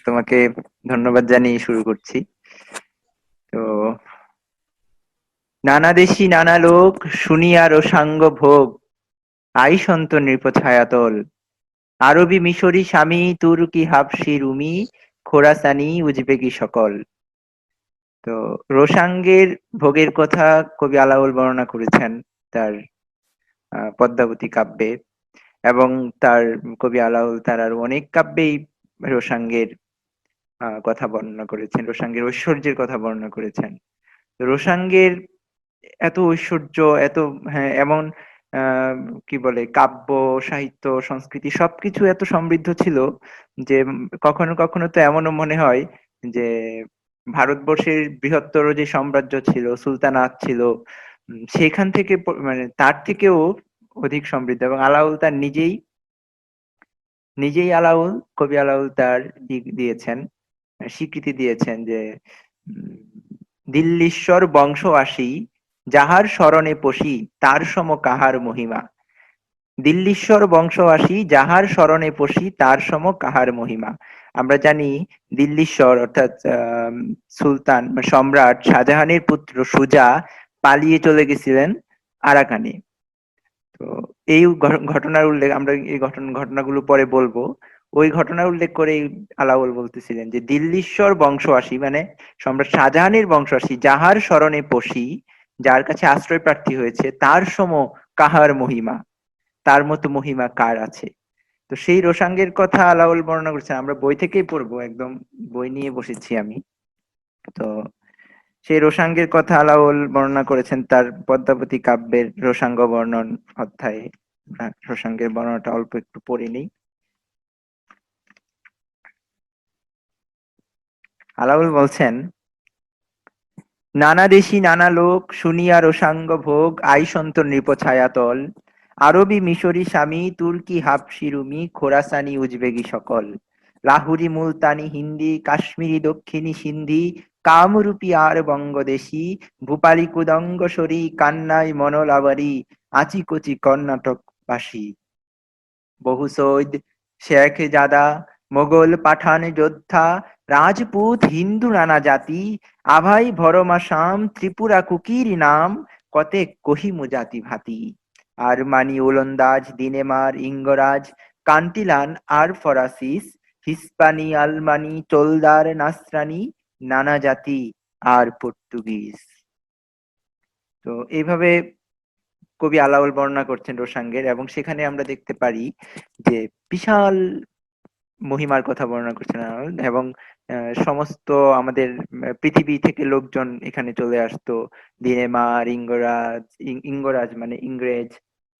তোমাকে ধন্যবাদ জানিয়ে শুরু করছি। তো নানা দেশি নানা লোক শুনিয়া রসাঙ্গ ভোগ, আই সন্ত নৃপ ছায়াতল, আরবি মিশরি স্বামী তুর্কি হাবশি রুমি, খোরাসানি উজবেকি সকল। তো রোসাঙ্গের ভোগের কথা কবি আলাওল বর্ণনা করেছেন তার পদ্মাবতী কাব্যে, এবং তার কবি আলাওল তার আরো অনেক কাব্যেই রোসাঙ্গের কথা বর্ণনা করেছেন, রোসাঙ্গের ঐশ্বর্যের কথা বর্ণনা করেছেন। রোসাঙ্গের এত ঐশ্বর্য, এত হ্যাঁ এমন আহ কি বলে কাব্য, সাহিত্য, সংস্কৃতি সবকিছু এত সমৃদ্ধ ছিল যে কখনো কখনো তো এমনও মনে হয় যে ভারতবর্ষের বৃহত্তর যে সাম্রাজ্য ছিল, সুলতানাত ছিল, সেখান থেকে মানে তার থেকেও অধিক সমৃদ্ধ। এবং আলাউল তার নিজেই আলাউল, কবি আলাউল তার দিক দিয়েছেন, স্বীকৃতি দিয়েছেন যে উম, দিল্লীশ্বর বংশ আসি, যাহার স্মরণে পশি, তার সম কাহার মহিমা। দিল্লীশ্বর বংশ আসি, যাহার স্মরণে পশি, তার সম কাহার মহিমা। আমরা জানি দিল্লীশ্বর অর্থাৎ সুলতান বা সম্রাট শাহজাহানের পুত্র সুজা পালিয়ে চলে গেছিলেন আরাকানে। তো এই ঘটনার উল্লেখ আমরা এই ঘটনাগুলো পরে বলবো। ওই ঘটনার উল্লেখ করে আলাওল বলতেছিলেন যে দিল্লীশ্বর বংশ আসি, মানে সম্রাট শাহজাহানের বংশ আসি, যাহার স্মরণে পশি, যার কাছে আশ্রয় প্রার্থী হয়েছে, তার সম কাহার মহিমা, তার মতো মহিমা কার আছে। তো সেই রোসাঙ্গের কথা আলাওল বর্ণনা করছেন, আমরা বই থেকেই পড়বো, একদম বই নিয়ে বসেছি আমি। তো সেই রোসাঙ্গের কথা আলাওল বর্ণনা করেছেন তার পদ্মাবতী কাব্যের রোসাঙ্গ বর্ণন অধ্যায়ে। রোসাঙ্গের বর্ণনাটা অল্প একটু পড়ে নেই। আলাউল বলছেন, নানা দেশি নানা লোক শুনিয়া রোসাঙ্গ ভোগ, আই সন্ত নৃপ ছায়াতল, আরবি মিশরি স্বামী তুর্কি হাবশি রুমি, খোরাসানি উজবেগি সকল, লাহুরি মুলতানি হিন্দি কাশ্মীরি দক্ষিণী সিন্ধি, কামরূপী আর বঙ্গদেশী, ভূপালী কুদঙ্গসরী কান্নাই মনোলাবারি, আচি কচি কর্ণাটক বাসী, বহু সৈদ শেখ জাদা মোগল পাঠান যোদ্ধা, রাজপুত হিন্দু নানা জাতি, আভাই ভরমা শাম ত্রিপুরা কুকির নাম, কতেক কহিমু জাতি ভাতি, আরমানি ওলন্দাজ দিনেমার ইঙ্গরাজ, কান্তিলান আর ফরাসিস, হিস্পানি আলমানি চোলদার নাসরানি, নানা জাতি আর পর্তুগিজ। তো এইভাবে কবি আলাওল বর্ণনা করছেন রোসাঙ্গের, এবং সেখানে আমরা দেখতে পারি যে বিশাল মহিমার কথা বর্ণনা করছেন আলাওল। এবং সমস্ত আমাদের পৃথিবী থেকে লোকজন এখানে চলে আসতো, দিনেমার ইঙ্গরাজ, ইঙ্গরাজ মানে ইংরেজ,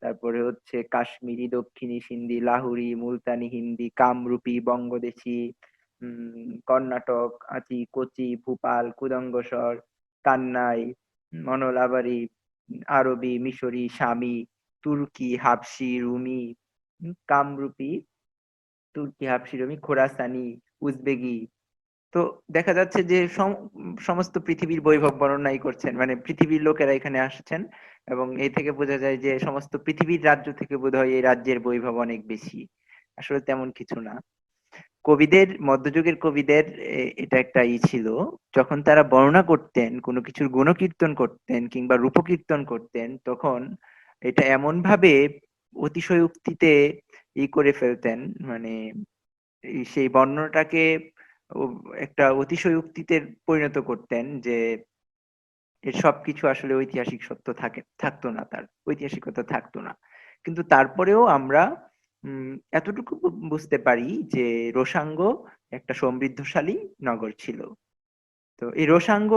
তারপরে হচ্ছে কাশ্মীরি দক্ষিণী সিন্ধি লাহুরি মুলতানি হিন্দি কামরূপী বঙ্গদেশী, কর্ণাটক আচি কোচি ভূপাল কুদঙ্গসর কান্নাই মনোলাবারি, আরবি মিশরি শামি তুর্কি হাবশি রুমি, কামরূপী তুর্কি হাবশি রুমি খোরাসানি উজবেগি। তো দেখা যাচ্ছে যে সমস্ত পৃথিবীর বৈভব বর্ণনাই করছেন, মানে পৃথিবীর লোকেরা এখানে আসছেন, এবং এই থেকে বোঝা যায় যে সমস্ত পৃথিবীর রাজ্য থেকে বোধহয় এই রাজ্যের বৈভব অনেক বেশি। আসলে তেমন কিছু না। কবিদের, মধ্যযুগের কবিদের এটা একটা ছিল, যখন তারা বর্ণনা করতেন, কোনো কিছুর গুণকীর্তন করতেন কিংবা রূপকীর্তন করতেন, তখন এটা এমন ভাবে অতিশয়োক্তিতে করে ফেলতেন, মানে সেই বর্ণনাটাকে একটা অতিশয়োক্তিতে পরিণত করতেন যে এর সবকিছু আসলে ঐতিহাসিক সত্য থাকতো না, তার ঐতিহাসিকতা থাকতো না। কিন্তু তারপরেও আমরা এতটুকু বুঝতে পারি যে রোসাঙ্গ একটা সমৃদ্ধশালী নগর ছিল। তো এই রোসাঙ্গ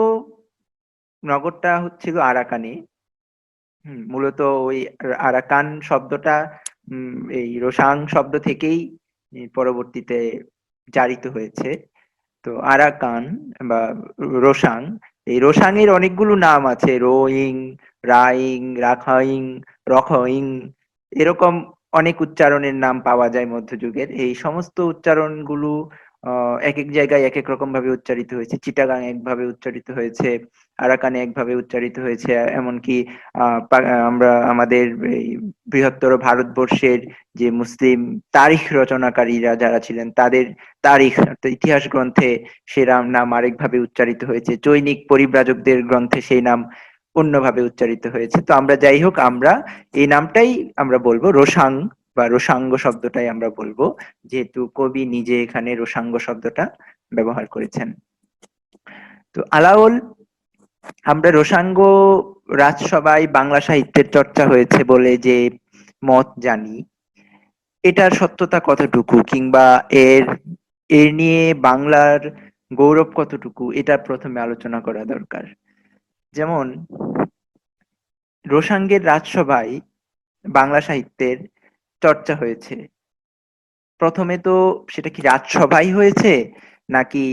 নগরটা হচ্ছিল আরাকানে। মূলত ওই আরাকান শব্দটা এই রোসাং শব্দ থেকেই পরবর্তীতে জারিত হয়েছে। তো আরাকান বা রোসাং, এই রোসাং এর অনেকগুলো নাম আছে, রোইং, রাইং, রাখাইং, রখইং, এরকম অনেক উচ্চারণের নাম পাওয়া যায় মধ্যযুগের। এই সমস্ত উচ্চারণগুলো এক এক জায়গায় এক এক রকম ভাবে উচ্চারিত হয়েছে। চিটাগাং একভাবে উচ্চারিত হয়েছে, আরাকানে একভাবে উচ্চারিত হয়েছে। এমনকি আমরা আমাদের এই বৃহত্তর ভারতবর্ষের যে মুসলিম তারিখ রচনাকারীরা যারা ছিলেন তাদের তারিখ অর্থাৎ ইতিহাস গ্রন্থে সে নাম আরেকভাবে উচ্চারিত হয়েছে। চৈনিক পরিব্রাজকদের গ্রন্থে সেই নাম অন্যভাবে উচ্চারিত হয়েছে। তো আমরা যাই হোক, আমরা এই নামটাই আমরা বলবো রোশাং বা রোশাঙ্গ শব্দটাই আমরা বলবো, যেহেতু কবি নিজে এখানে রোশাঙ্গ শব্দটা ব্যবহার করেছেন। তো আলাওল, আমরা রোশাঙ্গ রাজসভায় বাংলা সাহিত্যের চর্চা হয়েছে বলে যে মত জানি, এটার সত্যতা কতটুকু, কিংবা এর এর নিয়ে বাংলার গৌরব কতটুকু, এটা প্রথমে আলোচনা করা দরকার। যেমন রোশাঙ্গের রাজসভায় বাংলা সাহিত্যের চর্চা হয়েছে, প্রথমে তো সেটা কি রাজসভাই হয়েছে নাকি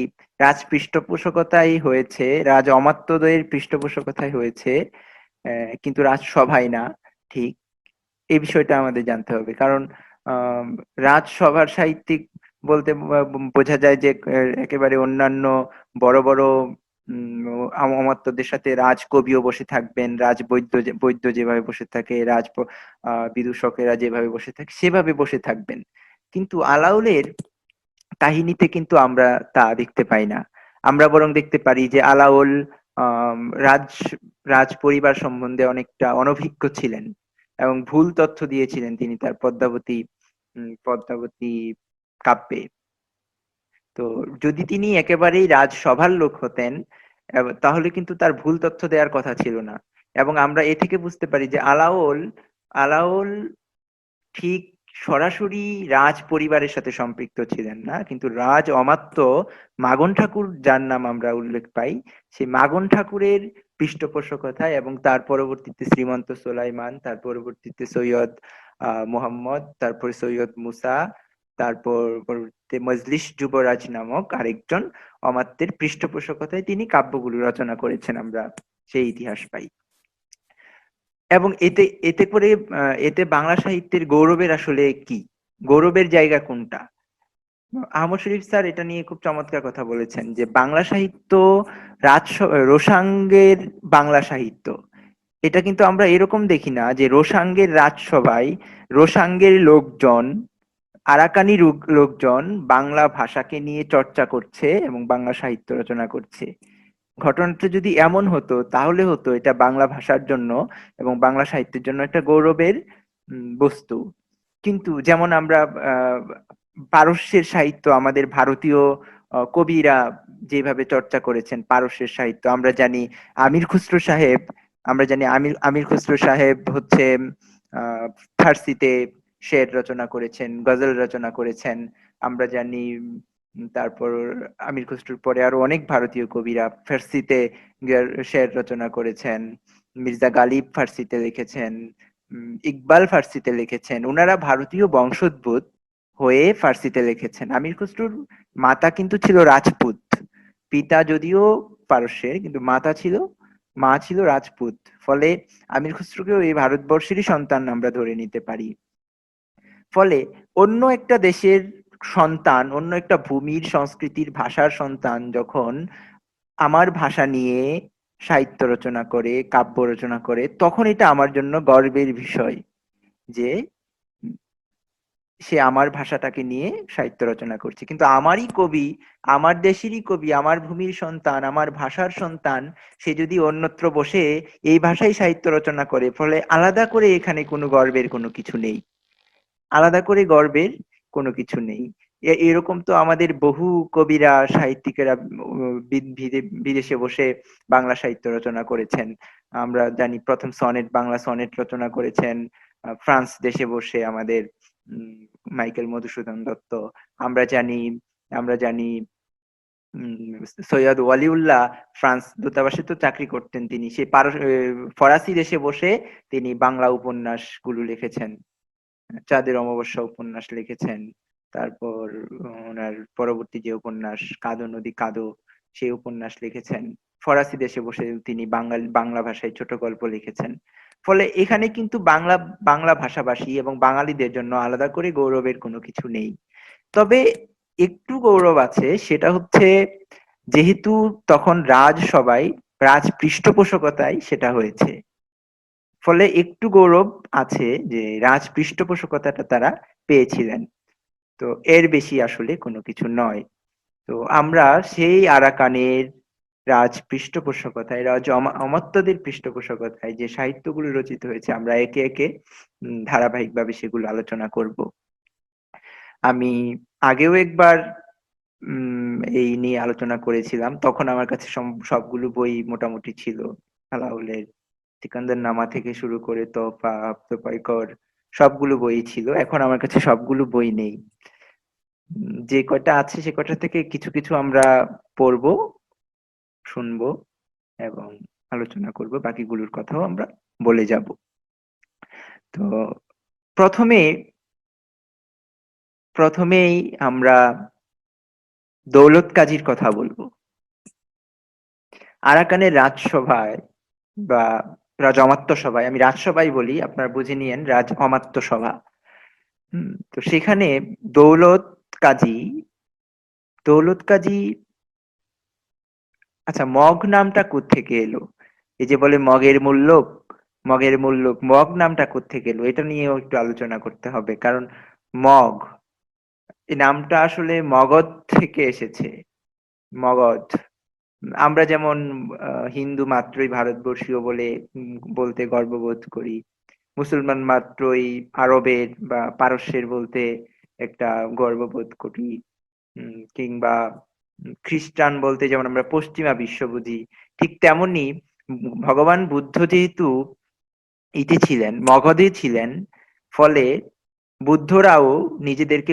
রাজ পৃষ্ঠপোষকতায় হয়েছে, রাজ অমাত্যদের পৃষ্ঠপোষকতায় হয়েছে, কিন্তু রাজসভায় না, ঠিক এই বিষয়টা আমাদের জানতে হবে। কারণ আহ রাজসভার সাহিত্যিক বলতে বোঝা যায় যে একেবারে অন্যান্য বড় বড় অমাত্যদের সাথে রাজকবিও বসে থাকবেন, বৈদ্য যেভাবে বসে থাকে, বিদূষকেরা যেভাবে বসে থাকে সেভাবে বসে থাকবেন। কিন্তু আলাউলের কাহিনীতে কিন্তু আমরা তা দেখতে পাই না। আমরা বরং দেখতে পারি যে আলাউল আহ রাজ রাজ পরিবার সম্বন্ধে অনেকটা অনভিজ্ঞ ছিলেন এবং ভুল তথ্য দিয়েছিলেন তিনি তার পদ্মাবতী কাব্যে। তো যদি তিনি একেবারেই রাজসভার লোক হতেন, তাহলে কিন্তু তার ভুল তথ্য দেওয়ার কথা ছিল না। এবং আমরা এ থেকে বুঝতে পারি যে আলাওল আলাওল ঠিক সরাসরি রাজ পরিবারের সাথে সম্পৃক্ত ছিলেন না, কিন্তু রাজ অমাত্য মাগন ঠাকুর যার নাম আমরা উল্লেখ পাই, সেই মাগন ঠাকুরের পৃষ্ঠপোষকতায় এবং তার পরবর্তীতে শ্রীমন্ত সোলাইমান, তার পরবর্তীতে সৈয়দ মোহাম্মদ, তারপরে সৈয়দ মুসা, তারপর পরবর্তীতে মজলিস যুবরাজ নামক আরেকজন অমাত্যের পৃষ্ঠপোষকতায় তিনি কাব্যগুলো রচনা করেছেন, আমরা সেই ইতিহাস পাই। এবং এতে এতে করে এতে বাংলা সাহিত্যের গৌরবের আসলে কি, গৌরবের জায়গা কোনটা? আহমদ শরীফ স্যার এটা নিয়ে খুব চমৎকার কথা বলেছেন যে বাংলা সাহিত্য রোশাঙ্গের বাংলা সাহিত্য, এটা কিন্তু আমরা এরকম দেখি না যে রোশাঙ্গের রাজসভায় রোশাঙ্গের লোকজন, আরাকানি লোকজন বাংলা ভাষাকে নিয়ে চর্চা করছে এবং বাংলা সাহিত্য রচনা করছে। ঘটনাটা যদি এমন হতো তাহলে হতো এটা বাংলা ভাষার জন্য এবং বাংলা সাহিত্যের জন্য একটা গৌরবের বস্তু। কিন্তু যেমন আমরা পারস্যের সাহিত্য, আমাদের ভারতীয় কবিরা যেভাবে চর্চা করেছেন পারস্যের সাহিত্য, আমরা জানি আমির খুসরো সাহেব, আমির খুসরো সাহেব হচ্ছে ফার্সিতে শের রচনা করেছেন, গজল রচনা করেছেন। আমরা জানি তারপর আমির খুসরোর পরে আরো অনেক ভারতীয় কবিরা ফার্সিতে শের রচনা করেছেন। মির্জা গালিব ফার্সিতে লিখেছেন, ইকবাল ফার্সিতে লিখেছেন। ওনারা ভারতীয় বংশোদ্ভূত হয়ে ফার্সিতে লিখেছেন। আমির খুসরোর মাতা কিন্তু ছিল রাজপুত, পিতা যদিও পারস্যের, কিন্তু মা ছিল রাজপুত। ফলে আমির খুসরোকেও এই ভারতবর্ষেরই সন্তান আমরা ধরে নিতে পারি। ফলে অন্য একটা দেশের সন্তান, অন্য একটা ভূমির সংস্কৃতির ভাষার সন্তান যখন আমার ভাষা নিয়ে সাহিত্য রচনা করে, কাব্য রচনা করে, তখন এটা আমার জন্য গর্বের বিষয় যে সে আমার ভাষাটাকে নিয়ে সাহিত্য রচনা করছে। কিন্তু আমারই কবি, আমার দেশেরই কবি, আমার ভূমির সন্তান, আমার ভাষার সন্তান, সে যদি অন্যত্র বসে এই ভাষায় সাহিত্য রচনা করে, ফলে আলাদা করে এখানে কোনো গর্বের কোনো কিছু নেই, আলাদা করে গর্বের কোনো কিছু নেই। এরকম তো আমাদের বহু কবিরা, সাহিত্যিকেরা বিদেশে বসে বাংলা সাহিত্য রচনা করেছেন। আমরা জানি প্রথম বাংলা সনেট রচনা করেছেন ফ্রান্স দেশে বসে আমাদের মাইকেল মধুসূদন দত্ত। আমরা জানি সৈয়দ ওয়ালিউল্লাহ ফ্রান্স দূতাবাসে তো চাকরি করতেন, তিনি সেই ফরাসি দেশে বসে তিনি বাংলা উপন্যাস গুলো লিখেছেন। চাঁদের অমাবস্যা উপন্যাস লিখেছেন। তারপর ওনার পরবর্তী যে উপন্যাস কাদো নদী কাদো, সেই উপন্যাস লিখেছেন। ফরাসি দেশে বসে তিনি বাংলা ভাষায় ছোট গল্প লিখেছেন। ফলে এখানে কিন্তু বাংলা ভাষাভাষী এবং বাঙালিদের জন্য আলাদা করে গৌরবের কোনো কিছু নেই। তবে একটু গৌরব আছে, সেটা হচ্ছে যেহেতু তখন রাজসভায় রাজ পৃষ্ঠপোষকতায় সেটা হয়েছে, ফলে একটু গৌরব আছে যে রাজ পৃষ্ঠপোষকতাটা তারা পেয়েছিলেন। তো এর বেশি আসলে কোনো কিছু নয়। তো আমরা সেই আরাকানের রাজ পৃষ্ঠপোষকতায়, অমাত্যদের পৃষ্ঠপোষকতায় যে সাহিত্যগুলো রচিত হয়েছে, আমরা একে একে ধারাবাহিকভাবে সেগুলো আলোচনা করব। আমি আগেও একবার এই নিয়ে আলোচনা করেছিলাম, তখন আমার কাছে সবগুলো বই মোটামুটি ছিল। আলাউলের সিকান্দার নামা থেকে শুরু করে তোপা, তোপাইকর, সবগুলো বই ছিল। এখন আমার কাছে সবগুলো বই নেই। যে কয়টা আছে সে কয়টা থেকে কিছু কিছু আমরা পড়বো, শুনবো এবং আলোচনা করব, বাকিগুলোর কথাও আমরা বলে যাব। তো প্রথমে প্রথমেই আমরা দৌলত কাজীর কথা বলবো। আরাকানের রাজসভায় বা রাজ অমাত্য সভায়, আমি রাজসভাই বলি, আপনারা বুঝে নিয়েন, রাজ অমাত্য সভা। তো সেখানে দৌলত কাজী দৌলত কাজী আচ্ছা, মগ নামটা কোত্থেকে এলো? এই যে বলে মগের মুল্লুক, মগের মুল্লুক, মগ নামটা কোত্থেকে এলো, এটা নিয়েও একটু আলোচনা করতে হবে। কারণ মগ এই নামটা আসলে মগধ থেকে এসেছে। মগধ, আমরা যেমন হিন্দু মাত্রই ভারতবর্ষীয় বলে বলতে গর্ববোধ করি, মুসলমান মাত্রই আরবের বা পারস্যের বলতে একটা গর্ববোধ করি, কিংবা খ্রিস্টান বলতে যেমন আমরা পশ্চিমা বিশ্ব বুঝি, ঠিক তেমনি ভগবান বুদ্ধ যেহেতু ইতে ছিলেন, মগধে ছিলেন, ফলে বুদ্ধরাও নিজেদেরকে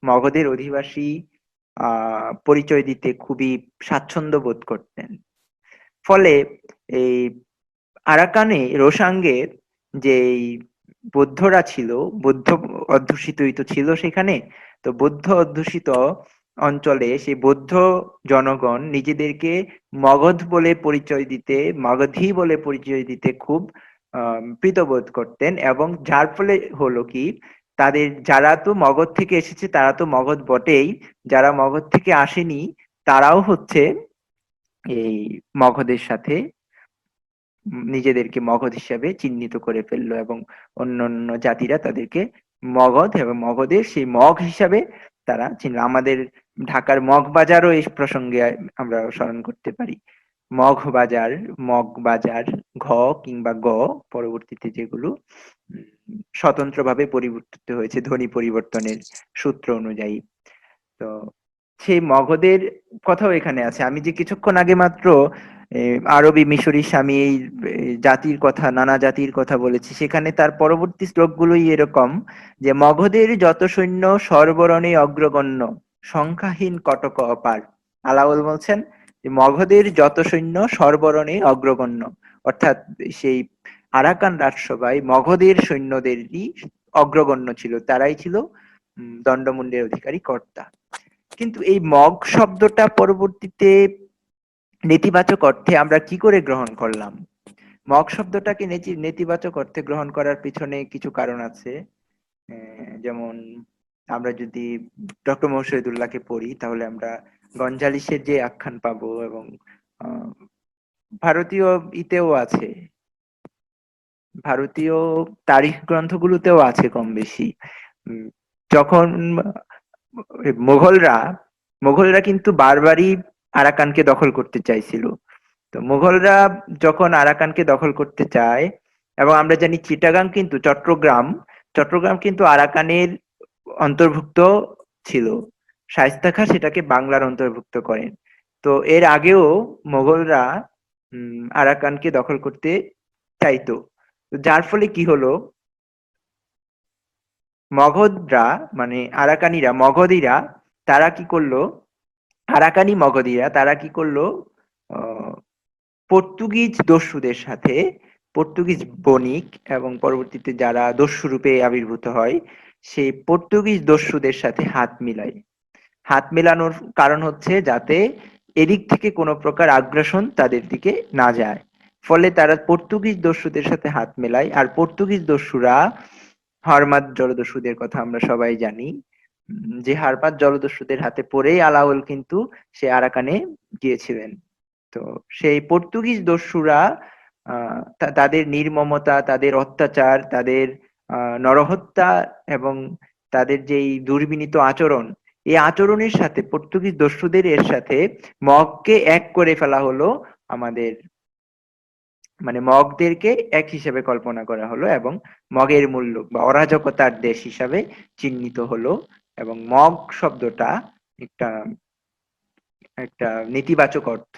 মগধের অধিবাসী পরিচয় দিতে খুবই স্বাচ্ছন্দ্য বোধ করতেন। ফলে এই আরাকানে রোসাঙ্গের যে বৌদ্ধরা ছিল, বৌদ্ধ অধ্যুষিতই তো ছিল সেখানে। তো বৌদ্ধ অধ্যুষিত অঞ্চলে সেই বৌদ্ধ জনগণ নিজেদেরকে মগধ বলে পরিচয় দিতে, মগধী বলে পরিচয় দিতে খুব প্রীতবোধ করতেন, এবং যার ফলে হলো কি, তাদের যারা তো মগধ থেকে এসেছে তারা তো মগধ বটেই, যারা মগধ থেকে আসেনি তারাও হচ্ছে এই মগধের সাথে নিজেদেরকে মগধ হিসাবে চিহ্নিত করে ফেললো, এবং অন্যান্য জাতিরা তাদেরকে মগধ এবং মগধের সেই মগ হিসাবে তারা চিনল। আমাদের ঢাকার মগ বাজারও এই প্রসঙ্গে আমরা স্মরণ করতে পারি। মগ বাজার, মগ বাজার, ঘ কিংবা গ পরবর্তীতে যেগুলো স্বতন্ত্রভাবে পরিবর্তিত হয়েছে ধ্বনি পরিবর্তনের সূত্র অনুযায়ী। তো সেই মগধের কথাও এখানে আছে। আমি যে কিছুক্ষণ আগে মাত্র আরবি মিশরি স্বামী এই জাতির কথা, নানা জাতির কথা বলেছি, সেখানে তার পরবর্তী শ্লোকগুলোই এরকম যে মগধের যত সৈন্য সর্বরণে অগ্রগণ্য, সংখ্যাহীন কটক অপার। আলাওল বলছেন যে মগধের যত সৈন্য সর্বরণে অগ্রগণ্য, অর্থাৎ সেই আরাকান রাজসভায় মগধের সৈন্যদেরই অগ্রগণ্য ছিল, তারাই ছিল দণ্ডমুণ্ডের অধিকারী কর্তা। কিন্তু এই মগ শব্দটা পরবর্তীতে নেতিবাচক অর্থে আমরা কি করে গ্রহণ করলাম? মগ শব্দটাকে নেতিবাচক অর্থে গ্রহণ করার পিছনে কিছু কারণ আছে। যেমন আমরা যদি ডক্টর মোহাম্মদ শহীদুল্লাহকে পড়ি, তাহলে আমরা গঞ্জালিসের যে আখ্যান পাবো, এবং ভারতীয় ইতেও আছে, ভারতীয় তারিখ গ্রন্থগুলোতেও আছে কম বেশি। যখন মুঘলরা মুঘলরা কিন্তু বারবারই আরাকানকে দখল করতে চাইছিল। তো মুঘলরা যখন আরাকানকে দখল করতে চায়, এবং আমরা জানি চিটাগাং কিন্তু চট্টগ্রাম কিন্তু আরাকানের অন্তর্ভুক্ত ছিল, শায়েস্তা খাঁ সেটাকে বাংলার অন্তর্ভুক্ত করেন। তো এর আগেও মুঘলরা আরাকানকে দখল করতে চাইতো। যার ফলে কি হলো, মগধরা মানে আরাকানিরা, মগধীরা, তারা কি করলো, আরাকানি মগধীরা তারা কি করলো, পর্তুগিজ দস্যুদের সাথে, পর্তুগিজ বণিক এবং পরবর্তীতে যারা দস্যু রূপে আবির্ভূত হয়, সেই পর্তুগিজ দস্যুদের সাথে হাত মিলায়। হাত মেলানোর কারণ হচ্ছে যাতে এদিক থেকে কোনো প্রকার আগ্রাসন তাদের দিকে না যায়। ফলে তারা পর্তুগিজ দস্যুদের সাথে হাত মেলায়। আর পর্তুগিজ দস্যুরা হরমাদ জলদস্যুদের কথা আমরা সবাই জানি। যে হারপাত জলদস্যুদের হাতে পড়েই আলাওল কিন্তু সে আরাকানে গিয়েছিলেন। তো সেই পর্তুগিজ দস্যুরা তাদের নির্মমতা, তাদের অত্যাচার, তাদের নরহত্যা এবং তাদের যেই দুর্বিনীত আচরণ, এই আচরণের সাথে পর্তুগিজ দস্যুদের এর সাথে মগকে এক করে ফেলা হলো। আমাদের মানে মগদেরকে এক হিসেবে কল্পনা করা হলো এবং মগের মূল্য বা অরাজকতার দেশ হিসাবে চিহ্নিত হলো এবং মগ শব্দটা একটা একটা নেতিবাচক অর্থ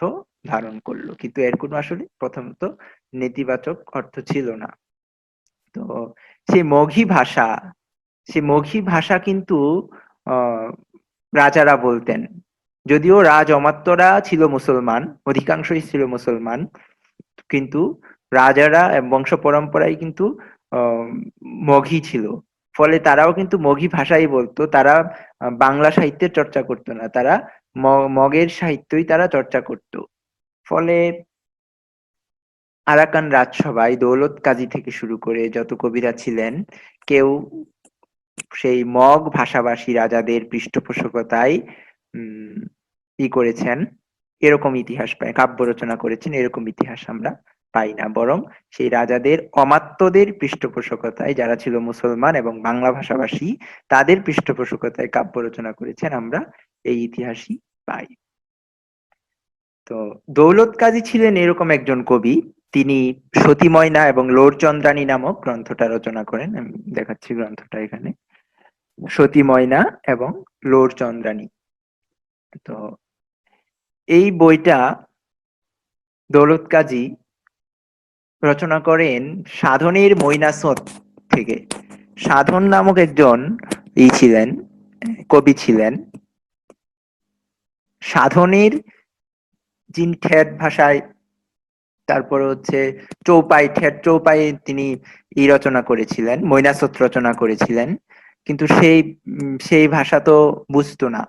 ধারণ করলো, কিন্তু এর কোনো আসলে প্রথমত নেতিবাচক অর্থ ছিল না। তো সেই মগহি ভাষা, সে মগহি ভাষা কিন্তু আহ রাজারা বলতেন, যদিও রাজ অমাত্যরা ছিল মুসলমান, অধিকাংশই ছিল মুসলমান, কিন্তু রাজারা বংশ পরম্পরায় কিন্তু আহ মগহি ছিল। ফলে তারাও কিন্তু মগহি ভাষাই বলতো। তারা বাংলা সাহিত্যের চর্চা করতো না, তারা মগের সাহিত্যই তারা চর্চা করত। ফলে আরাকান রাজসভায় দৌলত কাজী থেকে শুরু করে যত কবিরা ছিলেন, কেউ সেই মগ ভাষাভাষী রাজাদের পৃষ্ঠপোষকতায় উম করেছেন এরকম ইতিহাস পাই, কাব্য রচনা করেছেন এরকম ইতিহাস আমরা পাই না। বরং সেই রাজাদের অমাত্যদের পৃষ্ঠপোষকতায়, যারা ছিল মুসলমান এবং বাংলা ভাষাভাষী, তাদের পৃষ্ঠপোষকতায় কাব্য রচনা করেছেন আমরা এই ইতিহাসই পাই। তো দৌলত কাজী ছিলেন এরকম একজন কবি, তিনি সতী ময়না এবং লোর চন্দ্রানী নামক গ্রন্থটা রচনা করেন। আমি দেখাচ্ছি গ্রন্থটা এখানে, সতী ময়না এবং লোর চন্দ্রানী। তো এই বইটা দৌলত কাজী রচনা করেন সাধনের মৈনাসত থেকে। সাধন নামক একজন ছিলেন, কবি ছিলেন। সাধনের যিনি ঠেট ভাষায়, তারপর হচ্ছে চৌপাই, ঠেট চৌপাই তিনি রচনা করেছিলেন, মৈনাসত রচনা করেছিলেন। কিন্তু সেই ভাষা তো বুঝতো না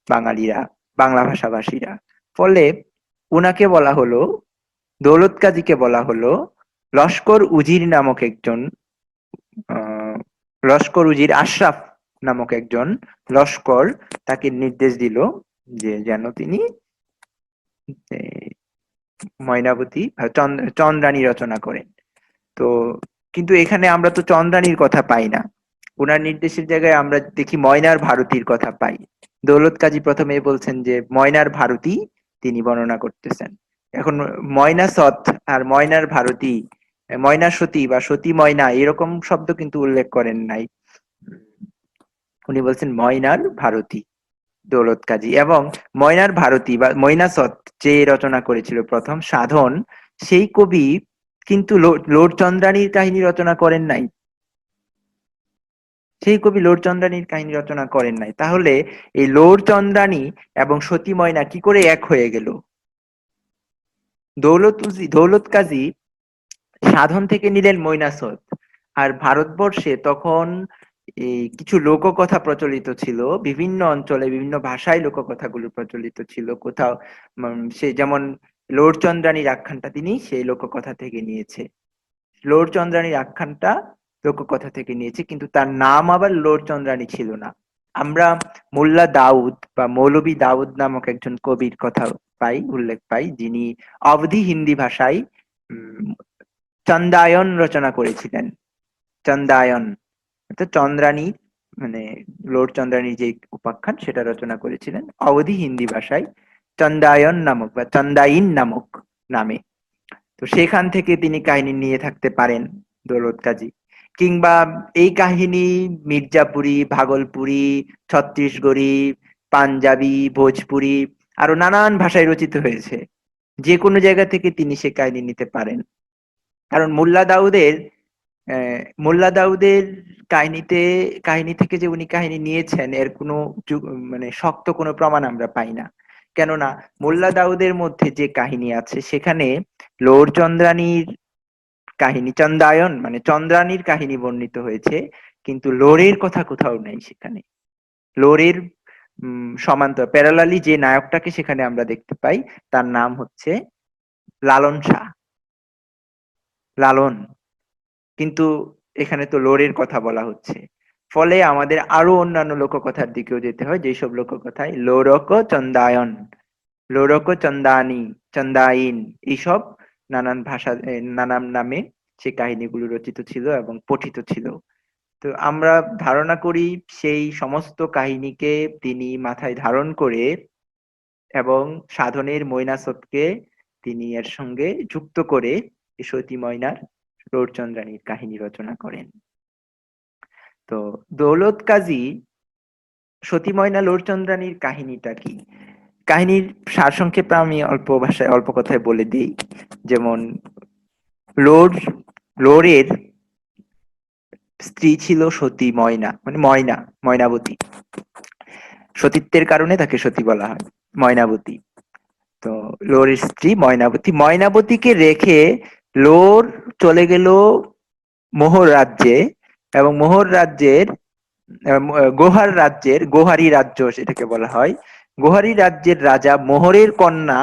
বাঙালিরা, বাংলা ভাষাভাষীরা। ফলে উনাকে বলা হলো, দৌলত কাজীকে বলা হলো লস্কর উজির নামক একজন, আহ লস্কর উজির আশরাফ নামক একজন লস্কর তাকে নির্দেশ দিল যে যেন তিনি ময়নাবতী চন্দ্রানী রচনা করেন। তো কিন্তু এখানে আমরা তো চন্দ্রানীর কথা পাই না, উনার নির্দেশের জায়গায় আমরা দেখি ময়নার ভারতীর কথা পাই। দৌলত কাজী প্রথমে বলছেন যে ময়নার ভারতী তিনি বর্ণনা করতেছেন। এখন ময়না সৎ আর ময়নার ভারতী, ময়না সতী বা সতী ময়না এরকম শব্দ কিন্তু উল্লেখ করেন নাই। উনি বলছেন ময়নার ভারতী দৌলত কাজী। এবং ময়নার ভারতী বা ময়নাসৎ যে রচনা করেছিল প্রথম সাধন, সেই কবি কিন্তু লোর চন্দ্রানীর কাহিনী রচনা করেন নাই। সেই কবি লোর চন্দ্রানীর কাহিনী রচনা করেন নাই। তাহলে এই লোর চন্দ্রানী এবং সতী ময়না কি করে এক হয়ে গেল? দৌলত কাজী সাধন থেকে নিলেন মৈনাসত। আর ভারতবর্ষে তখন এই কিছু লোককথা প্রচলিত ছিল, বিভিন্ন অঞ্চলে বিভিন্ন ভাষায় লোককথাগুলো প্রচলিত ছিল। কোথাও সে যেমন লোর চন্দ্রানীর আখ্যানটা তিনি সেই লোককথা থেকে নিয়েছে, লোর চন্দ্রানীর আখ্যানটা লোককথা থেকে নিয়েছে, কিন্তু তার নাম আবার লোর চন্দ্রানী ছিল না। আমরা মোল্লা দাউদ বা মৌলভী দাউদ নামক একজন কবির কথা পাই, উল্লেখ পাই, যিনি অবধি হিন্দি ভাষায় উম চন্দায়ন রচনা করেছিলেন। চন্দায়ন অর্থাৎ চন্দ্রানী, মানে লোর চন্দ্রানীর যে উপাখ্যান সেটা রচনা করেছিলেন অবধি হিন্দি ভাষায় চন্দায়ন নামক বা চন্দাইন নামক নামে। তো সেখান থেকে তিনি কাহিনী নিয়ে থাকতে পারেন দৌলত কাজী। কিংবা এই কাহিনী মির্জাপুরি, ভাগলপুরি, ছত্তিশগড়ি, পাঞ্জাবি, ভোজপুরি আরো নানান ভাষায় রচিত হয়েছে। যে কোনো জায়গা থেকে তিনি সে কাহিনী নিতে পারেন। কারণ মোল্লা দাউদের কাহিনী থেকে যে উনি কাহিনী নিয়েছেন এর কোনো মানে শক্ত কোনো প্রমাণ আমরা পাই না। কেননা মোল্লা দাউদের মধ্যে যে কাহিনী আছে সেখানে লোর চন্দ্রানীর কাহিনী, চন্দায়ন মানে চন্দ্রানীর কাহিনী বর্ণিত হয়েছে, কিন্তু লোরের কথা কোথাও নেই সেখানে। লোরের সমান্তর প্যারালালি যে নায়কটাকে সেখানে আমরা দেখতে পাই তার নাম হচ্ছে লালন শাহ, লালন। কিন্তু এখানে তো লোরের কথা বলা হচ্ছে। ফলে আমাদের আরো অন্যান্য লোককথার দিকেও যেতে হয়, যেসব লোককথায় লোরক চন্দায়ন, লোরক চন্দানি, চন্দাইন এইসব নানান ভাষা নানান নামে সে কাহিনীগুলো রচিত ছিল এবং পঠিত ছিল। তো আমরা ধারণা করি সেই সমস্ত কাহিনীকে তিনি মাথায় ধারণ করে এবং সাধনের মৈনাছতকে তিনি এর সঙ্গে যুক্ত করে এই সতী ময়নার রোরচন্দ্রাণীর কাহিনী রচনা করেন। তো দৌলত কাজী সতী ময়না লোরচন্দ্রাণীর কাহিনীটা কি? কাহিনীর সারসংক্ষেপে আমি অল্প ভাষায় অল্প কথায় বলে দিই। যেমন লোর লোরের স্ত্রী ছিল সতী ময়না, মানে ময়না, ময়নাবতী। সতীত্বের কারণে তাকে সতী বলা হয়, ময়নাবতী। তো লোরের স্ত্রী ময়নাবতী, ময়নাবতীকে রেখে লোর চলে গেল মোহর রাজ্যে, এবং মোহর রাজ্যের গোহার রাজ্যের, গোহারি রাজ্য সেটাকে বলা হয়, গোহারি রাজ্যের রাজা মোহরের কন্যা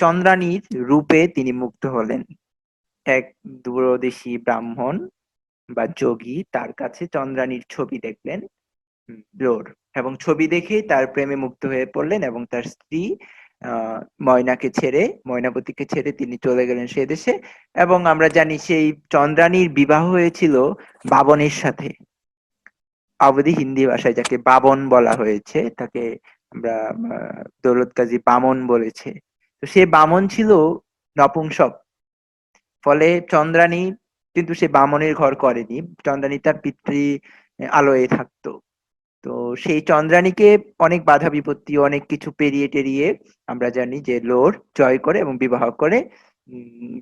চন্দ্রাণীর রূপে তিনি মুগ্ধ হলেন। এক দূরদেশী ব্রাহ্মণ বা যোগী তার কাছে চন্দ্রাণীর ছবি দেখলেন লোর, এবং ছবি দেখেই তার প্রেমে মুগ্ধ হয়ে পড়লেন এবং তার স্ত্রী ময়নাকে ছেড়ে, ময়নাবতীকে ছেড়ে তিনি চলে গেলেন সে দেশে। এবং আমরা জানি সেই চন্দ্রাণীর বিবাহ হয়েছিল বাবনের সাথে। অবধি হিন্দি ভাষায় যাকে বাবন বলা হয়েছে তাকে আমরা দৌলত কাজী বামন বলেছে। তো সে বামন ছিল নপুংসক। ফলে চন্দ্রাণী কিন্তু সে বামনের ঘর করেনি, চন্দ্রাণী তার পিতৃ আলয়ে থাকতো। তো সেই চন্দ্রাণীকে অনেক বাধা বিপত্তি, অনেক কিছু পেরিয়ে টেরিয়ে আমরা জানি যে লোর জয় করে এবং বিবাহ করে।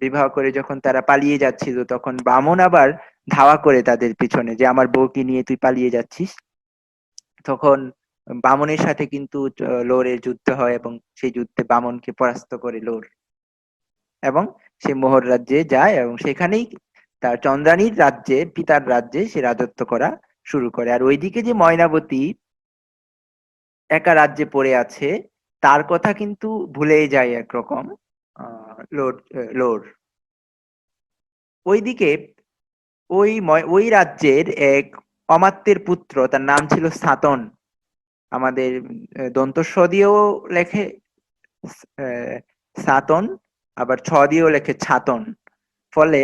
বিবাহ করে যখন তারা পালিয়ে যাচ্ছিল তখন বামন আবার ধাওয়া করে তাদের পিছনে যে আমার বউকে নিয়ে তুই পালিয়ে যাচ্ছিস। তখন বামনের সাথে কিন্তু লোরের যুদ্ধ হয় এবং সেই যুদ্ধে বামনকে পরাস্ত করে লোর, এবং সে মোহর রাজ্যে যায় এবং সেখানেই তার চন্দ্রাণীর রাজ্যে, পিতার রাজ্যে সে রাজত্ব করা শুরু করে। আর ওইদিকে যে ময়নাবতী একা রাজ্যে পড়ে আছে তার কথা কিন্তু ভুলেই যায় একরকম লোর লোর। ওইদিকে ওই রাজ্যের এক অমাত্যের পুত্র, তার নাম ছিল সাতন। আমাদের দন্ত স দিয়েও লেখে সাতন, আবার ছ দিয়েও লেখে ছাতন। ফলে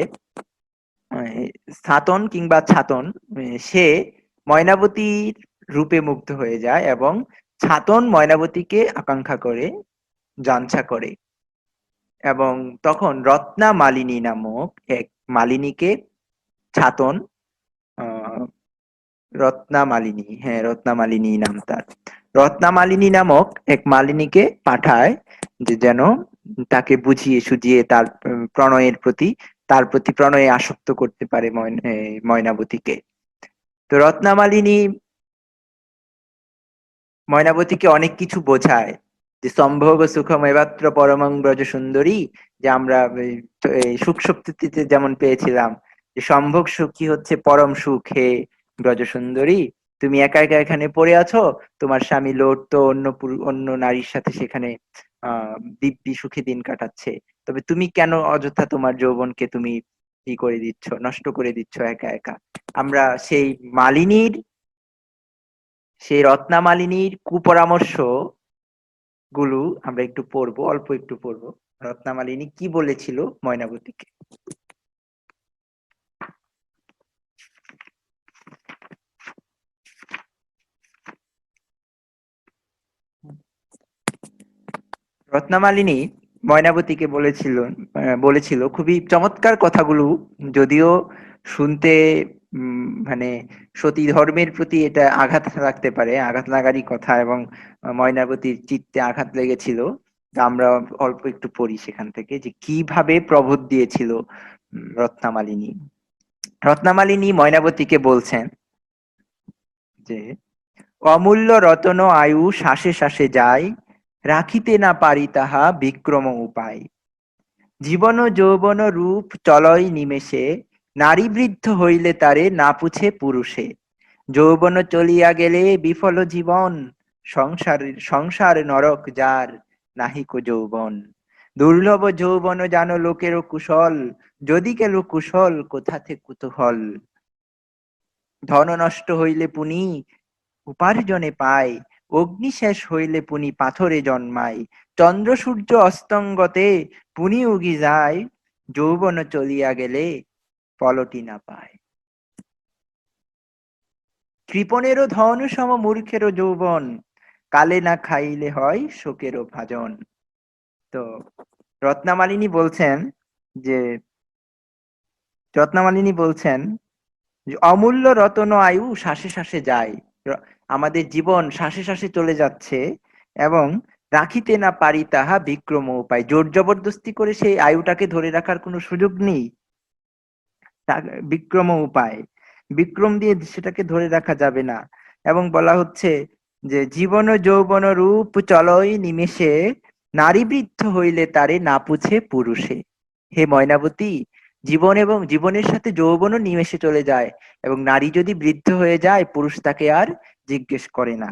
সাতন কিংবা ছাতন সে ময়নাবতীর রূপে মুগ্ধ হয়ে যায় এবং ছাতন ময়নাবতীকে আকাঙ্ক্ষা করে, জাঞ্ছা করে, এবং তখন রত্না মালিনী নামক এক মালিনীকে ছাতন রত্নামালিনী, হ্যাঁ রত্নামালিনী নাম তার, রত্নামালিনী নামক এক মালিনীকে পাঠায় যে যেন তাকে বুঝিয়ে সুঝিয়ে তার তার প্রতি প্রণয়ে আসক্ত করতে পারে ময়নাবতীকে। তো রত্নামালিনী ময়নাবতীকে অনেক কিছু বোঝায় যে সম্ভোগ সুখম এবাত্র পরমং ব্রজ সুন্দরী, যে আমরা সুখ সপ্ততিতে যেমন পেয়েছিলাম যে সম্ভোগ সুখী হচ্ছে পরম সুখ, হে ব্রজ সুন্দরী তুমি একা একা এখানে পড়ে আছো, তোমার স্বামী লোর তো অন্য নারীর সাথে সেখানে দিব্যি সুখী দিন কাটাচ্ছে, তবে তুমি কেন অযথা তোমার যৌবনকে তুমি কি করে দিচ্ছ, নষ্ট করে দিচ্ছ একা একা। আমরা সেই রত্নামালিনীর কুপরামর্শ গুলো আমরা একটু পড়বো, অল্প একটু পড়বো। রত্নামালিনী কি বলেছিল ময়নাবতীকে? রত্নামালিনী ময়নাবতীকে বলেছিল খুবই চমৎকার কথাগুলো, যদিও শুনতে মানে সতী ধর্মের প্রতি এটা আঘাত লাগতে পারে, আঘাত লাগারই কথা, এবং ময়নাবতীর চিত্তে আঘাত লেগেছিল। তা আমরা অল্প একটু পড়ি সেখান থেকে যে কিভাবে প্রবোধ দিয়েছিল রত্নামালিনী। রত্নামালিনী ময়নাবতীকে বলছেন যে অমূল্য রতন আয়ু শ্বাসে শ্বাসে যায়, রাখিতে না পারি তাহা বিক্রম উপায়। জীবন যৌবন রূপ চলয় নিমেষে, নারী বৃদ্ধ হইলে তারে না পুছে পুরুষে। যৌবন চলিয়া গেলে বিফল জীবন, সংসার নরক যার নাহিক যৌবন। দুর্লভ যৌবন জানো লোকের কুশল, যদি গেল কুশল কোথাতে কুতূহল। ধন নষ্ট হইলে পুনি উপার্জনে পায়, অগ্নি শেষ হইলে পুনি পাথরে জন্মায়, চন্দ্র সূর্য অস্তঙ্গতে পুনি উগি যায়, যৌবন চলিয়া গেলে পলটি না পায়। কৃপণেরও ধন সম মূর্খেরও যৌবন, কালে না খাইলে হয় শোকেরও ভাজন। তো রত্নামালিনী বলছেন যে রত্নামালিনী বলছেন যে অমূল্য রতন আয়ু শ্বাসে শ্বাসে যায়। আমাদের জীবন শ্বাসে শ্বাসে চলে যাচ্ছে, এবং রাখিতে না পারি তাহা বিক্রম উপায়। জোর জবরদস্তি করে সেই আয়ুটাকে ধরে রাখার কোনো সুযোগ নেই। বিক্রম উপায়, বিক্রম দিয়ে সেটাকে ধরে রাখা যাবে না। এবং বলা হচ্ছে যে জীবন যৌবন রূপ চলই নিমেষে, নারী বৃদ্ধ হইলে তারে না পুছে পুরুষে। হে ময়নাবতী, জীবন এবং জীবনের সাথে যৌবনও নিমেষে চলে যায়, এবং নারী যদি বৃদ্ধ হয়ে যায় পুরুষ তাকে আর জিজ্ঞেস করে না।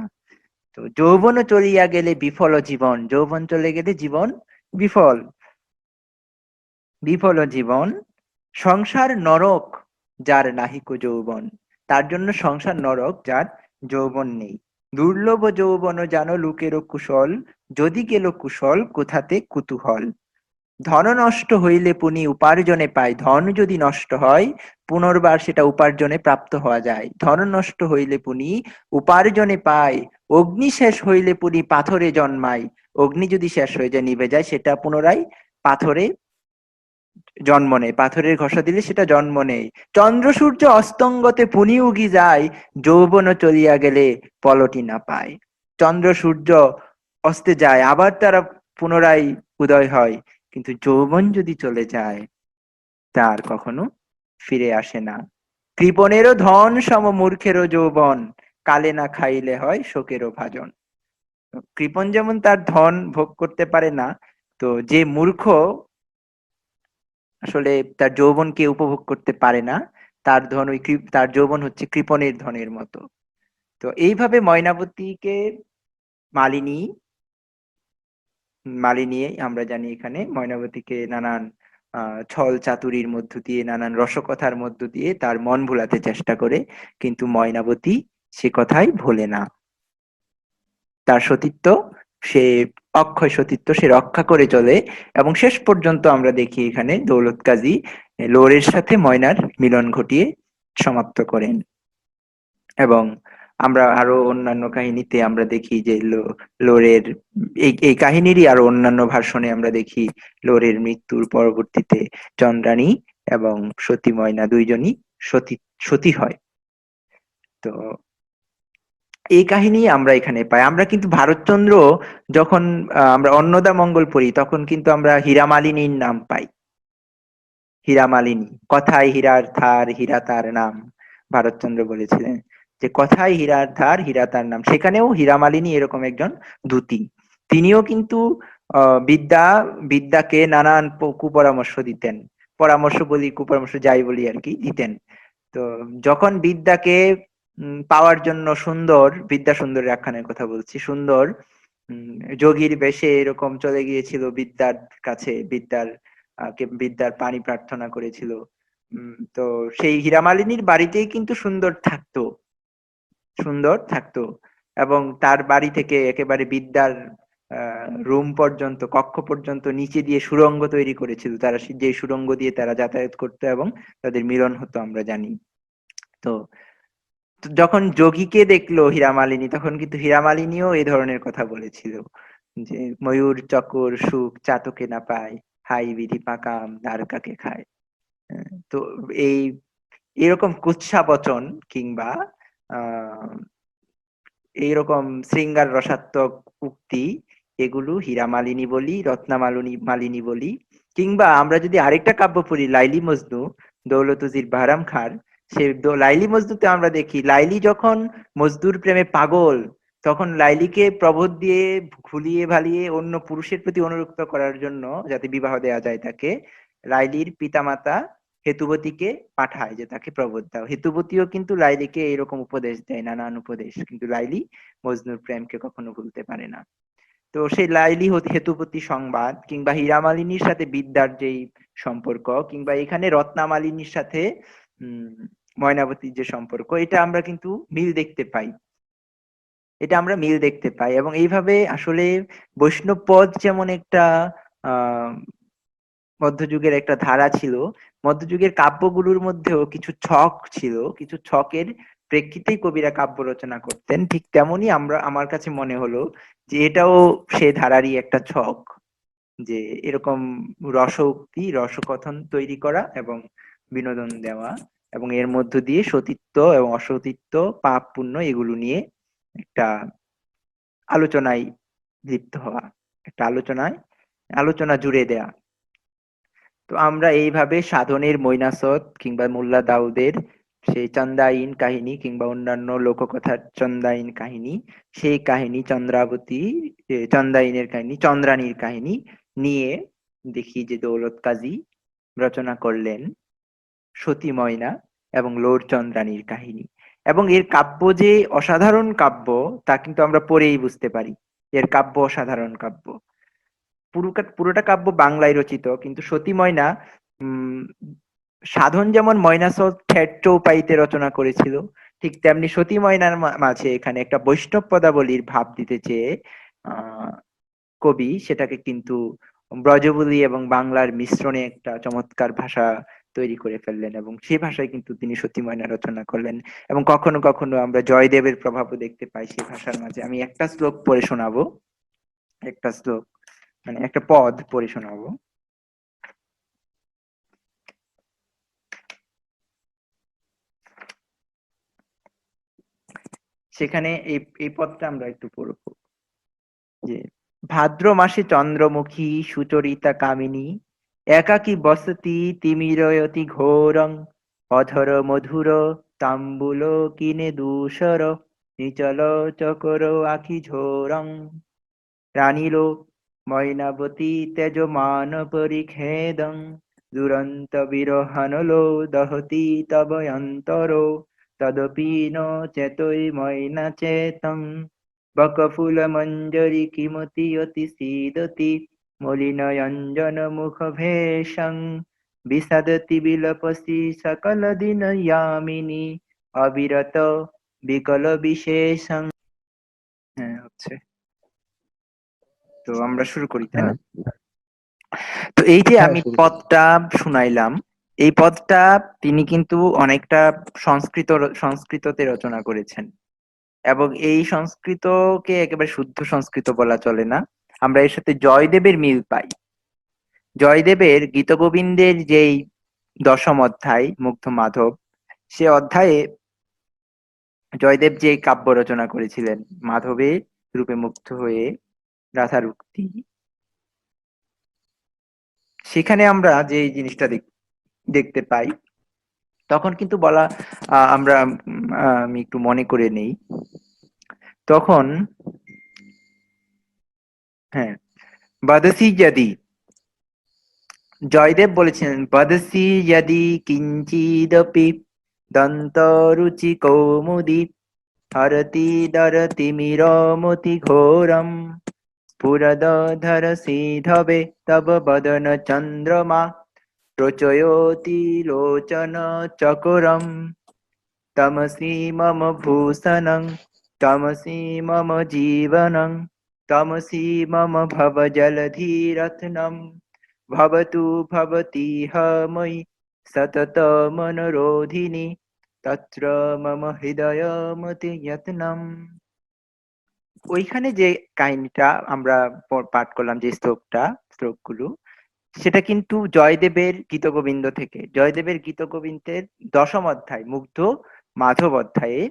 তো যৌবন চলিয়া গেলে বিফল জীবন, যৌবন চলে গেলে জীবন বিফল, বিফল জীবন। সংসার নরক যার নাহিক যৌবন, তার জন্য সংসার নরক যার যৌবন নেই। দুর্লভ যৌবন জানো লোকেরও কুশল, যদি গেল কুশল কোথাতে কুতূহল। ধন নষ্ট হইলে পুনি উপার্জনে পায়, ধন যদি নষ্ট হয় পুনর্বার সেটা উপার্জনে প্রাপ্ত হওয়া যায়। ধন নষ্ট হইলে পুনি উপার্জনে পায়, অগ্নি শেষ হইলে পুনি পাথরে জন্মায়। অগ্নি যদি শেষ হয়ে যায়, নিভে যায়, সেটা পুনরায় পাথরে জন্ম নেয়, পাথরের ঘষা দিলে সেটা জন্ম নেয়। চন্দ্র সূর্য অস্তঙ্গতে পুনি উগি যায়, যৌবন চলিয়া গেলে পলটি না পায়। চন্দ্র সূর্য অস্তে যায়, আবার তারা পুনরায় উদয় হয়, কিন্তু যৌবন যদি চলে যায় তার কখনো ফিরে আসে না। কৃপণেরও ধন সম মূর্খেরও যৌবন, কালে না খাইলে হয় শোকেরও ভাজন। কৃপণ যেমন তার ধন ভোগ করতে পারে না, তো যে মূর্খ আসলে তার যৌবনকে উপভোগ করতে পারে না, তার ধন ওই তার যৌবন হচ্ছে কৃপণের ধনের মতো। তো এইভাবে ময়নাবতীকে মালিনী মালিনী আমরা জানি এখানে ময়নাবতীকে নানান ছল চাতুরির মধ্য দিয়ে, নানান রসকথার মধ্য দিয়ে তার মন ভোলাতে চেষ্টা করে, কিন্তু ময়নাবতী সে কথাই ভোলে না। তার সতীত্ব, সে অক্ষয় সতীত্ব সে রক্ষা করে চলে, এবং শেষ পর্যন্ত আমরা দেখি এখানে দৌলত কাজী লোরের সাথে ময়নার মিলন ঘটিয়ে সমাপ্ত করেন। এবং আমরা আরো অন্যান্য কাহিনীতে আমরা দেখি যে লোরের এই এই কাহিনীরই আরো অন্যান্য ভার্সনে আমরা দেখি লোরের মৃত্যুর পরবর্তীতে চন্দ্রাণী এবং সতী ময়না দুইজনই সতী সতী হয়। তো এই কাহিনী আমরা এখানে পাই। আমরা কিন্তু ভারতচন্দ্র যখন আমরা অন্নদা মঙ্গল পড়ি, তখন কিন্তু আমরা হীরামালিনীর নাম পাই। হীরামালিনী, কথায় হীরার ধার হীরা তার নাম, ভারতচন্দ্র বলেছিলেন যে কথায় হীরার ধার হীরা তার নাম। সেখানেও হীরামালিনী এরকম একজন দূতী। তিনিও কিন্তু বিদ্যাকে নানান কুপরামর্শ দিতেন, পরামর্শ বলি কুপরামর্শ যাই বলি আর কি, দিতেন। তো যখন বিদ্যাকে পাওয়ার জন্য সুন্দর, বিদ্যা সুন্দরের আখ্যানের কথা বলছি, সুন্দর যোগীর বেশে এরকম চলে গিয়েছিল বিদ্যার কাছে, বিদ্যার পানি প্রার্থনা করেছিল। তো সেই হীরামালিনীর বাড়িতেই কিন্তু সুন্দর থাকতো, এবং তার বাড়ি থেকে একেবারে বিদ্যার রুম পর্যন্ত, কক্ষ পর্যন্ত নিচে দিয়ে সুড়ঙ্গ তৈরি করেছিল তারা, যে সুড়ঙ্গ দিয়ে তারা যাতায়াত করতো এবং তাদের মিলন হতো আমরা জানি। তো যখন যোগীকে দেখলো হীরামালিনী, তখন কিন্তু হীরামালিনীও এই ধরনের কথা বলেছিল যে ময়ূর চকর সুখ চাতকে না পায়, হাই বিধি পাকাম দ্বারকাকে খায়। তো এই এরকম কুৎসা বচন কিংবা আহ এইরকম শৃঙ্গার রসাত্মক উক্তি, এগুলো হীরামালিনী বলি, মালিনী বলি, কিংবা আমরা যদি আরেকটা কাব্য পড়ি লাইলি মজনু, দৌলতুজির বাহরাম খাঁর, সে লাইলি মজনুতে আমরা দেখি লাইলি যখন মজদুর প্রেমে পাগল, তখন লাইলিকে প্রবোধ দিয়ে ভুলিয়ে ভালিয়ে অন্য পুরুষের প্রতি অনুরক্ত করার জন্য, যাতে বিবাহ দেওয়া যায় তাকে, লাইলির পিতামাতা হেতুবতীকে পাঠায় যে তাকে প্রবোধ দাও। হেতুবতীও কিন্তু লাইলিকে এরকম উপদেশ দেয়, নানান উপদেশ, কিন্তু লাইলি মজনুর প্রেমকে কখনো ভুলতে পারে না। তো সেই লাইলি হেতুপতি সংবাদ, কিংবা হীরামালিনীর সাথে বিদ্যার যেই সম্পর্ক, কিংবা এখানে রত্নামালিনীর সাথে ময়নাবতীর যে সম্পর্ক, এটা আমরা কিন্তু মিল দেখতে পাই। এবং এইভাবে আসলে বৈষ্ণব পদ যেমন একটা আহ মধ্যযুগের একটা ধারা ছিল, মধ্যযুগের কাব্যগুলোর মধ্যেও কিছু ছক ছিল, কিছু ছকের প্রেক্ষিতেই কবিরা কাব্য রচনা করতেন। ঠিক তেমনি আমার কাছে মনে হলো যে এটাও সে ধারারই একটা ছক, যে এরকম রসোক্তি রসকথন তৈরি করা এবং বিনোদন দেওয়া, এবং এর মধ্য দিয়ে সতীত্ব এবং অসতীত্ব, পাপ পুণ্য এগুলো নিয়ে একটা আলোচনায় লিপ্ত হওয়া, একটা আলোচনা জুড়ে দেয়া। তো আমরা এইভাবে সাধনের মৈনাসত কিংবা মোল্লা দাউদের সেই চন্দাইন কাহিনী কিংবা অন্যান্য লোককথার চন্দাইন কাহিনী, সেই কাহিনী চন্দ্রাবতী, চন্দাইনের কাহিনী, চন্দ্রানীর কাহিনী নিয়ে দেখি যে দৌলত কাজী রচনা করলেন সতী ময়না এবং লোর চন্দ্রানীর কাহিনী। এবং এর কাব্য যে অসাধারণ কাব্য, তা কিন্তু আমরা পড়েই বুঝতে পারি। এর কাব্য অসাধারণ কাব্য। পুরোটা কাব্য বাংলায় রচিত, কিন্তু সতী ময়না উম সাধন যেমন ময়নাসত ঠেট চৌপাইতে রচনা করেছিল, ঠিক তেমনি সতী ময়নার মাঝে এখানে একটা বৈষ্ণব পদাবলীর ভাব দিতে চেয়ে আহ কবি সেটাকে কিন্তু ব্রজবুলি এবং বাংলার মিশ্রণে একটা চমৎকার ভাষা তৈরি করে ফেললেন, এবং সেই ভাষায় কিন্তু তিনি সতী ময়না রচনা করলেন। এবং কখনো কখনো আমরা জয়দেবের প্রভাবও দেখতে পাই সেই ভাষার মাঝে। আমি একটা শ্লোক পড়ে শোনাবো, একটা শ্লোক মানে একটা পদ পড়ে শোনাবো। সেখানে এই পদটা আমরা একটু পড়বো, যে ভাদ্র মাসে চন্দ্রমুখী সুচরিতা কামিনী, একাকী বসতি তিমিরয়তি ঘোরং, অধর মধুর তাম্বুল কিনে দূষর, নিচল চকর আখি ঝোরং, রানীল ময়নাবতী তেজমান পরিখেদং, দুরন্ত বিরহানলো দহতি তব অন্তর, তদপি ন চেতই ময়না চেতং, বকফুল মঞ্জরি কিমতি অতি সীদতি, মলিনয়ঞ্জন মুখ ভেষং, বিষাদতি বিলপসি সকল দিন ইয়ামিনী, অবিরত বিকল বিশেষং। হ্যাঁ, হচ্ছে। তো আমরা শুরু করি, তাই না? তো এই যে হ্যাঁ, আমি শুরু করুন। পদটা শুনাইলাম, এই পদটা তিনি কিন্তু অনেকটা সংস্কৃততে রচনা করেছেন, এবং এই সংস্কৃতকে একেবারে শুদ্ধ সংস্কৃত বলা চলে না। আমরা এর সাথে জয়দেবের মিল পাই। জয়দেবের গীতগোবিন্দের যেই দশম অধ্যায় মুগ্ধ মাধব, সে অধ্যায়ে জয়দেব যে কাব্য রচনা করেছিলেন, মাধবের রূপে মুগ্ধ হয়ে রাধার উক্তি, সেখানে আমরা যে এই জিনিসটা দেখতে পাই, তখন কিন্তু বলা আমরা আমি একটু মনে করে নেই তখন। হ্যাঁ, বদসি যদি, জয়দেব বলেছিলেন বদসি যদি কিঞ্চিদপি দন্ত রুচি কৌমুদি, হরতি দরতি মিরমতি ঘোরম, স্ফুরদধরসি ধবে তব বদন চন্দ্রমা, প্রচয়তি লোচন চকরম, তমসি মম ভূষণং, তমসি মম জীবনং, তমসি মম ভব জলধিরত্নম, ভবতু ভবতিহ ময়ি সতত মনোরোধিনী, তত্র মম হৃদয়মতি যত্নম। ওইখানে যে কাহিনীটা আমরা পাঠ করলাম, যে শ্লোকগুলো, সেটা কিন্তু জয়দেবের গীতগোবিন্দ থেকে, জয়দেবের গীতগোবিন্দের দশম অধ্যায় মুগ্ধ মাধব অধ্যায়ে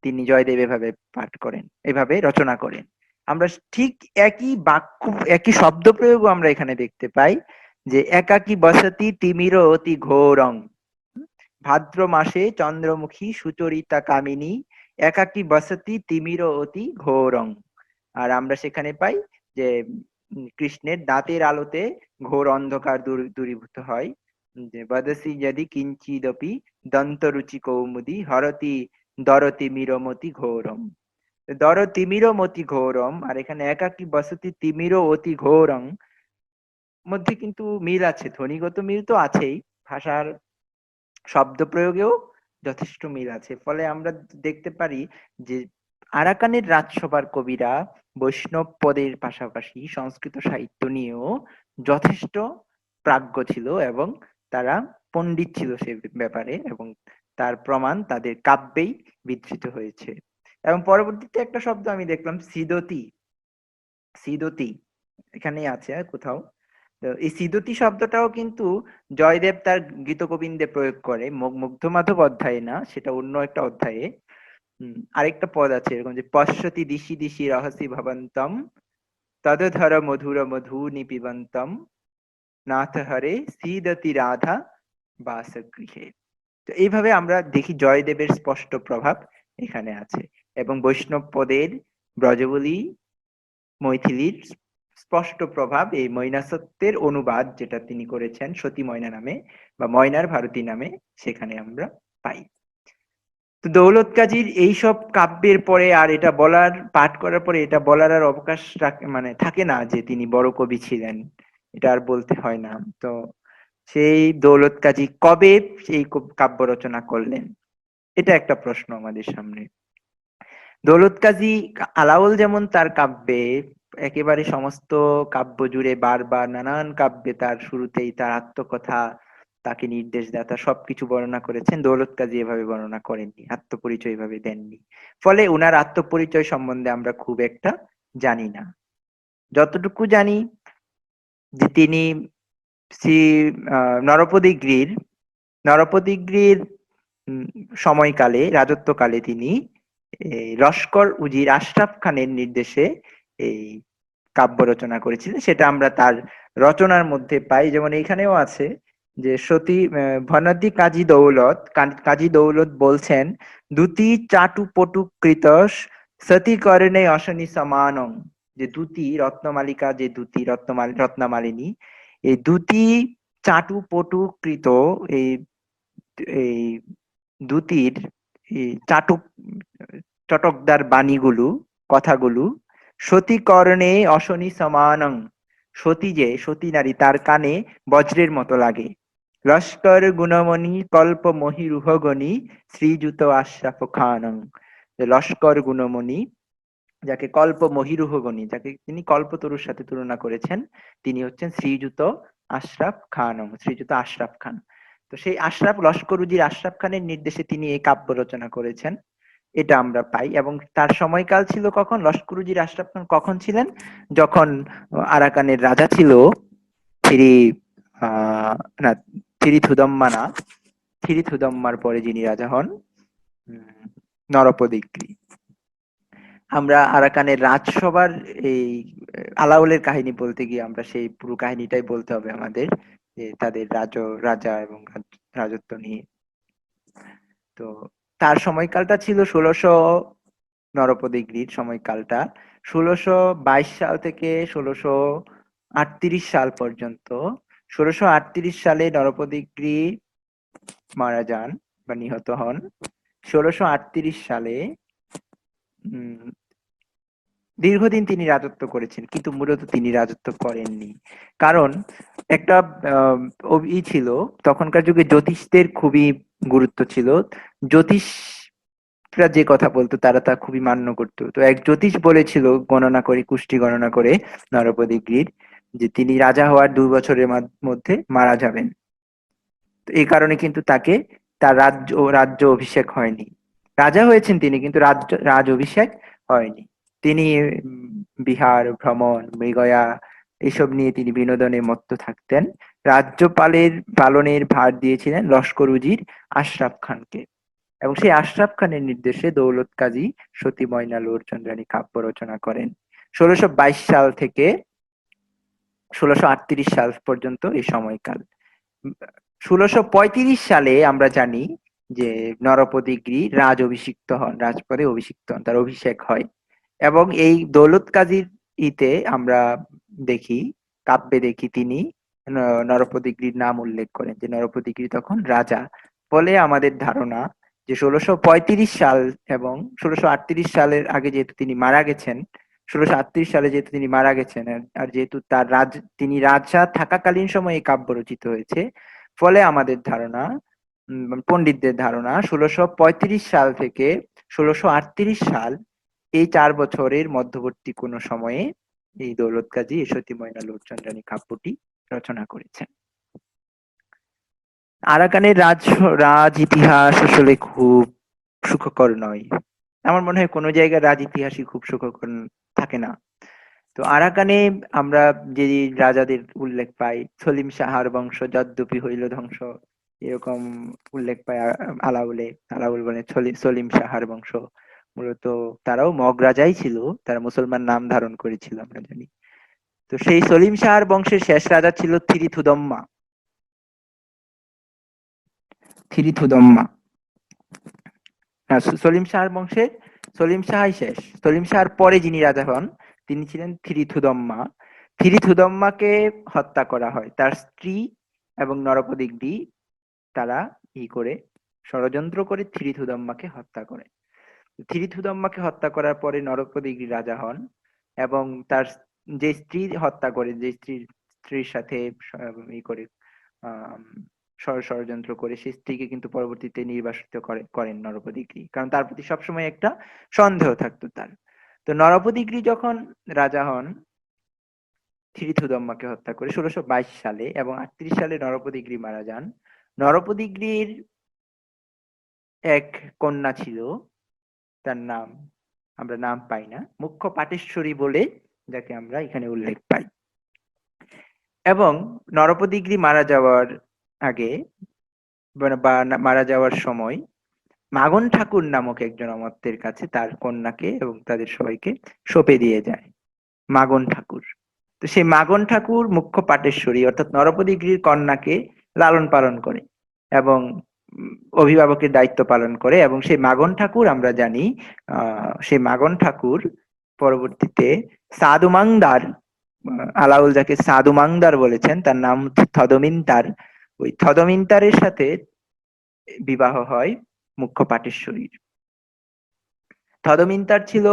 তিনি জয়দেব এভাবে পাঠ করেন, এভাবে রচনা করেন। আমরা ঠিক একই বাক্য, একই শব্দ প্রয়োগও আমরা এখানে দেখতে পাই, যে একাকী বসতি তিমির অতি ঘোরং, ভাদ্র মাসে চন্দ্রমুখী সুচরিতা কামিনী, একাকী বসতি তিমির অতি ঘোরং। আর আমরা সেখানে পাই যে কৃষ্ণের দাঁতের আলোতে ঘোর অন্ধকার দূরীভূত হয়, যে বদসি যদি কিঞ্চিদপি দন্তরুচি কৌমুদি, হরতি দরতি মিরমতি ঘোরম। তিমিরমতি ঘোরম আর এখানে একাকী বসতি তিমির অতি ঘোরং মধ্যে কিন্তু মিল আছে, ধ্বনিগত মিল তো আছেই, ভাষার শব্দ প্রয়োগেও যথেষ্ট মিল আছে। ফলে আমরা দেখতে পারি যে আরাকানের রাজসভার কবিরা বৈষ্ণব পদের পাশাপাশি সংস্কৃত সাহিত্য নিয়েও যথেষ্ট প্রাজ্ঞ ছিল এবং তারা পণ্ডিত ছিল সে ব্যাপারে, এবং তার প্রমাণ তাদের কাব্যেই বিধৃত হয়েছে। এবং পরবর্তীতে একটা শব্দ আমি দেখলাম, সিদতি। সিদতি এখানেই আছে কোথাও। তো এই সিদতি শব্দটাও কিন্তু জয়দেব তার গীতগোবিন্দে প্রয়োগ করে, মুগ্ধমাধব অধ্যায়ে না, সেটা অন্য একটা অধ্যায়ে। আরেকটা পদ আছে এরকম যে পশ্যতি দিশি দিশি রহসি ভবন্তম তদধর মধুর মধু নিপিবন্তম নাথ হরে সিদতি রাধা বাসগৃহে। তো এইভাবে আমরা দেখি জয়দেবের স্পষ্ট প্রভাব এখানে আছে, এবং বৈষ্ণব পদের ব্রজবুলি মৈথিলীর স্পষ্ট প্রভাব এই ময়নাসত্যের অনুবাদ যেটা তিনি করেছেন সতী ময়না নামে বা ময়নার ভারতী নামে, সেখানে আমরা পাই। তো দৌলত কাজীর এইসব কাব্যের পরে আর এটা বলার, পাঠ করার পরে এটা বলার আর অবকাশ মানে থাকে না যে তিনি বড় কবি ছিলেন, এটা আর বলতে হয় না। তো সেই দৌলত কাজী কবে এই কাব্য রচনা করলেন, এটা একটা প্রশ্ন আমাদের সামনে। দৌলত কাজী আলাওল যেমন তার কাব্যে একেবারে সমস্ত কাব্য জুড়ে বারবার নানান কাব্যে তার শুরুতেই তার আত্মকথা, তাকে নির্দেশদাতা সবকিছু বর্ণনা করেছেন, দৌলত কাজী এভাবে বর্ণনা করেননি, আত্মপরিচয় এভাবে দেননি। ফলে উনার আত্মপরিচয় সম্বন্ধে আমরা খুব একটা জানি না। যতটুকু জানি যে তিনি শ্রী নরপদিগৃহীর নরপদিগৃহীর সময়কালে, রাজত্বকালে তিনি লস্কর উজির আশরাফ খানের নির্দেশে এই কাব্য রচনা করেছিলেন। সেটা আমরা তার রচনার মধ্যে পাই, যেমন এইখানেও আছে যে সতী ভনতি কাজী দৌলত বলছেন, দুতি চাটু পটু কৃতস সতী করণে অশনি সমানং। যে দুতি রত্নমালিকা, যে দুতি রত্নমালিনী, এই দুতি চাটু পটু কৃত, এই এই দুতির এই চাটুক চটকদার বাণীগুলো, কথাগুলো সতী কর্ণে অশনি সমানং, সতী যে সতী নারী তার কানে বজ্রের মতো লাগে। লস্কর গুণমণি কল্প মহিরুহগণি শ্রীযুত আশরাফ খানং। লস্কর গুণমণি, যাকে কল্প মহিরুহগণি, যাকে তিনি কল্পতরুর সাথে তুলনা করেছেন, তিনি হচ্ছেন শ্রীযুত আশরাফ খানং, শ্রীযুত আশরাফ খান। তো সেই লস্করুজির আশরাফ খানের নির্দেশে তিনি এই কাব্য রচনা করেছেন, এটা আমরা পাই। এবং তার সময়কাল ছিল কখন, লস্করুজির আশরাফ খান কখন ছিলেন, যখন আরাকানের রাজা ছিল থিরি না থিরিথুদম্মা না, থিরিথুদম্মার পরে যিনি রাজা হন নরপদিগৃ। আমরা আরাকানের রাজসভার এই আলাওলের কাহিনী বলতে গিয়ে আমরা সেই পুরো কাহিনীটাই বলতে হবে আমাদের, যে তাদের রাজা এবং রাজত্ব নিয়ে। তো তার সময়কালটা ছিল নরপদিগৃহীর সময়কালটা 1622 সাল থেকে 1638 সাল পর্যন্ত। 1638 সালে নরপদিগৃহী মারা যান বা নিহত হন। 1638 সালে দীর্ঘদিন তিনি রাজত্ব করেছেন, কিন্তু মূলত তিনি রাজত্ব করেননি। কারণ একটা ছিল, তখনকার যুগে জ্যোতিষদের খুবই গুরুত্ব ছিল। জ্যোতিষরা যে কথা বলতো তারা তা খুবই মান্য করতো। তো এক জ্যোতিষ বলেছিল গণনা করে, কুষ্টি গণনা করে নরপদিগৃহীর, যে তিনি রাজা হওয়ার 2 বছরের মধ্যে মারা যাবেন। তো এই কারণে কিন্তু তাকে তার রাজ্য অভিষেক হয়নি। রাজা হয়েছেন তিনি, কিন্তু রাজ অভিষেক হয়নি। তিনি বিহার ভ্রমণ, মৃগয়া এসব নিয়ে তিনি বিনোদনে মত্ত থাকতেন। পালনের ভার দিয়েছিলেন লস্কর উজির আশরাফ খানকে, এবং সেই আশরাফ খানের নির্দেশে দৌলত কাজী সতী ময়না লোরচন্দ্রানী কাব্য রচনা করেন 1622 সাল থেকে 1638 সাল পর্যন্ত এই সময়কাল। 1635 সালে আমরা জানি যে নরপদিগৃহী অভিষিক্ত হন, রাজপদে অভিষিক্ত হন, তার অভিষেক হয়। এবং এই দৌলত কাজীর আমরা দেখি, কাব্যে দেখি তিনি নরপদিগৃহীর নাম উল্লেখ করেন, যে নরপদিগৃহী তখন রাজা। ফলে আমাদের ধারণা যে 1635 সাল এবং 1638 সালের আগে যেহেতু তিনি মারা গেছেন, 1638 সালে যেহেতু তিনি মারা গেছেন, আর যেহেতু তিনি রাজা থাকাকালীন সময়ে এই কাব্য রচিত হয়েছে, ফলে আমাদের ধারণা পণ্ডিতদের ধারণা ১৬৩৫ সাল থেকে ১৬৩৮ সাল, এই ৪ বছরের মধ্যবর্তী কোনো সময়ে এই দৌলত গাজী এসতী ময়না লোরচন্দ্রানী কাব্যটি রচনা করেছেন। আরাকানের রাজ ইতিহাস আসলে খুব সুখকর নয়। আমার মনে হয় কোনো জায়গার রাজ ইতিহাসই খুব সুখকর থাকে না। তো আরাকানে আমরা যে রাজাদের উল্লেখ পাই, সলিম সাহার বংশ যদ্যপি হইল ধ্বংস, এরকম উল্লেখ পাই আলাউলে। আলাউল মানে সলিম সাহার বংশ, মূলত তারাও মগ রাজাই ছিল, তারা মুসলমান নাম ধারণ করেছিল আমরা জানি। তো সেই সলিম সাহার বংশের শেষ রাজা ছিল থিরিথুদম্মা। থিরিথুদম্মা সলিম শাহর বংশের সলিম শাহই শেষ। সলিম শাহর পরে যিনি রাজা হন তিনি ছিলেন থিরিথুদম্মা। থিরিথুদম্মাকে হত্যা করা হয়, তার স্ত্রী এবং নরপদিগদি তারা করে ষড়যন্ত্র করে থিরিথুদম্মাকে হত্যা করে। থিরিথুদম্মাকে হত্যা করার পরে নরপদিগদি রাজা হন এবং তার যে স্ত্রী হত্যা করে, যে স্ত্রীর সাথে করে ষড়যন্ত্র করে, সেই স্ত্রীকে কিন্তু পরবর্তীতে নির্বাসিত করেন নরপদিগরি, কারণ তার প্রতি সবসময় একটা সন্দেহ থাকতো তার। তো নরপদিগরি যখন রাজা হন থিরিথুদম্মাকে হত্যা করে ১৬২২ সালে, এবং ৩৮ সালে নরপদিগরি মারা যান। নরপদিগরির এক কন্যা ছিল, তার নাম আমরা নাম পাই না, মুখ্য পাটেশ্বরী বলে যাকে আমরা এখানে উল্লেখ পাই। এবং নরপদিগরি মারা যাওয়ার আগে বা মারা যাওয়ার সময় মাগন ঠাকুর নামক একজন অমাত্যের কাছে তার কন্যাকে এবং তাদের সবাইকে সঁপে দিয়ে যায়, মাগন ঠাকুর। তো সেই মাগন ঠাকুর মুখ্য পাটেশ্বরী অর্থাৎ নরপদিগিরির কন্যাকে লালন পালন করে এবং অভিভাবকের দায়িত্ব পালন করে, এবং সেই মাগন ঠাকুর আমরা জানি সেই মাগন ঠাকুর পরবর্তীতে সাদুমাংদার, আলাউল যাকে সাদুমাংদার বলেছেন তার নাম হচ্ছে থদমিন্তার, ওই থদমিন্তারের সাথে বিবাহ হয় মুখ্য পাটেশ্বরীর। থদমিন্তার ছিল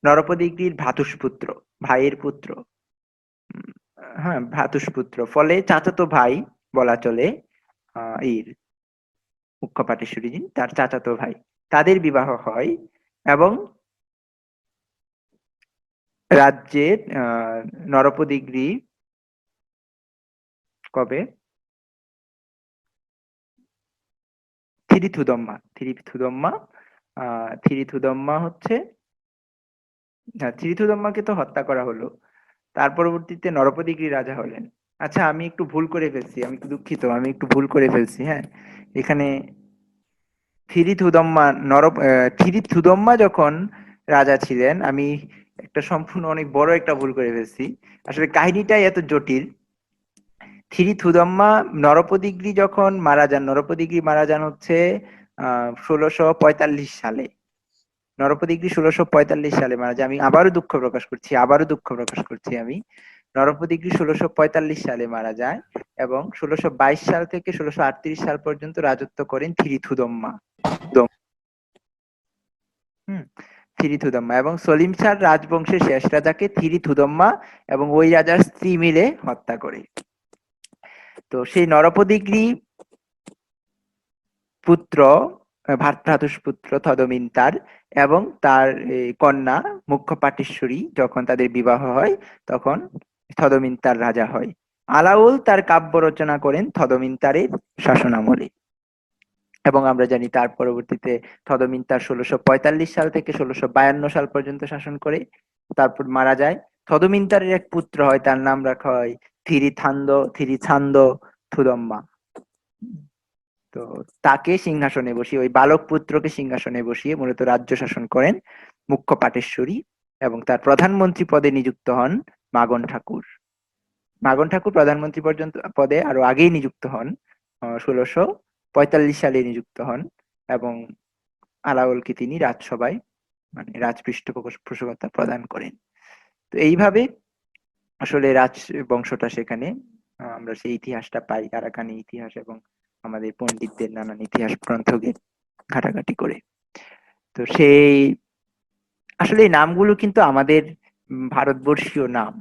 নরপদিগিরির ভ্রাতুষ্পুত্র, ভাইয়ের পুত্র। হ্যাঁ, ভ্রাতুষ্পুত্র, ফলে চাচাতো ভাই বলা চলে। এর মুখ্য পাটেশ্বরী যিনি, তার চাচাতো ভাই, তাদের বিবাহ হয় এবং রাজ্যের নরপদিগিরি কবে থিরিথুদম্মা হচ্ছে, থিরিথুদম্মাকে তো হত্যা করা হলো, তার পরবর্তীতে নরপদিগিরি রাজা হলেন। আচ্ছা, আমি একটু ভুল করে ফেলছি, আমি একটু দুঃখিত, আমি একটু ভুল করে ফেলছি। হ্যাঁ, এখানে থিরিথুদম্মা যখন রাজা ছিলেন, আমি একটা সম্পূর্ণ অনেক বড় একটা ভুল করে ফেলছি। আসলে কাহিনীটাই এত জটিল। থিরিথুদম্মা নরপদিগিরি যখন মারা যান, নরপদিগিরি মারা যান হচ্ছে ১৬৪৫ সালে। নরপদিগিরি ১৬৪৫ সালে মারা যায়। আমি আবারও দুঃখ প্রকাশ করছি আমি। নরপদিগিরি ১৬৪৫ সালে মারা যায় এবং ১৬২২ সাল থেকে ১৬৩৮ সাল পর্যন্ত রাজত্ব করেন থিরিথুদম্মা। থিরিথুদম্মা এবং সলিম শাহ রাজবংশের শেষ রাজাকে থিরিথুদম্মা এবং ওই রাজার স্ত্রী মিলে হত্যা করে। তো সেই নরপদিগিরি পুত্র ভ্রাতুষ্পুত্র থদমিন্তার এবং তার কন্যা মুখ্য পাটেশ্বরী যখন তাদের বিবাহ হয় তখন থদমিন্তার রাজা হয়। আলাউল তার কাব্য রচনা করেন থদমিন্তারের শাসনামলে, এবং আমরা জানি তার পরবর্তীতে থদমিন্তার ১৬৪৫ সাল থেকে ১৬৫২ সাল পর্যন্ত শাসন করে, তারপর মারা যায়। থদমিন্তারের এক পুত্র হয়, তার নাম রাখা হয় থিরিছান্দ থুদম্মা। তো তাকে সিংহাসনে বসিয়ে, ওই বালক পুত্রকে সিংহাসনে বসিয়ে মূলত রাজ্য শাসন করেন মুখ্য পাটেশ্বরী, এবং তার প্রধানমন্ত্রী পদে নিযুক্ত হন মাগন ঠাকুর। মাগন ঠাকুর প্রধানমন্ত্রী পদে আরো আগেই নিযুক্ত হন, ১৬৪৫ সালে নিযুক্ত হন, এবং আলাউলকে তিনি রাজসভায় মানে রাজপৃষ্ঠপোষকতা প্রদান করেন। তো এইভাবে আসলে রাজ বংশটা সেখানে আমরা সেই ইতিহাসটা পাই, আরাকানি ইতিহাস এবং আমাদের পণ্ডিতদের নানান ইতিহাস গ্রন্থকে ঘাটাঘাটি করে। তো সেই আসলে এই নামগুলো কিন্তু আমাদের ভারতবর্ষীয় নাম।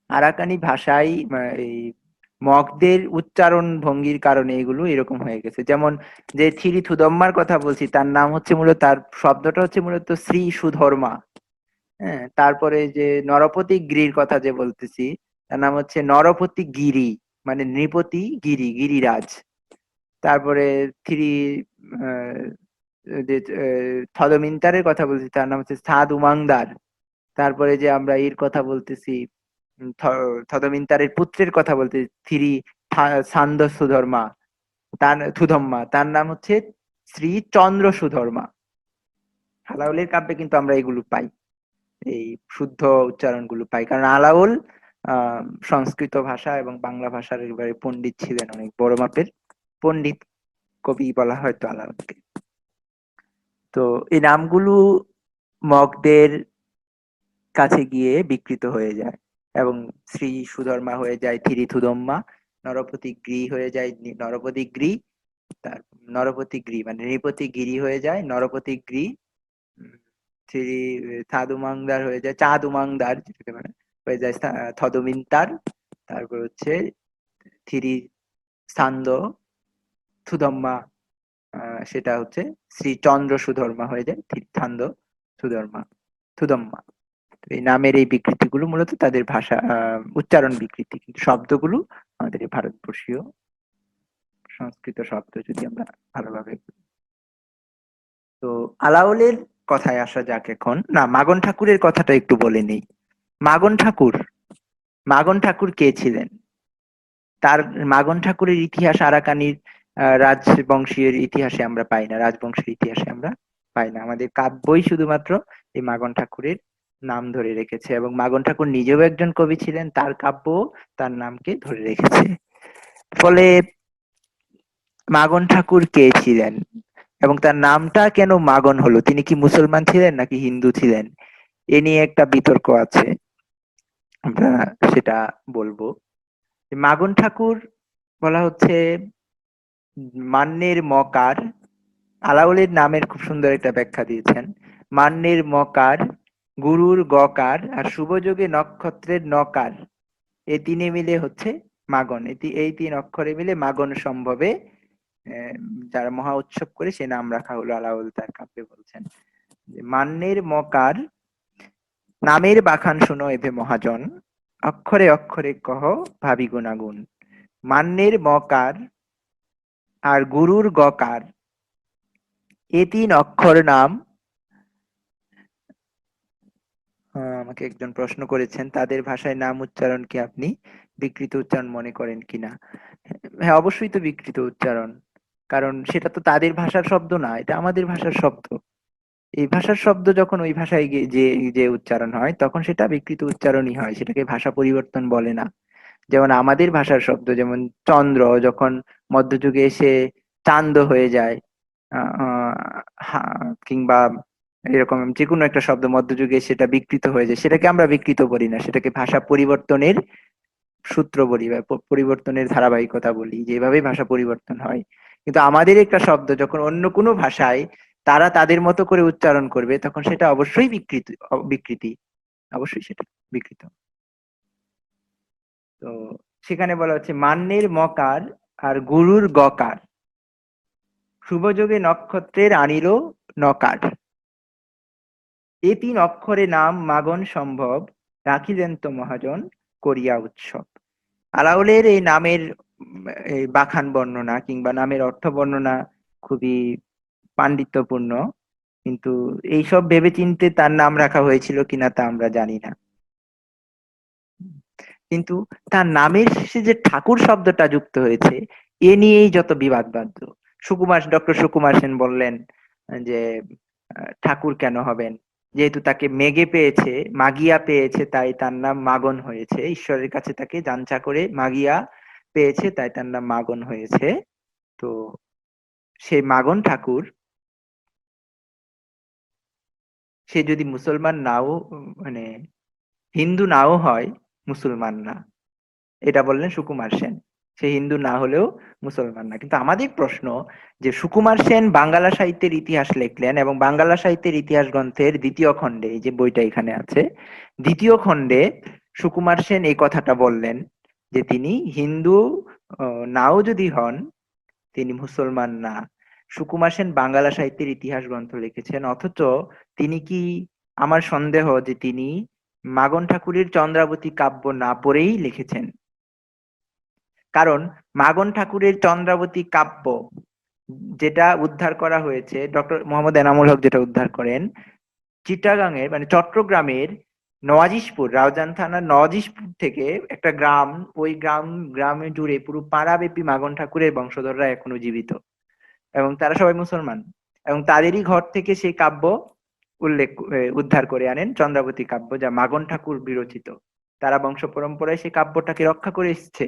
আরাকানি ভাষায় এই মগদের উচ্চারণ ভঙ্গির কারণে এগুলো এরকম হয়ে গেছে। যেমন যে থিরি থুদম্মার কথা বলছি, তার নাম হচ্ছে মূলত, তার শব্দটা হচ্ছে মূলত শ্রী সুধর্মা। হ্যাঁ, তারপরে যে নরপতি গিরির কথা যে বলতেছি, তার নাম হচ্ছে নরপতি গিরি, মানে নৃপতি গিরি, গিরিরাজ। তারপরে থ্রি যে থদমিন্তারের কথা বলছি, তার নাম হচ্ছে সাদ উমাংদার। তারপরে যে আমরা এর কথা বলতেছি, থদমিন্তারের পুত্রের কথা বলতে থ্রি সান্দ সুধর্মা, তার থুধম্মা, তার নাম হচ্ছে শ্রী চন্দ্র সুধর্মা। আলাউলের কাব্যে কিন্তু আমরা এগুলো পাই, এই শুদ্ধ উচ্চারণ গুলো পাই, কারণ আলাউল আহ সংস্কৃত ভাষা এবং বাংলা ভাষার একেবারে পণ্ডিত ছিলেন, অনেক বড় মাপের পণ্ডিত কবি বলা হয়তো আলাউলকে। তো এই নামগুলো মগদের কাছে গিয়ে বিকৃত হয়ে যায় এবং শ্রী সুধর্মা হয়ে যায় থিরি থুদম্মা, নরপতি গ্রী হয়ে যায় নরপতি গ্রী, তার নরপতি গ্রী মানে নৃপতি গিরি হয়ে যায় নরপতি গ্রী, শ্রী থাদুমাংদার হয়ে যায় চাঁদুমাংদার, যেটাকে মানে হয়ে যায় থদমিন্তার। তারপর হচ্ছে থিরি সান্দ থুদম্মা, সেটা হচ্ছে শ্রী চন্দ্র সুধর্মা হয়ে যায় থান্দ সুধর্মা থুদম্মা। এই নামের এই বিকৃতিগুলো মূলত তাদের ভাষা উচ্চারণ বিকৃতি, কিন্তু শব্দগুলো আমাদের এই ভারতবর্ষীয় সংস্কৃত শব্দ, যদি আমরা ভালোভাবে। তো আলাওলের কথায় আসা যাক এখন, না মাগন ঠাকুরের কথাটা একটু বলে নেই। মাগন ঠাকুর, মাগন ঠাকুর কে ছিলেন? তার মাগন ঠাকুরের ইতিহাস আরাকানির রাজবংশীয় ইতিহাসে আমরা পাই না, রাজবংশের ইতিহাসে আমরা পাই না। আমাদের কাব্যই শুধুমাত্র এই মাগন ঠাকুরের নাম ধরে রেখেছে, এবং মাগন ঠাকুর নিজেও একজন কবি ছিলেন, তার কাব্য তার নামকে ধরে রেখেছে। ফলে মাগন ঠাকুর কে ছিলেন এবং তার নামটা কেন মাগন হলো, তিনি কি মুসলমান ছিলেন নাকি হিন্দু ছিলেন, এ নিয়ে একটা বিতর্ক আছে, আমরা সেটা বলবো। মাগন ঠাকুর বলা হচ্ছে মান্যের মকার, আলাউলের নামের খুব সুন্দর একটা ব্যাখ্যা দিয়েছেন। মান্যের মকার, গুরুর গকার, আর শুভযোগে নক্ষত্রের নকার, এই তিনে মিলে হচ্ছে মাগন। এই তিন অক্ষরে মিলে মাগন সম্ভবে আহ, যারা মহা উৎসব করে সে নাম রাখা হলো আলাউল তার কাব্যে বলছেন। মান্যের মকার, নামের বাখান শুনো এভে মহাজন, অক্ষরে অক্ষরে কহ ভাবি গুণাগুণ। মান্যের মকার আর গুরুর গকার, এ তিন অক্ষর নাম। আমাকে একজন প্রশ্ন করেছেন, তাদের ভাষায় নাম উচ্চারণ কি আপনি বিকৃত উচ্চারণ মনে করেন কিনা? হ্যাঁ, অবশ্যই তো বিকৃত উচ্চারণ, কারণ সেটা তো তাদের ভাষার শব্দ না, এটা আমাদের ভাষার শব্দ। এই ভাষার শব্দ যখন ওই ভাষায় যে যে উচ্চারণ হয় তখন সেটা বিকৃত উচ্চারণই হয়, সেটাকে ভাষা পরিবর্তন বলে না। যেমন আমাদের ভাষার শব্দ, যেমন চন্দ্র যখন মধ্যযুগে এসে চান্দ হয়ে যায়, কিংবা এরকম যে কোনো একটা শব্দ মধ্যযুগে সেটা বিকৃত হয়ে যায়, সেটাকে আমরা বিকৃত বলি না, সেটাকে ভাষা পরিবর্তনের সূত্র বলি বা পরিবর্তনের ধারাবাহিকতা বলি, যেভাবে ভাষা পরিবর্তন হয়। কিন্তু আমাদের একটা শব্দ যখন অন্য কোনো ভাষায় তারা তাদের মতো করে উচ্চারণ করবে, তখন সেটা অবশ্যই বিকৃতি, অবশ্যই সেটা বিকৃত। তো সেখানে বলা হচ্ছে মান্যের মকার আর গুরুর গকার, শুভযোগে নক্ষত্রের আনিল নকার, এ তিন অক্ষরে নাম মাগন সম্ভব, রাখিলেন তো মহাজন করিয়া উৎসব। আলাউলের এই নামের এই বাখান বর্ণনা কিংবা নামের অর্থ বর্ণনা খুবই পাণ্ডিত্যপূর্ণ, কিন্তু এইসব ভেবেচিন্তে তার নাম রাখা হয়েছিল কিনা তা আমরা জানি না। কিন্তু তার নামের শেষে যে ঠাকুর শব্দটা যুক্ত হয়েছে, এ নিয়েই যত বিবাদ বাধ্য। ডক্টর সুকুমার সেন বললেন যে ঠাকুর কেন হবেন, যেহেতু তাকে মেঘে পেয়েছে, মাগিয়া পেয়েছে, তাই তার নাম মাগন হয়েছে, ঈশ্বরের কাছে তাকে যাঞ্চা করে মাগিয়া পেয়েছে তাই তার নাম মাগন হয়েছে। তো সেই মাগন ঠাকুর, সে যদি মুসলমান নাও, মানে হিন্দু নাও হয়, মুসলমান না, এটা বললেন সুকুমার সেন। সে হিন্দু না হলেও মুসলমান না। কিন্তু আমাদের প্রশ্ন যে সুকুমার সেন বাংলা সাহিত্যের ইতিহাস লিখলেন এবং বাংলা সাহিত্যের ইতিহাস গ্রন্থের দ্বিতীয় খণ্ডে, এই যে বইটা এখানে আছে, দ্বিতীয় খণ্ডে সুকুমার সেন এই কথাটা বললেন যে তিনি হিন্দু নাও যদি হন, তিনি মুসলমান না। সুকুমার সেন বাংলা সাহিত্যের ইতিহাস গ্রন্থ লিখেছেন, অথচ তিনি কি, আমার সন্দেহ যে তিনি মাগন ঠাকুরের চন্দ্রাবতী কাব্য না পড়েই লিখেছেন। কারণ মাগন ঠাকুরের চন্দ্রাবতী কাব্য যেটা উদ্ধার করা হয়েছে, ডক্টর মোহাম্মদ এনামুল হক যেটা উদ্ধার করেন, চিটাগাঙের মানে চট্টগ্রামের নওয়াজিশপুর, রাউজান থানার নওয়াজিশপুর থেকে একটা গ্রাম, ওই গ্রামে জুড়ে পুরো পাড়াব্যাপী মাগন ঠাকুরের বংশধররা এখনো জীবিত এবং তারা সবাই মুসলমান, এবং তাদেরই ঘর থেকে সেই কাব্য উদ্ধার করে আনেন, চন্দ্রাবতী কাব্য, যা মাগন ঠাকুর বিরচিত। তারা বংশ পরম্পরায় সেই কাব্যটাকে রক্ষা করে এসছে।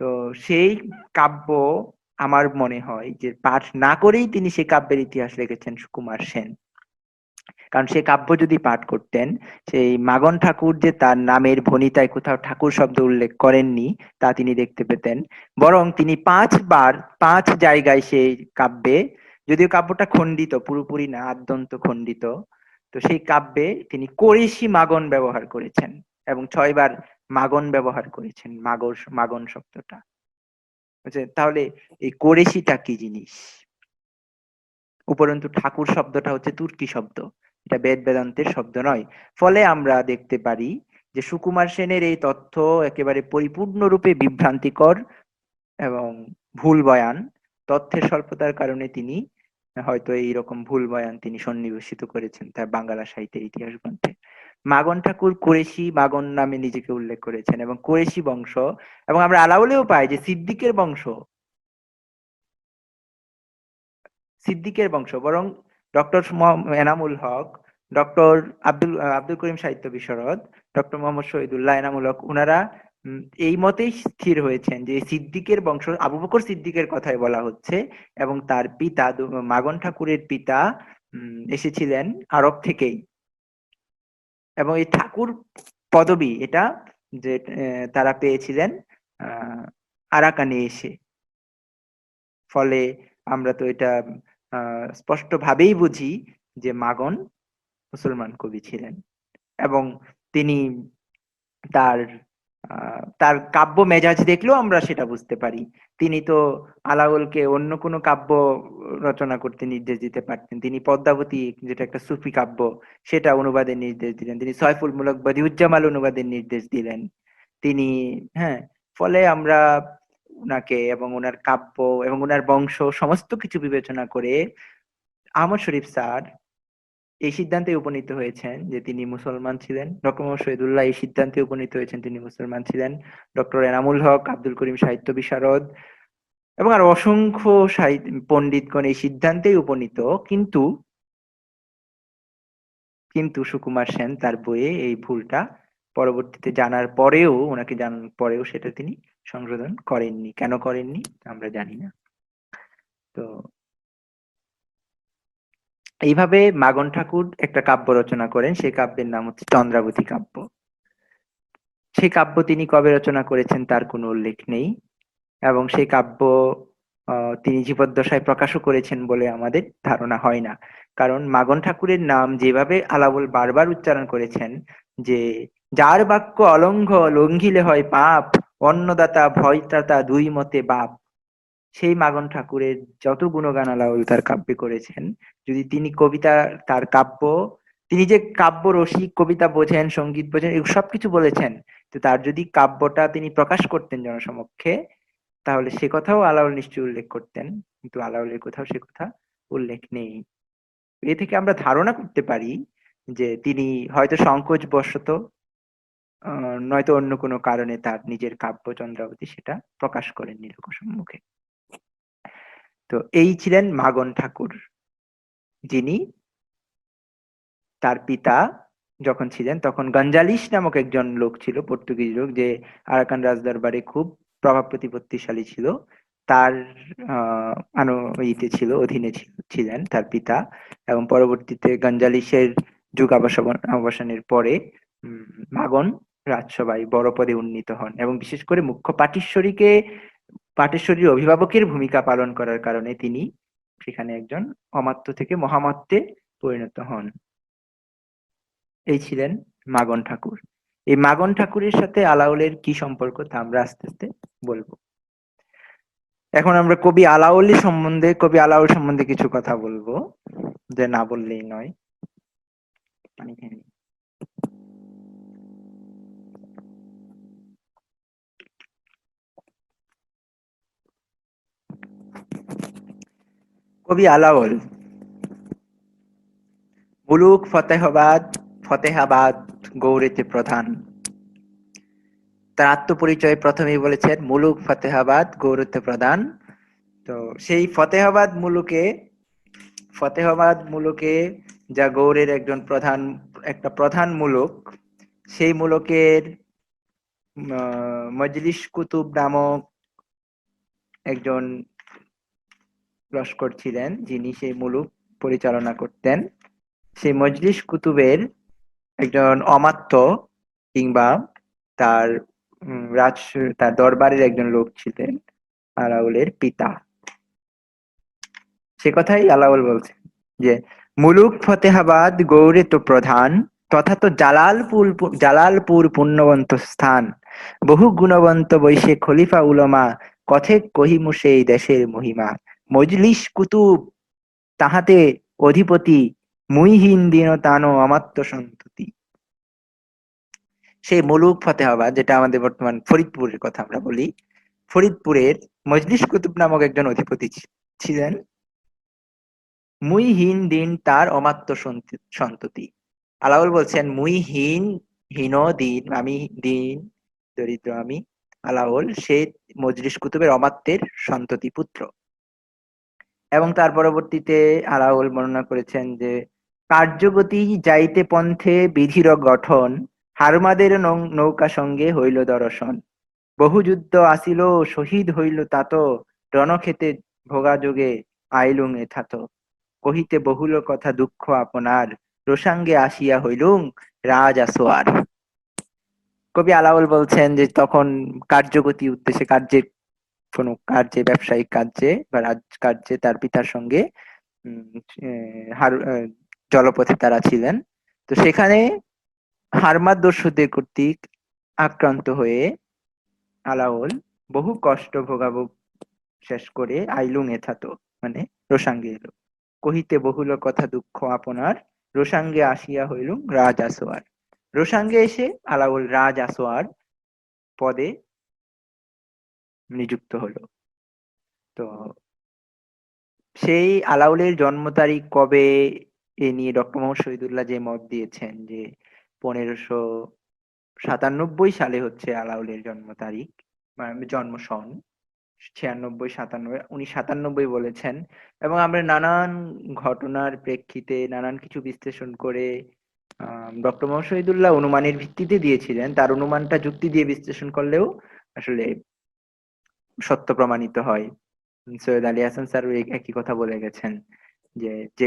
তো সেই কাব্য আমার মনে হয় যে পাঠ না করেই তিনি সেই কাব্যের ইতিহাস লিখেছেন সুকুমার সেন। কারণ সে কাব্য যদি পাঠ করতেন, সেই মাগন ঠাকুর যে তার নামের ভণিতায় কোথাও ঠাকুর শব্দ উল্লেখ করেননি তা তিনি দেখতে পেতেন। বরং তিনি 5 বার 5 জায়গায় সেই কাব্যে, যদিও কাব্যটা খণ্ডিত, পুরোপুরি না, আদ্যন্ত খণ্ডিত, তো সেই কাব্যে তিনি কোরেশি মাগন ব্যবহার করেছেন এবং 6 বার মাগন ব্যবহার করেছেন, মাগন শব্দটা। তাহলে এই কোরেশিটা কি জিনিস? উপরন্তু ঠাকুর শব্দটা হচ্ছে তুর্কি শব্দ, এটা বেদ বেদান্তের শব্দ নয়। ফলে আমরা দেখতে পারি যে সুকুমার সেনের এই তথ্য একেবারে পরিপূর্ণরূপে বিভ্রান্তিকর এবং ভুল বয়ান। তথ্যের স্বল্পতার কারণে তিনি হয়তো এইরকম ভুল বয়ান তিনি সন্নিবেশিত করেছেন তার বাংলা সাহিত্যের ইতিহাস গ্রন্থে। মাগন ঠাকুর কোরেশি মাগন নামে নিজেকে উল্লেখ করেছেন এবং কোরেশি বংশ, এবং আমরা আলাওলেও পাই যে সিদ্দিকের বংশ, বরং ডক্টর এনামুল হক, ডক্টর আব্দুল করিম সাহিত্য বিশারদ, ডক্টর মোহাম্মদ শহীদুল্লাহ এনামুল হক, ওনারা এই মতেই স্থির হয়েছেন যে সিদ্দিকের বংশ, আবু বকর সিদ্দিকের কথাই বলা হচ্ছে, এবং তার পিতা মাগন ঠাকুরের পিতা এসেছিলেন আরব থেকেই, এবং এই ঠাকুর পদবী এটা যে তারা পেয়েছিলেন আরাকানে এসে। ফলে আমরা তো এটা স্পষ্ট ভাবেই বুঝি যে মাগন মুসলমান কবি ছিলেন, এবং তিনি তার তার কাব্য মেজাজ দেখলেও আমরা সেটা বুঝতে পারি। তিনি তো আলাওলকে অন্য কোনো কাব্য রচনা করতে নির্দেশ দিতে পারতেন। তিনি পদ্মাবতী, যেটা একটা সুফি কাব্য, সেটা অনুবাদের নির্দেশ দিলেন। তিনি সয়ফুল মুলক বদিউজ্জামাল অনুবাদের নির্দেশ দিলেন। তিনি, হ্যাঁ, ফলে আমরা উনাকে এবং ওনার কাব্য এবং ওনার বংশ সমস্ত কিছু বিবেচনা করে আহমদ শরীফ স্যার এই সিদ্ধান্তে উপনীত হয়েছেন যে তিনি মুসলমান ছিলেন। ডক্টর মোহাম্মদ শহীদুল্লাহ এই সিদ্ধান্তে উপনীত হয়েছেন তিনি মুসলমান ছিলেন। ডক্টর এনামুল হক, আব্দুল করিম সাহিত্য বিশারদ এবং আর অসংখ্য পণ্ডিতগণ এই সিদ্ধান্তেই উপনীত। কিন্তু কিন্তু সুকুমার সেন তার বইয়ে এই ভুলটা পরবর্তীতে জানার পরেও, ওনাকে জানার পরেও সেটা তিনি সংশোধন করেননি। কেন করেননি আমরা জানি না। তো এইভাবে মাগন ঠাকুর একটা কাব্য রচনা করেন, সেই কাব্যের নাম হচ্ছে চন্দ্রাবতী কাব্য। সেই কাব্য তিনি কবে রচনা করেছেন তার কোনো উল্লেখ নেই, এবং সেই কাব্য তিনি জীবদ্দশায় প্রকাশও করেছেন বলে আমাদের ধারণা হয় না। কারণ মাগন ঠাকুরের নাম যেভাবে আলাওল বারবার উচ্চারণ করেছেন, যে যার বাক্য অলঙ্ঘ লঙ্ঘিলে হয় পাপ, অন্নদাতা ভয়ত্রাতা দুই মতে বাপ, সেই মাগন ঠাকুরের যত গুণগান আলাওল তার কাব্যে করেছেন, যদি তিনি কবিতা, তার কাব্য, তিনি যে কাব্য রসিক, কবিতা বোঝেন, সঙ্গীত বোঝেন, এগুলো সবকিছু বলেছেন, তো তার যদি কাব্যটা তিনি প্রকাশ করতেন জনসমক্ষে, তাহলে সে কথাও আলাওল নিশ্চয়ই উল্লেখ করতেন, কিন্তু আলাওলের কোথাও সে কথা উল্লেখ নেই। এ থেকে আমরা ধারণা করতে পারি যে তিনি হয়তো সংকোচ বশত নয়তো অন্য কোনো কারণে তার নিজের কাব্য চন্দ্রাবতী সেটা প্রকাশ করেননি লোকসম্মুখে। তো এই ছিলেন মাগন ঠাকুর, যিনি, তার পিতা যখন ছিলেন তখন গঞ্জালিস নামক একজন লোক ছিল, পর্তুগিজ লোক, যে আরাকান রাজদরবারে খুব প্রভাব প্রতিপত্তিশালী ছিল। তার অধীনে ছিলেন তার পিতা, এবং পরবর্তীতে গঞ্জালিসের যুগ অবসানের পরে মাগন রাজসভায় বড় পদে উন্নীত হন, এবং বিশেষ করে মুখ্য পাটেশ্বরীর অভিভাবকের ভূমিকা পালন করার কারণে তিনি সেখানে একজন অমাত্য থেকে মহামাত্যে পরিণত হন। এই ছিলেন মাগন ঠাকুর। এই মাগন ঠাকুরের সাথে আলাওলের কি সম্পর্ক তা আমরা আস্তে আস্তে বলবো। এখন আমরা কবি আলাওল সম্বন্ধে কিছু কথা বলবো, যে না বললেই নয়। পানি খেয়ে নিই। কবি আলাওল মুলুক ফতেহাবাদ গৌড়েতে প্রধান। তার আত্মপরিচয় প্রথমেই বলেছেন মুলুক ফতেহাবাদ গৌড়েতে প্রধান। তো সেই ফতেহাবাদ মুলুকে যা গৌড়ের একটা প্রধান মুলুক, সেই মুলুকের মজলিস কুতুব নামক একজন লস্কর ছিলেন, যিনি সেই মুলুক পরিচালনা করতেন। সেই মজলিস কুতুবের একজন অমাত্য কিংবা তার তার দরবারের একজন লোক ছিলেন আলাউলের পিতা। সে কথাই আলাউল বলছেন যে মুলুক ফতেহাবাদ গৌড়ে তো প্রধান, তথা তো জালালপুর পুণ্যবন্ত স্থান। বহু গুণবন্ত বৈশে খলিফা উলমা, কথে কহিমু সেই দেশের মহিমা। মজলিস কুতুব তাহাতে অধিপতি, মুইহীন দিন তানো অমাত্য সন্ততি। সেই মুলুক ফতেহাবাদ, যেটা আমাদের বর্তমান ফরিদপুরের কথা আমরা বলি, ফরিদপুরের মজলিস কুতুব নামক একজন অধিপতি ছিলেন। মুইহীন দিন তার অমাত্য সন্ততি। আলাউল বলছেন হীন দিন, আমি দিন দরিদ্র, আমি আলাউল সে মজলিস কুতুবের অমাত্যের সন্ততি পুত্র। এবং তার পরবর্তীতে আলাউল বর্ণনা করেছেন যে কার্যগতি যাইতে পন্থে বিধির গঠন, হারমাদের নৌকা সঙ্গে হইল দর্শন। বহু যুদ্ধ আসিল শহীদ হইল তাত, রণক্ষেতে ভোগাযোগে আইলুং এথাত। কহিতে বহুল কথা দুঃখ আপনার, রোষাঙ্গে আসিয়া হইলুং রাজ আসোয়ার। কবি আলাউল বলছেন যে তখন কার্যগতি উদ্দেশ্যে কোনো কার্যে, ব্যবসায়িক কার্যে বা রাজকার্যে তার পিতার সঙ্গে জলপথে তারা ছিলেন। তো সেখানে হারমাদ দস্যুদের কর্তৃক আক্রান্ত হয়ে আলাউল বহু কষ্ট ভোগাভোগ শেষ করে আইলুং এথাত, মানে রোসাঙ্গে এলো। কহিতে বহুল কথা দুঃখ আপনার, রোসাঙ্গে আসিয়া হইলুং রাজ আসোয়ার। রোসাঙ্গে এসে আলাউল রাজ আসোয়ার পদে নিযুক্ত হলো। তো সেই আলাউলের জন্ম তারিখ কবে, এ নিয়ে ডক্টর মোহাম্মদ শহীদুল্লাহ যে মত দিয়েছেন যে 1597 সালে হচ্ছে আলাউলের জন্ম তারিখ, জন্ম সন 96, 97, উনি 97 বলেছেন। এবং আমরা নানান ঘটনার প্রেক্ষিতে নানান কিছু বিশ্লেষণ করে ডক্টর মোহাম্মদ শহীদুল্লাহ অনুমানের ভিত্তিতে দিয়েছিলেন, তার অনুমানটা যুক্তি দিয়ে বিশ্লেষণ করলেও আসলে সত্য প্রমাণিত হয়। সৈয়দ আলী হাসান স্যার একই কথা বলে গেছেন যে যে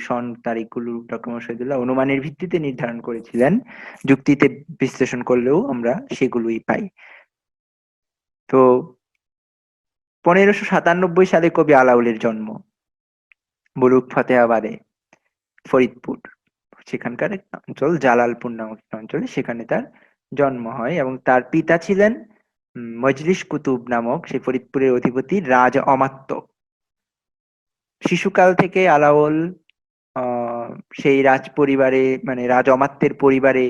সন তারিখগুলো ডক্টর মোহাম্মদ শহীদুল্লাহ অনুমানের ভিত্তিতে নির্ধারণ করেছিলেন, যুক্তিতে বিশ্লেষণ করলেও আমরা সেগুলোই পাই। তো 1597 সালে কবি আলাউলের জন্ম মুলুক ফতেহাবাদে, ফরিদপুর সেখানকার একটা অঞ্চল, জালালপুর নামক একটা অঞ্চলে, সেখানে তার জন্ম হয়। এবং তার পিতা ছিলেন মজলিস কুতুব নামক সেই ফরিদপুরের অধিপতি রাজ অমাত্য। শিশুকাল থেকে আলাওল সেই রাজ পরিবারে, মানে রাজ অমাত্যের পরিবারে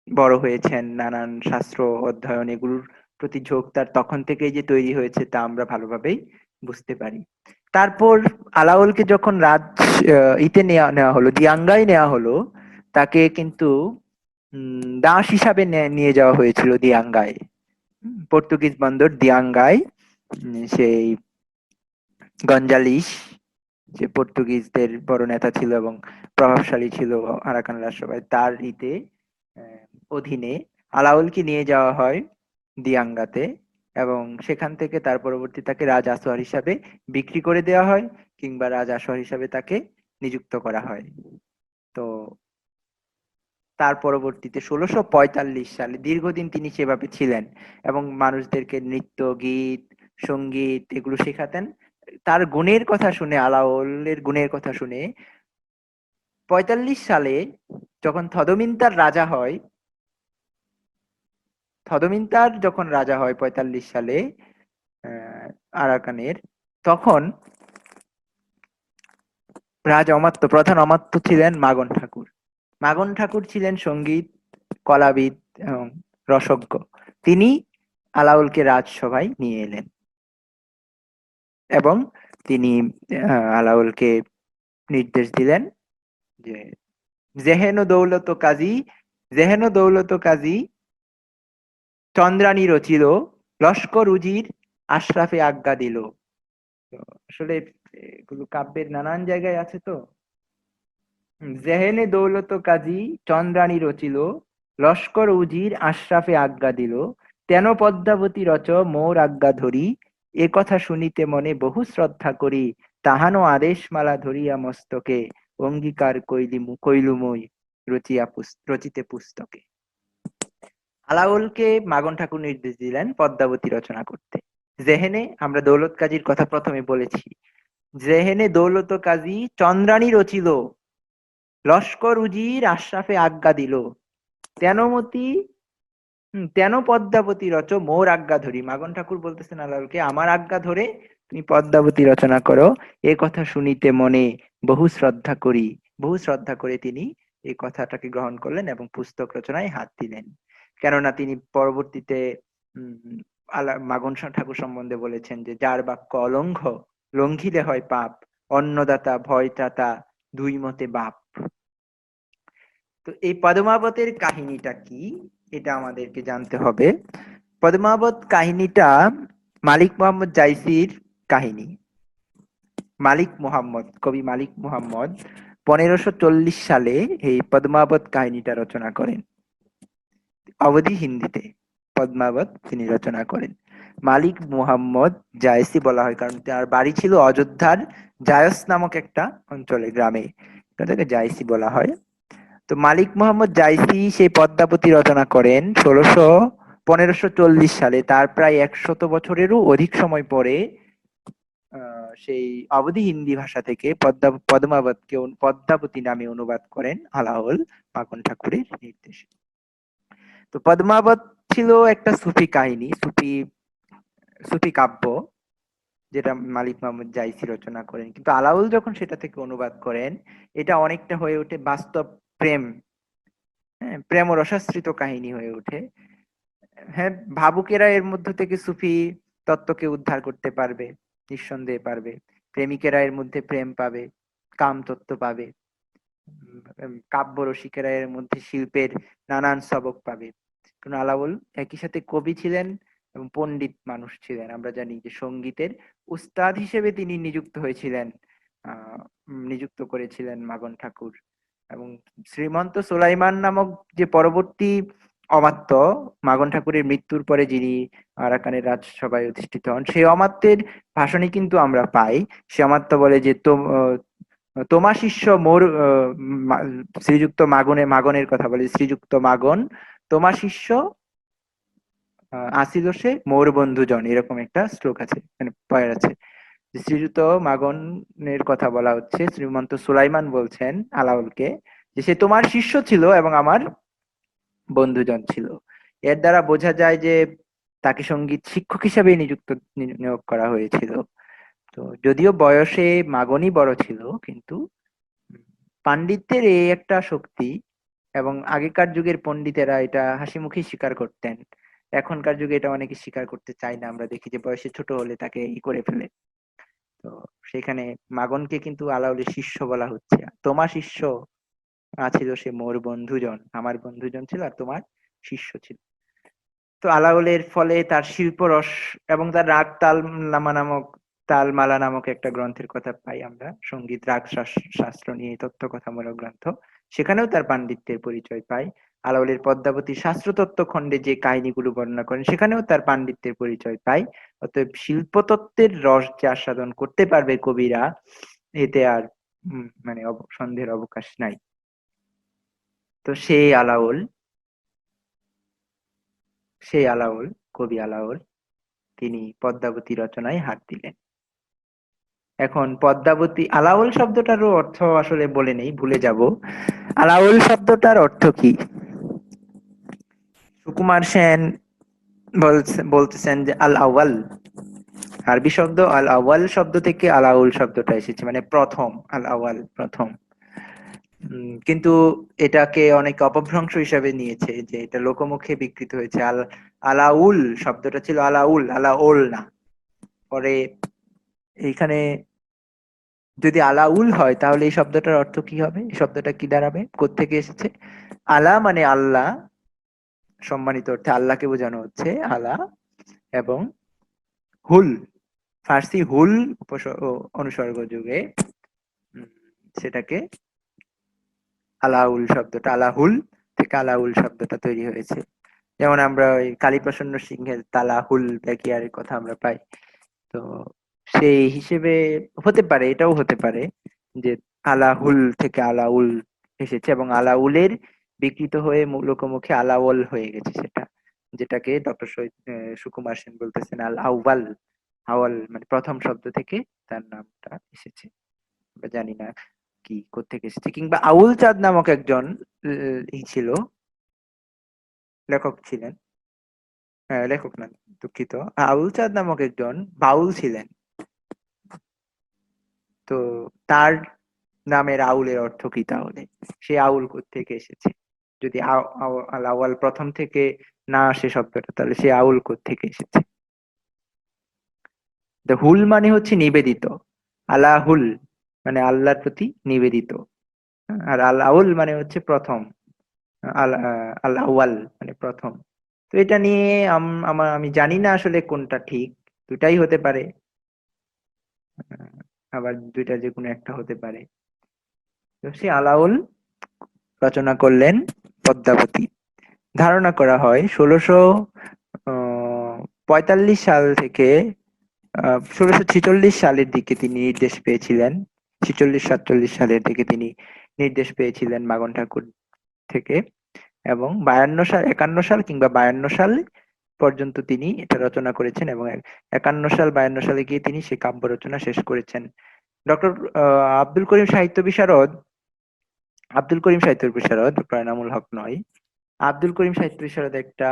বড় হয়েছেন। নানান শাস্ত্র অধ্যয়ন, এগুলোর প্রতি ঝোঁক তার তখন থেকেই যে তৈরি হয়েছে তা আমরা ভালোভাবেই বুঝতে পারি। তারপর আলাওলকে যখন ইতে নেওয়া হলো, দিয়াঙ্গায় নেওয়া হলো, তাকে কিন্তু দাস হিসাবে নিয়ে যাওয়া হয়েছিল দিয়াঙ্গায়, পর্তুগিজ বন্দর দিয়াঙ্গায়। সেই গঞ্জালিস, যে পর্তুগিজদের বড় নেতা ছিল এবং প্রভাবশালী ছিল আরাকান রাজসভায়, তার অধীনে আলাউলকে নিয়ে যাওয়া হয় দিয়াঙ্গাতে। এবং সেখান থেকে তার পরবর্তী তাকে রাজ আসোয়ার হিসাবে বিক্রি করে দেওয়া হয়, কিংবা রাজ আসোয়ার হিসাবে তাকে নিযুক্ত করা হয়। তো তার পরবর্তীতে 1645 সালে দীর্ঘদিন তিনি সেভাবে ছিলেন এবং মানুষদেরকে নৃত্য, গীত, সঙ্গীত এগুলো শেখাতেন। তার গুণের কথা শুনে, আলাওলের গুণের কথা শুনে 45 সালে যখন থদমিন্তার রাজা হয়, থদমিন্তার যখন রাজা হয় ৪৫ সালে আরাকানের, তখন প্রধান অমাত্য ছিলেন মাগন ঠাকুর। মাগন ঠাকুর ছিলেন সঙ্গীত কলাবিদ এবং রসজ্ঞ। তিনি আলাউলকে রাজসভায় নিয়ে এলেন এবং তিনি আলাউলকে নির্দেশ দিলেন যে যেহেন দৌলত কাজী চন্দ্রানী রচিল, লস্কর উজির আশরাফে আজ্ঞা দিল। তো আসলে এগুলো কাব্যের নানান জায়গায় আছে তো। জেহেনে দৌলত কাজী চন্দ্রানী রচিল, লস্কর উজির আশরাফে আজ্ঞা দিল, তেন পদ্মাবতী রচ মোর আজ্ঞা ধরি, এ কথা শুনিতে মনে বহু শ্রদ্ধা করি, তাহানো আদেশমালা ধরিয়া মস্তকে, অঙ্গীকার কইলুমই রচিতে পুস্তকে। আলাউলকে মাগন ঠাকুর নির্দেশ দিলেন পদ্মাবতী রচনা করতে। জেহেনে, আমরা দৌলত কাজীর কথা প্রথমে বলেছি, জেহেনে দৌলত কাজী চন্দ্রানী রচিল, লস্কর উজির আশরাফে আজ্ঞা দিল, তেন পদ্মাবতী রচ মোর আজ্ঞা ধরি। মাগন ঠাকুর বলতেছেন আলাউলকে, আমার আজ্ঞা ধরে তুমি পদ্মাবতী রচনা করো, এ কথা শুনিতে মনে বহু শ্রদ্ধা করি। বহু শ্রদ্ধা করে তিনি এই কথাটাকে গ্রহণ করলেন এবং পুস্তক রচনায় হাত দিলেন। কেননা তিনি পরবর্তীতে মাগন ঠাকুর সম্বন্ধে বলেছেন যে, যার বাক্য অলঙ্ঘ, লঙ্ঘিলে হয় পাপ, অন্নদাতা ভয় ত্রাতা দুই মতে বাপ। তো এই পদ্মাবতের কাহিনীটা কি, এটা আমাদেরকে জানতে হবে। পদ্মাবত কাহিনীটা মালিক মোহাম্মদ জাইসির কাহিনী। কবি মালিক মুহাম্মদ 1540 সালে এই পদ্মাবত কাহিনীটা রচনা করেন। অবধি হিন্দিতে পদ্মাবত তিনি রচনা করেন। মালিক মুহাম্মদ জায়সি বলা হয় কারণ তার বাড়ি ছিল অযোধ্যার জায়স নামক একটা অঞ্চলে, গ্রামে, এটাকে জায়সি বলা হয়। তো মালিক মুহাম্মদ জাইসি সেই পদ্মাবতী রচনা করেন 1540 সালে। তার প্রায় 100 বছরেরও অধিক সময় পরে সেই অবধি হিন্দি ভাষা থেকে পদ্মাবতকে পদ্মাবতী নামে অনুবাদ করেন আলাওল মাগন ঠাকুরের নির্দেশে। তো পদ্মাবত ছিল একটা সুফি কাহিনী, সুফি কাব্য, যেটা মালিক মোহাম্মদ জাইসি রচনা করেন। কিন্তু আলাউল যখন সেটা থেকে অনুবাদ করেন, এটা অনেকটা হয়ে ওঠে বাস্তব প্রেম, হ্যাঁ, প্রেম ও রসাশ্রিত কাহিনী হয়ে ওঠে। হ্যাঁ, ভাবুকেরা এর মধ্য থেকে সুফি তত্ত্বকে উদ্ধার করতে পারবে, নিঃসন্দেহে পারবে। প্রেমিকেরা এর মধ্যে প্রেম পাবে, কাম তত্ত্ব পাবে। কাব্য রসিকেরা এর মধ্যে শিল্পের নানান সবক পাবে। কারণ আলাউল একই সাথে কবি ছিলেন এবং পণ্ডিত মানুষ ছিলেন। আমরা জানি যে সঙ্গীতের উস্তাদ হিসেবে তিনি নিযুক্ত করেছিলেন মাগন ঠাকুর। এবং শ্রীমন্ত সুলাইমান নামক যে পরবর্তী অমাত্য, মাগন ঠাকুরের মৃত্যুর পরে যিনি আরাকানের রাজসভায় অধিষ্ঠিত হন, সেই অমাত্যের ভাষণই কিন্তু আমরা পাই। সে অমাত্য বলে যে, তোমা শিষ্য মোর, শ্রীযুক্ত মাগনের কথা বলে, শ্রীযুক্ত মাগন তোমা শিষ্য আসিল সে মোর বন্ধুজন, এরকম একটা শ্লোক আছে, মানে পয়ের আছে। শ্রীযুক্ত মাগনের কথা বলা হচ্ছে, শ্রীমন্ত সুলাইমান বলছেন আলাউলকে যে সে তোমার শিষ্য ছিল এবং আমার বন্ধুজন ছিল। এর দ্বারা বোঝা যায় যে তাকে সঙ্গীত শিক্ষক হিসাবে নিয়োগ করা হয়েছিল। তো যদিও বয়সে মাগনই বড় ছিল, কিন্তু পাণ্ডিত্যের এই একটা শক্তি, এবং আগেকার যুগের পণ্ডিতেরা এটা হাসি মুখে স্বীকার করতেন। এখনকার যুগে এটা অনেকে স্বীকার করতে চায় না। আমরা দেখি যে বয়সে ছোট হলে তাকে করে ফেলে। তো সেখানে মাগনকে কিন্তু আলাউলের শিষ্য বলা হচ্ছে। তোমার শিষ্য আছিল সে মোর বন্ধুজন, আমার বন্ধুজন ছিল আর তোমার শিষ্য ছিল। তো আলাউলের ফলে তার শিল্পরস এবং তার রাগ তালমালা নামক একটা গ্রন্থের কথা পাই আমরা, সঙ্গীত রাগ শাস্ত্র নিয়ে তথ্য কথামূলক গ্রন্থ। সেখানেও তার পাণ্ডিত্যের পরিচয় পাই। আলাউলের পদ্মাবতী শাস্ত্রতত্ত্ব খণ্ডে যে কাহিনীগুলো বর্ণনা করেন, সেখানেও তার পাণ্ডিত্যের পরিচয় পাই। অতএব শিল্পতত্ত্বের রস যে আস্বাদন করতে পারবে কবিরা, এতে আর মানে সন্দেহের অবকাশ নাই। তো সেই আলাউল, কবি আলাউল, তিনি পদ্মাবতী রচনায় হাত দিলেন। এখন পদ্মাবতী, আলাউল শব্দটারও অর্থ আসলে বলে নেই, ভুলে যাব। আলাউল শব্দটার অর্থ কি? সুকুমার সেন বলতেছেন যে আল আউয়াল, আরবি শব্দ আল আউয়াল শব্দ থেকে আলাউল শব্দটা এসেছে, মানে প্রথম, আল আউয়াল প্রথম। কিন্তু এটাকে অনেকে অপভ্রংশ হিসাবে নিয়েছে, যে এটা লোকমুখে বিকৃত হয়েছে। আলাউল শব্দটা ছিল আলাউল, আলাউল না। পরে এইখানে যদি আলাউল হয় তাহলে এই শব্দটার অর্থ কি হবে, এই শব্দটা কি দাঁড়াবে, কোত্থেকে এসেছে? আলা মানে আল্লাহ, সম্মানিত অর্থে আল্লাহকে বোঝানো হচ্ছে আলা, এবং হুল, ফার্সি হুল অনুসর্গ যুগে উম, সেটাকে আলাউল শব্দটা, আলাহুল থেকে আলাউল শব্দটা তৈরি হয়েছে। যেমন আমরা ওই কালীপ্রসন্ন সিংহের তালাহুল বেকিয়ারের কথা আমরা পাই। তো সেই হিসেবে হতে পারে, এটাও হতে পারে যে আলাহুল থেকে আলাউল এসেছে, এবং আলাউলের বিকৃত হয়ে লোকমুখে আলাওল হয়ে গেছে সেটা, যেটাকে ডক্টর সুকুমার সেন বলতেছেন আল আউয়াল। আওয়াল মানে প্রথম শব্দ থেকে তার নামটা এসেছে। আমরা জানি না কি কোত্থেকে এসেছে। কিংবা আউল চাঁদ নামক একজন ছিল, লেখক ছিলেন, লেখক না, দুঃখিত, আউল চাঁদ নামক একজন বাউল ছিলেন। তো তার নামের আউলের অর্থ কি তাহলে? সে আউল কোত্থেকে এসেছে? যদি আল আওয়াল প্রথম থেকে না আসে শব্দটা, তাহলে সে আউল কোত্থেকে এসেছে? হুল মানে হচ্ছে নিবেদিত, আলাহুল মানে আল্লাহর প্রতি নিবেদিত, আর আল আউল মানে হচ্ছে প্রথম, আল আউয়াল মানে প্রথম। তো এটা নিয়ে আমি জানি না আসলে কোনটা ঠিক, দুটাই হতে পারে, আবার দুইটা যে কোনো একটা হতে পারে। তো সে আলাউল রচনা করলেন পদ্মাবতী। ধারণা করা হয় ১৬৪৫ সাল থেকে ১৬৪৬ সালের দিকে তিনি নির্দেশ পেয়েছিলেন। ৪৬-৪৭ সালের দিকে তিনি নির্দেশ পেয়েছিলেন মাগন ঠাকুর থেকে, এবং ৫২ সাল কিংবা ৫২ সাল পর্যন্ত তিনি এটা রচনা করেছেন, এবং ৫১ সাল ৫২ সালে গিয়ে তিনি সেই কাব্য রচনা শেষ করেছেন। ডক্টর আব্দুল করিম সাহিত্য বিশারদ, আব্দুল করিম সাহিত্য বিশারদ, ডক্টর এনামুল হক নয়, আব্দুল করিম সাহিত্য বিশারদ একটা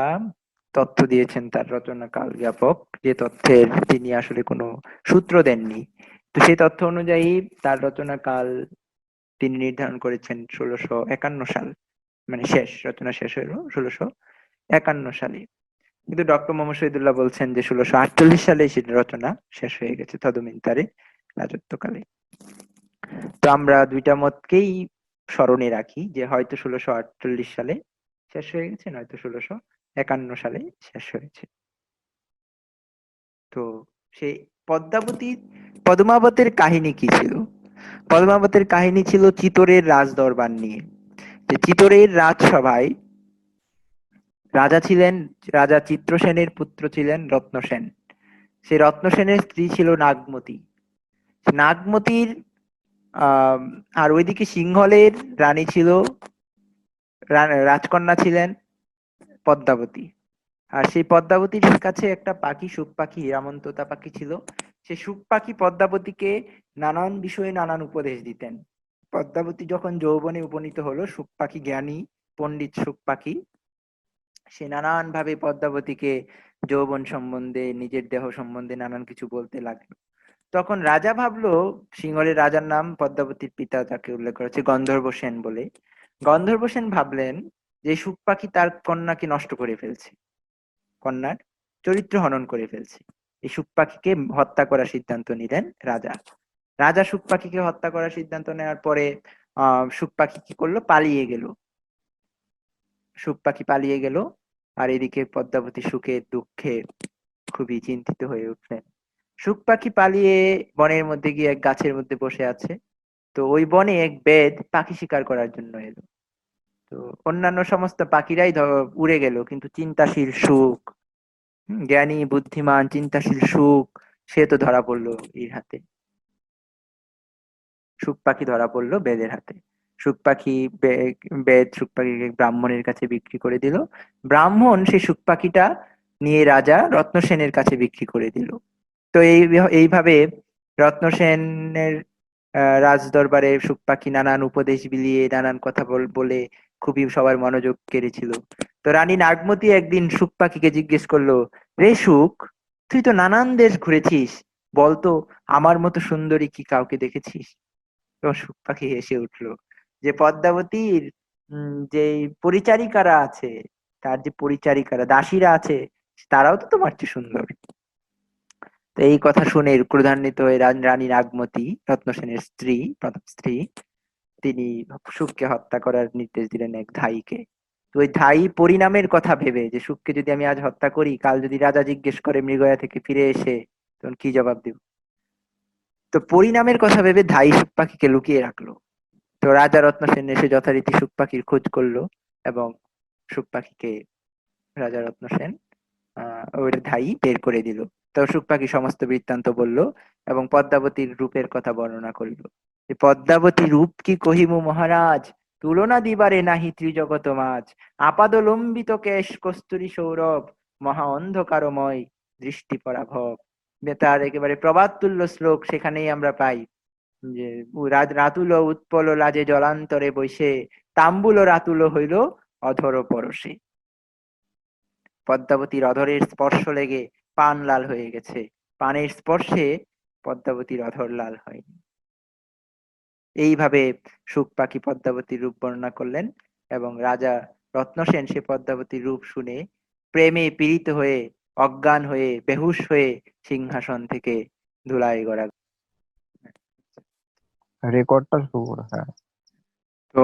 তথ্য দিয়েছেন তার রচনা কাল জ্ঞাপক, যে তথ্যের তিনি আসলে কোনো সূত্র দেননি। তো সেই তথ্য অনুযায়ী তার রচনা কাল তিনি নির্ধারণ করেছেন ১৬৫১ সাল, মানে রচনা শেষ হলো ১৬৫১ সালে। কিন্তু ডক্টর মোহাম্মদ শহীদুল্লাহ বলছেন যে ১৬৪৮ সালে সেটা রচনা শেষ হয়ে গেছে তদমিন্তারে রাজত্বকালে। তো আমরা দুইটা মতকেই স্মরণে রাখি, যে হয়তো ১৬৪৮ সালে শেষ হয়ে গেছে, নয়তো ১৬৫১ সালে শেষ হয়েছে। তো সেই পদ্মাবতী, পদ্মাবতের কাহিনী কি ছিল? পদ্মাবতের কাহিনী ছিল চিতোরের রাজ দরবার নিয়ে। যে চিতোরের রাজসভায় রাজা ছিলেন, রাজা চিত্রসেনের পুত্র ছিলেন রত্নসেন। সেই রত্নসেনের স্ত্রী ছিল নাগমতী। নাগমতির আহ আর ওইদিকে সিংহলের রানী ছিল, রাজকন্যা ছিলেন পদ্মাবতী। আর সেই পদ্মাবতীর কাছে একটা পাখি, সুখ পাখি, হীরামন তোতা পাখি ছিল। সেই সুখ পাখি পদ্মাবতীকে নানান বিষয়ে নানান উপদেশ দিতেন। পদ্মাবতী যখন যৌবনে উপনীত হলো, সুখ পাখি, জ্ঞানী পণ্ডিত সুখ পাখি, সে নানান ভাবে পদ্মাবতীকে যৌবন সম্বন্ধে, নিজের দেহ সম্বন্ধে নানান কিছু বলতে লাগলো। তখন রাজা ভাবলো, সিংহলের রাজার নাম পদ্মাবতীর পিতা যাকে উল্লেখ করেছে গন্ধর্ব সেন বলে, গন্ধর্ব সেন ভাবলেন যে সুখ পাখি তার কন্যাকে নষ্ট করে ফেলছে, কন্যার চরিত্র হনন করে ফেলছে। এই সুখ পাখিকে হত্যা করার সিদ্ধান্ত নিলেন রাজা। রাজা সুখ পাখিকে হত্যা করার সিদ্ধান্ত নেওয়ার পরে সুখ পাখি কি করলো, পালিয়ে গেল। সুখ পাখি পালিয়ে গেল, আর এদিকে পদ্মাবতী সুখে দুঃখে খুবই চিন্তিত হয়ে উঠলেন। সুখ পাখি পালিয়ে বনের মধ্যে গিয়ে এক গাছের মধ্যে বসে আছে। তো ওই বনে এক বেদ পাখি শিকার করার জন্য এলো। তো অন্যান্য সমস্ত পাখিরাই উড়ে গেল, কিন্তু চিন্তাশীল সুখ, জ্ঞানী বুদ্ধিমান চিন্তাশীল সুখ, সে তো ধরা পড়লো এর হাতে। সুখ পাখি ধরা পড়লো বেদের হাতে। সুখ পাখি বেদ সুখ পাখিকে ব্রাহ্মণের কাছে বিক্রি করে দিল। ব্রাহ্মণ সেই সুখ পাখিটা নিয়ে রাজা রত্নসেনের কাছে বিক্রি করে দিল। তো এইভাবে রত্নসেনের রাজ দরবারে সুখ পাখি নানান উপদেশ বিলিয়ে, নানান কথা বলে খুবই সবার মনোযোগ কেড়েছিল। তো রানী নাগমতী একদিন সুখ পাখিকে জিজ্ঞেস করলো, রে সুখ, তুই তো নানান দেশ ঘুরেছিস, বলতো আমার মতো সুন্দরী কি কাউকে দেখেছিস? তখন সুখ পাখি হেসে উঠলো যে পদ্মাবতীর যে পরিচারিকারা আছে, তার যে পরিচারিকারা দাসীরা আছে, তারাও তো তোমার চেয়ে সুন্দর। তো এই কথা শুনে ক্রোধান্বিত হয়ে রানী নাগমতী, রত্নসেনের স্ত্রী, প্রথম স্ত্রী, তিনি সুখকে হত্যা করার নির্দেশ দিলেন এক ধাইকে। তো ওই ধাই পরিণামের কথা ভেবে, যে সুখকে যদি আমি আজ হত্যা করি, কাল যদি রাজা জিজ্ঞেস করে মৃগয়া থেকে ফিরে এসে, তখন কি জবাব দেব? তো পরিণামের কথা ভেবে ধাই সুখ পাখিকে লুকিয়ে রাখলো। তো রাজা রত্নসেন এসে যথারীতি সুখ পাখির খোঁজ করলো, এবং সুখ পাখিকে রাজা রত্নসেন ওর ধাই বের করে দিল। তো সুখ পাখি সমস্ত বৃত্তান্ত বলল, এবং পদ্মাবতীর রূপের কথা বর্ণনা করল। যে পদ্মাবতী রূপ কি কহিমু মহারাজ, তুলনা দিবারে নাহি ত্রিজগত মাঝ, আপাদলম্বিত কেশ কস্তুরী সৌরভ, মহা অন্ধকারময় দৃষ্টি পরাভব। তার একেবারে প্রবাদ তুল্য শ্লোক সেখানেই আমরা পাই, যে রাতুল উৎপল লাজে জলান্তরে বৈশে, তাম্বুল রাতুল হইল অধর পরশে। পদ্মাবতীর অধরের স্পর্শ লেগে পান লাল হয়ে গেছে, পানের স্পর্শে পদ্মাবতীর অধর লাল হয়নি। এইভাবে সুখ পাখি পদ্মাবতীর রূপ বর্ণনা করলেন, এবং রাজা রত্নসেন সে পদ্মাবতীর রূপ শুনে প্রেমে পীড়িত হয়ে, অজ্ঞান হয়ে, বেহুশ হয়ে সিংহাসন থেকে ধুলায় গড়া। রেকর্ডটা শুরু করো, হ্যাঁ। তো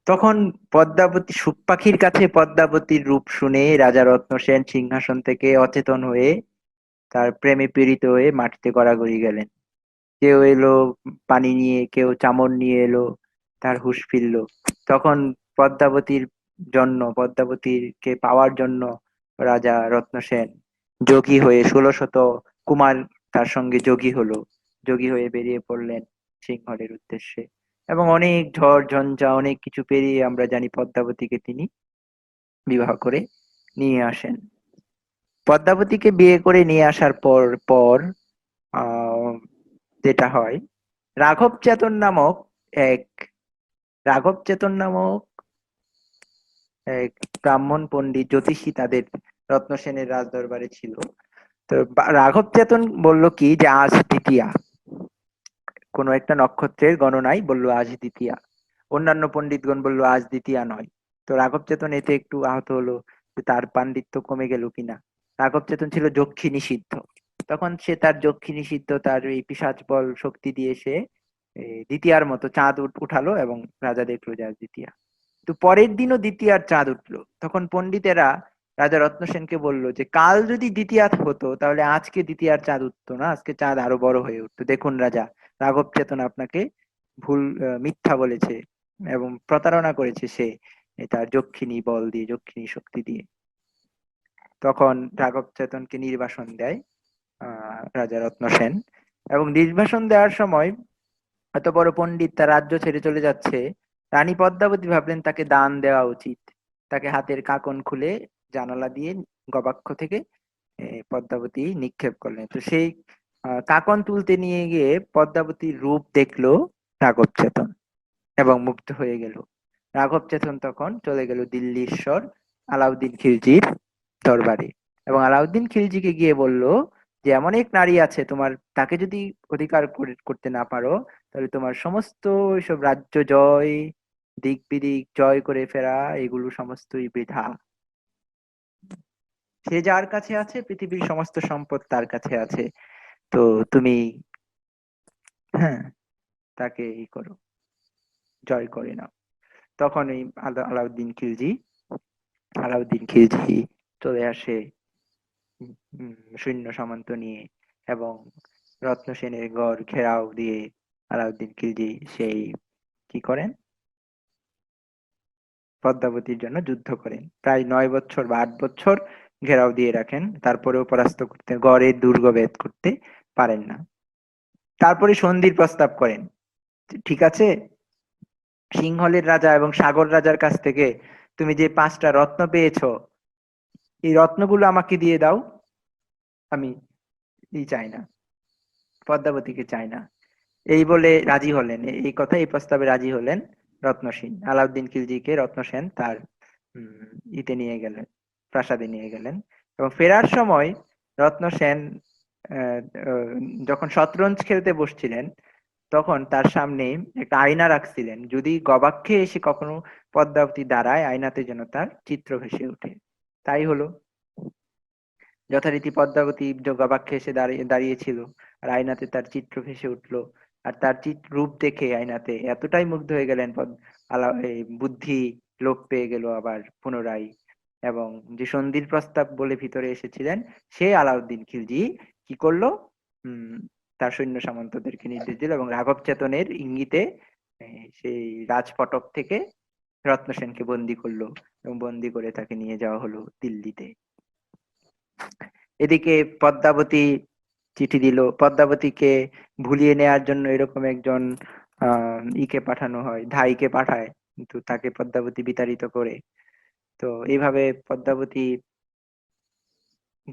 তখন পদ্মাবতী, সুখ পাখির কাছে পদ্মাবতীর রূপ শুনে রাজা রত্নসেন সিংহাসন থেকে অচেতন হয়ে, তার প্রেমে পীড়িত হয়ে মাটিতে গড়াগড়ি গেলেন। কেউ এলো পানি নিয়ে, কেউ চামর নিয়ে এলো, তার হুঁশ ফিরল। তখন পদ্মাবতীর পদ্মাবতীকে পাওয়ার জন্য রাজা রত্নসেন যোগী হয়ে 16শত কুমার তার সঙ্গে যোগী হলো, যোগী হয়ে বেরিয়ে পড়লেন সিংহলের উদ্দেশ্যে। এবং অনেক ঝড় ঝঞ্ঝা, অনেক কিছু পেরিয়ে আমরা জানি পদ্মাবতীকে তিনি বিবাহ করে নিয়ে আসেন। পদ্মাবতীকে বিয়ে করে নিয়ে আসার পর পর আহ যেটা হয়, রাঘব চেতন নামক এক রাঘব চেতন নামক এক ব্রাহ্মণ পণ্ডিত জ্যোতিষী তাদের রত্নসেনের রাজদরবারে ছিল। তো রাঘব চেতন বলল কি, যে আজ দ্বিতীয়া, কোনো একটা নক্ষত্রের গণনায় বলল আজ দ্বিতীয়া। অন্যান্য পণ্ডিতগণ বলল আজ দ্বিতীয়া নয়। তো রাঘব চেতন এতে একটু আহত হলো, যে তার পাণ্ডিত্য কমে গেল কিনা। রাঘব চেতন ছিল যক্ষী নিষিদ্ধ। তখন সে তার যক্ষী নিষিদ্ধ, তার এই পিশাচ বল শক্তি দিয়ে সে দ্বিতীয়ার মতো চাঁদ উঠালো, এবং রাজা দেখলো যে আজ দ্বিতীয়া। তো পরের দিনও দ্বিতীয়ার চাঁদ উঠলো। তখন পণ্ডিতেরা রাজা রত্নসেনকে বলল যে কাল যদি দ্বিতীয়া হতো, তাহলে আজকে দ্বিতীয়ার চাঁদ উঠতো না, আজকে চাঁদ আরো বড় হয়ে উঠতো। দেখুন রাজা, রাঘব চেতন আপনাকে মিথ্যা বলেছে, এবং প্রতারণা করেছে সে তার যক্ষিণী বল দিয়ে, যক্ষিণী শক্তি দিয়ে। তখন রাঘব চেতনকে নির্বাসন দেয় রাজা রত্নসেন। এবং নির্বাসন দেওয়ার সময়, এত বড় পণ্ডিত তার রাজ্য ছেড়ে চলে যাচ্ছে, রানী পদ্মাবতী ভাবলেন তাকে দান দেওয়া উচিত। তাকে হাতের কাকন খুলে জানালা দিয়ে গবাক্ষ থেকে পদ্মাবতী নিক্ষেপ করলেন। তো সেই কাকন তুলতে নিয়ে গিয়ে পদ্মাবতীর রূপ দেখলো রাঘব চেতন, এবং মুগ্ধ হয়ে গেল। রাঘব চেতন তখন চলে গেল দিল্লীশ্বর আলাউদ্দিন খিলজির দরবারে, এবং আলাউদ্দিন খিলজিকে গিয়ে বলল যে এমন এক নারী আছে, তোমার তাকে যদি অধিকার করতে না পারো, তাহলে তোমার সমস্ত সব রাজ্য জয়, দিক বিদিক জয় করে ফেরা, এগুলো সমস্তই বৃথা। সে যার কাছে আছে, পৃথিবীর সমস্ত সম্পদ তার কাছে আছে। তো তুমি, হ্যাঁ, তাকে ই করো, জয় করে নাও। তখন এই আলাউদ্দিন খিলজি চলে আসে সৈন্য সামন্ত নিয়ে, এবং রত্নসেনের গড় ঘেরাও দিয়ে আলাউদ্দিন খিলজি সেই কি করেন, পদ্মাবতীর জন্য যুদ্ধ করেন। প্রায় 9 বছর বা 8 বছর ঘেরাও দিয়ে রাখেন, তারপরেও পরাস্ত করতে, গড়ের দুর্গ ভেদ করতে পারেন না। তারপরে সন্ধির প্রস্তাব করেন। ঠিক আছে, সিংহলের রাজা এবং সাগর রাজার কাছ থেকে তুমি যে 5টা রত্ন পেয়েছো, এই রত্নগুলো আমাকে দিয়ে দাও। আমি চাই না, পদ্মাবতীকে চাই না। এই বলে রাজি হলেন, এই কথা, এই প্রস্তাবে রাজি হলেন রত্নসেন, আলাউদ্দিন খিলজিকে রত্নসেন তার ইতে নিয়ে গেলেন, প্রাসাদে নিয়ে গেলেন। এবং ফেরার সময় রত্নসেন আহ, আহ, যখন শতরঞ্জ খেলতে বসছিলেন, তখন তার সামনে একটা আয়না রাখছিলেন, যদি গবাক্ষে এসে কখনো পদ্মাবতী দাঁড়ায়, আয়নাতে যেন তার চিত্র ভেসে ওঠে। তাই হলো, যথারীতি পদ্মাবতী গবাক্ষে এসে দাঁড়িয়েছিল, আর আয়নাতে তার চিত্র ভেসে উঠলো। আর তার রূপ দেখে আয়নাতে এতটাই মুগ্ধ হয়ে গেলেন এই বুদ্ধি লোপ পেয়ে গেল আবার পুনরায়। এবং যে সন্ধির প্রস্তাব বলে ভিতরে এসেছিলেন, সে আলাউদ্দিন খিলজি কি করলো, উম তার সৈন্য সামন্তদেরকে নির্দেশ দিল এবং রাঘব চেতনের ইঙ্গিতে সেই রাজফটক থেকে রত্নসেনকে বন্দি করলো, এবং বন্দি করে তাকে নিয়ে যাওয়া হলো দিল্লিতে। এদিকে পদ্মাবতী চিঠি দিল, পদ্মাবতীকে ভুলিয়ে নেয়ার জন্য এরকম একজন ইকে পাঠানো হয়, ধাইকে পাঠায়, কিন্তু তাকে পদ্মাবতী বিতাড়িত করে। তো এইভাবে পদ্মাবতী